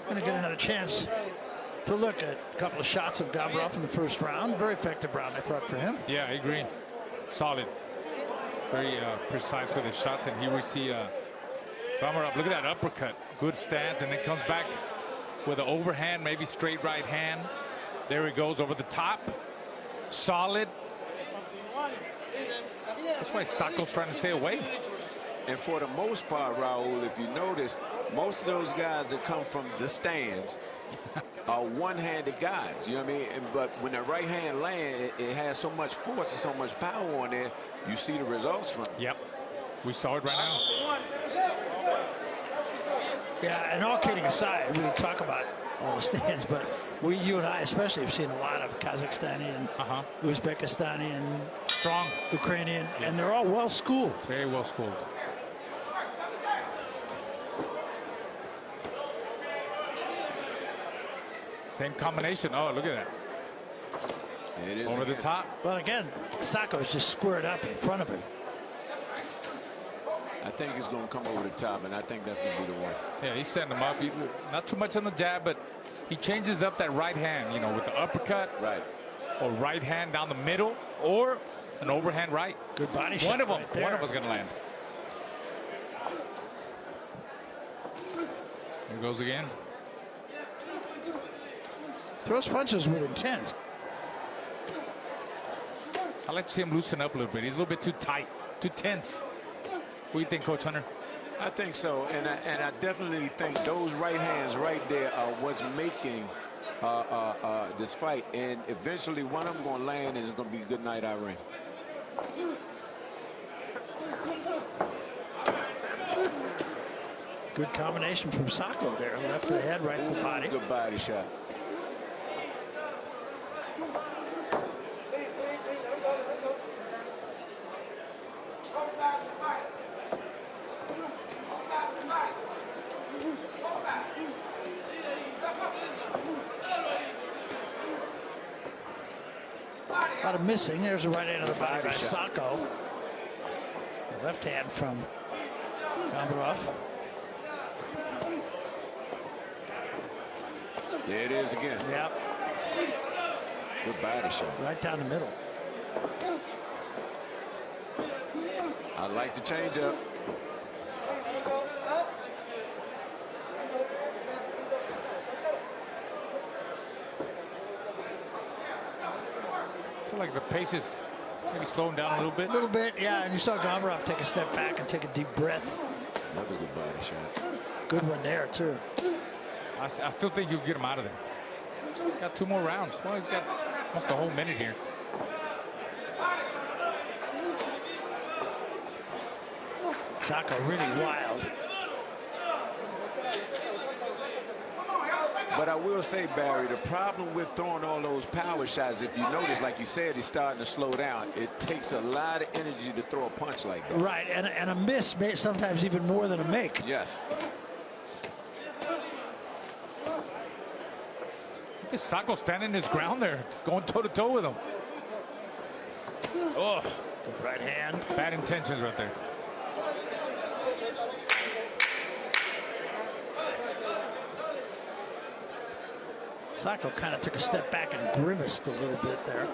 Going to get another chance to look at a couple of shots of Gambarov in the first round. Very effective round, I thought, for him. Yeah, I agree. Solid. Very precise with his shots. And here we see Gambarov. Look at that uppercut. Good stance. And then comes back with an overhand, maybe straight right hand. There he goes over the top. Solid. That's why Sacco's trying to stay away. And for the most part, Raul, if you notice, most of those guys that come from the stands are one-handed guys. You know what I mean? But when the right hand lands, it has so much force and so much power on it. You see the results from it. Yep. We saw it right now. Yeah, and all kidding aside, we talk about all the stands, but you and I especially have seen a lot of Kazakhstani and Uzbekistani and strong Ukrainian, and they're all well schooled. Very well schooled. Same combination. Oh, look at that. It is over the top. But again, Sacco's just squared up in front of him. I think he's going to come over the top, and I think that's going to be the one. Yeah, he's setting him up. Not too much on the jab, but he changes up that right hand, you know, with the uppercut. Right. Or right hand down the middle, or an overhand right. Good body shot. One of them. Right there. One of them's going to land. Here goes again. Throws punches with intent. I like to see him loosen up a little bit. He's a little bit too tight, too tense. What do you think, Coach Hunter? I think so, and I definitely think those right hands right there are what's making this fight, and eventually one of them going to land, and it's going to be a good night, Irene. Good combination from Sacco there. Left to the head, right to the body. Good body shot. A lot of missing. There's a right hand of the body by Sacco. The left hand from Gambarov. There it is again. Yep. Good body shot. Right down the middle. I like the change up. I feel like the pace is maybe slowing down a little bit. A little bit, yeah. And you saw Gambarov take a step back and take a deep breath. Another good body shot. Good one there, too. I still think you'll get him out of there. Got 2 more rounds. Well, he's got almost a whole minute here. Sacco really wild. But I will say, Barry, the problem with throwing all those power shots, if you notice, like you said, he's starting to slow down. It takes a lot of energy to throw a punch like that. Right, and a miss may sometimes even more than a make. Yes. Look at Sacco standing his ground there, going toe-to-toe with him. Oh, good right hand. Bad intentions right there. Sacco kind of took a step back and grimaced a little bit there.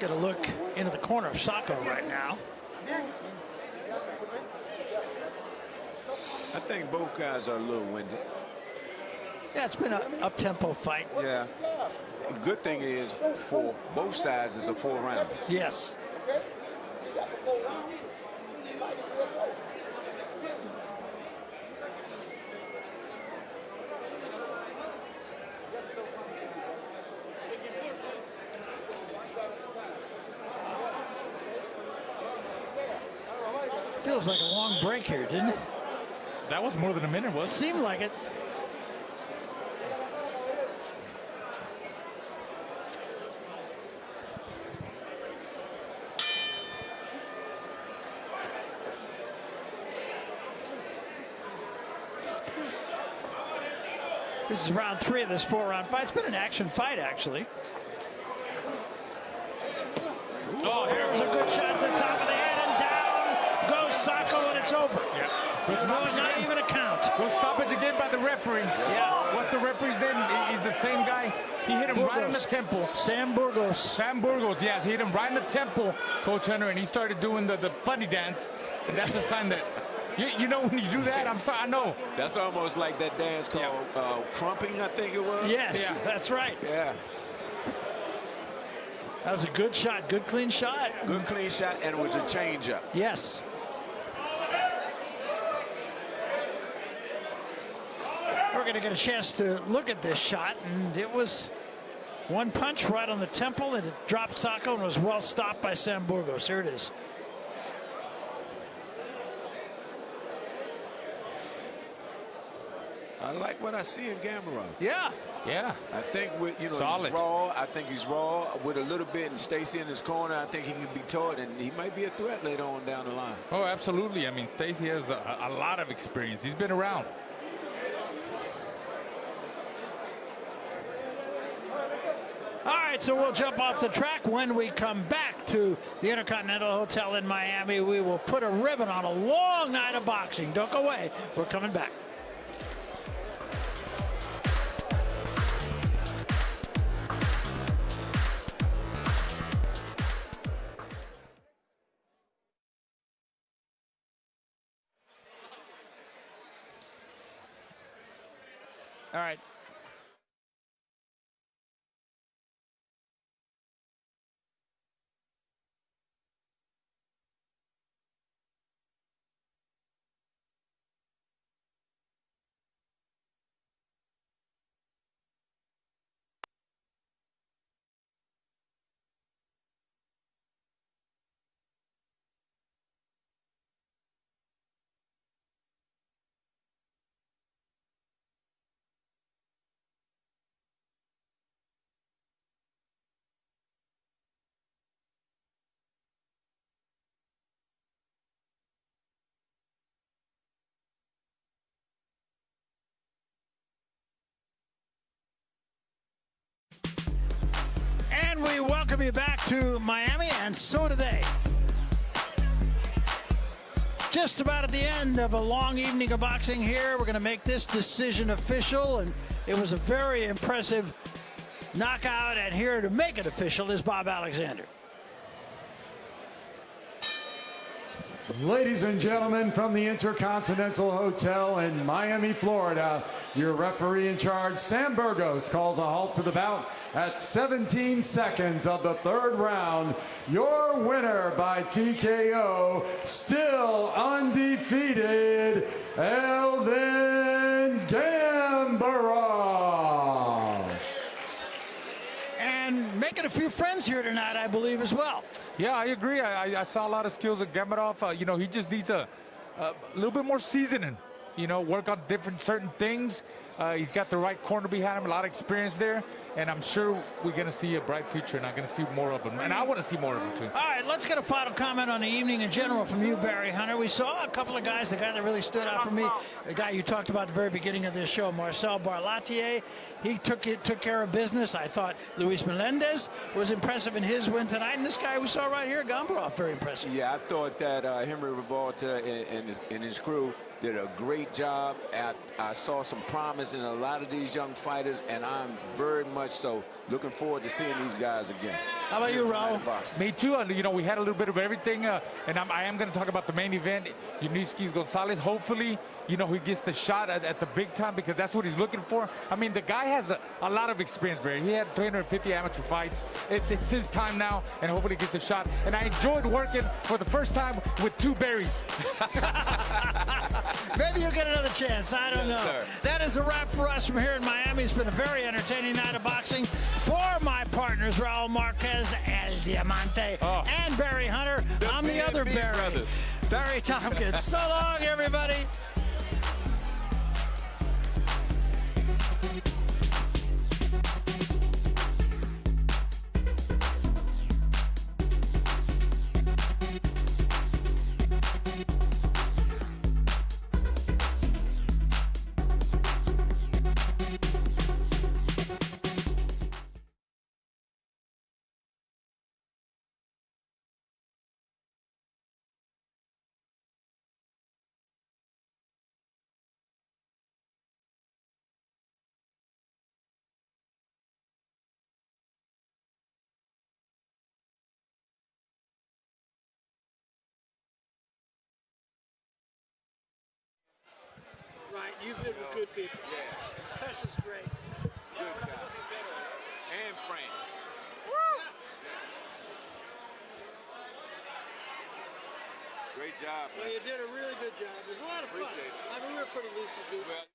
Get a look into the corner of Sacco right now. I think both guys are a little winded. Yeah, it's been an up-tempo fight. Yeah. The good thing is, for both sides, it's a 4-round. Yes. Feels like a long break here, didn't it? That was more than a minute, wasn't it? Seemed like it. This is round 3 of this 4-round fight. It's been an action fight, actually. Oh, here's a good shot to the top of the head, and down goes Sacco, and it's over. Yeah. No, not even a count. Good stoppage again by the referee. Yeah. What's the referee's name? He's the same guy. He hit him right in the temple. Sam Burgos. Sam Burgos, yes. He hit him right in the temple, Coach Henry, and he started doing the funny dance. And that's a sign that, you know, when you do that, I'm sorry, I know. That's almost like that dance called crumping, I think it was. Yes, that's right. Yeah. That was a good shot, good clean shot. Good clean shot, and it was a changeup. Yes. We're going to get a chance to look at this shot, and it was one punch right on the temple, and it dropped Sacco and was well stopped by Sam Burgos. Here it is. I like what I see in Gamera. Yeah. Yeah. I think with, you know, Solid. he's raw. I think he's raw with a little bit, and Stacy in his corner. I think he can be taught, and he might be a threat later on down the line. Oh, absolutely. I mean, Stacy has a lot of experience. He's been around. All right, so we'll jump off the track. When we come back to the Intercontinental Hotel in Miami, we will put a ribbon on a long night of boxing. Don't go away. We're coming back. All right. And we welcome you back to Miami, and so do they. Just about at the end of a long evening of boxing here. We're going to make this decision official, and it was a very impressive knockout, and here to make it official is Bob Alexander. Ladies and gentlemen, from the Intercontinental Hotel in Miami, Florida, your referee in charge, Sam Burgos, calls a halt to the bout at 17 seconds of the third round. Your winner by TKO, still undefeated, Elvin Gambara. And making a few friends here tonight, I believe, as well. Yeah, I agree. I saw a lot of skills at Gamarov. You know, he just needs a little bit more seasoning. You know, work on certain things. He's got the right corner behind him, a lot of experience there, and I'm sure we're going to see a bright future, and I'm going to see more of him. And I want to see more of him, too. All right, let's get a final comment on the evening in general from you, Barry Hunter. We saw a couple of guys. The guy that really stood out for me, the guy you talked about at the very beginning of this show, Marcel Barlatier. He took care of business. I thought Luis Melendez was impressive in his win tonight, and this guy we saw right here, Gambarov, very impressive. Yeah, I thought that Henry Rivalta and his crew did a great job. I saw some promise in a lot of these young fighters, and I'm very much so looking forward to seeing these guys again. How about you, Raul? Me too. You know, we had a little bit of everything, and I am going to talk about the main event, Yuniskis Gonzalez. Hopefully, you know, he gets the shot at the big time, because that's what he's looking for. I mean, the guy has a lot of experience, Barry. He had 350 amateur fights. It's his time now, and hopefully he gets the shot. And I enjoyed working for the first time with two Barrys. Maybe you'll get another chance. I don't know. Sir. That is a wrap for us from here in Miami. It's been a very entertaining night of boxing. For my partners, Raul Marquez, El Diamante, and Barry Hunter, I'm the other Barry. Brothers. Barry Tompkins. So long, everybody. Right, you've been with good people. Yeah. This is great. Good guy. And Frank. Great job, Well, man. you did a really good job. It was a lot of fun. Appreciate it. I mean, we were pretty loosey-goosey. Well,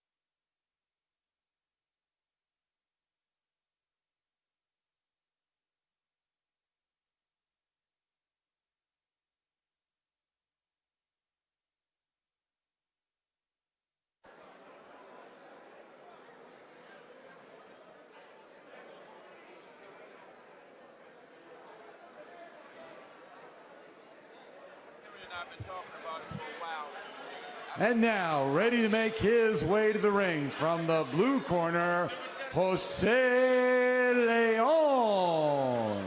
I've been talking about it for a while. And now, ready to make his way to the ring from the blue corner, Jose Leon.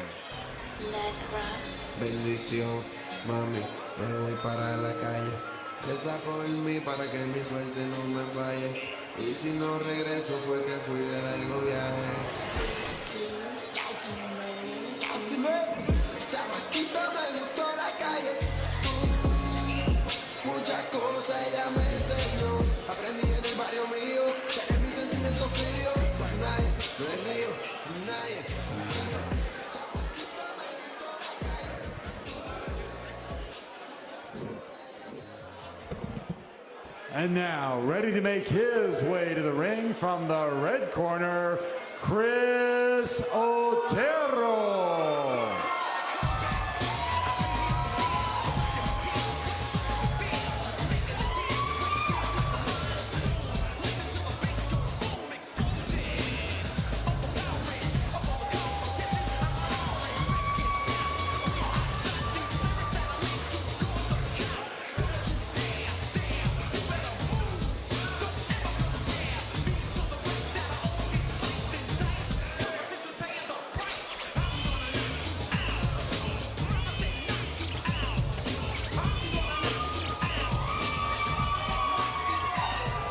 Bendición, mami, me voy para la calle. Reza por mí para que mi suerte no me falle. Y si no regreso fue que fui de largo viaje. Chamaquito me gustó la calle. Muchas cosas ella me enseñó. Aprendí en el barrio mío. Tener mis sentimientos fríos. Con nadie, no es mío, nadie. Chamaquito me gustó la calle. And now, ready to make his way to the ring from the red corner, Chris Otero.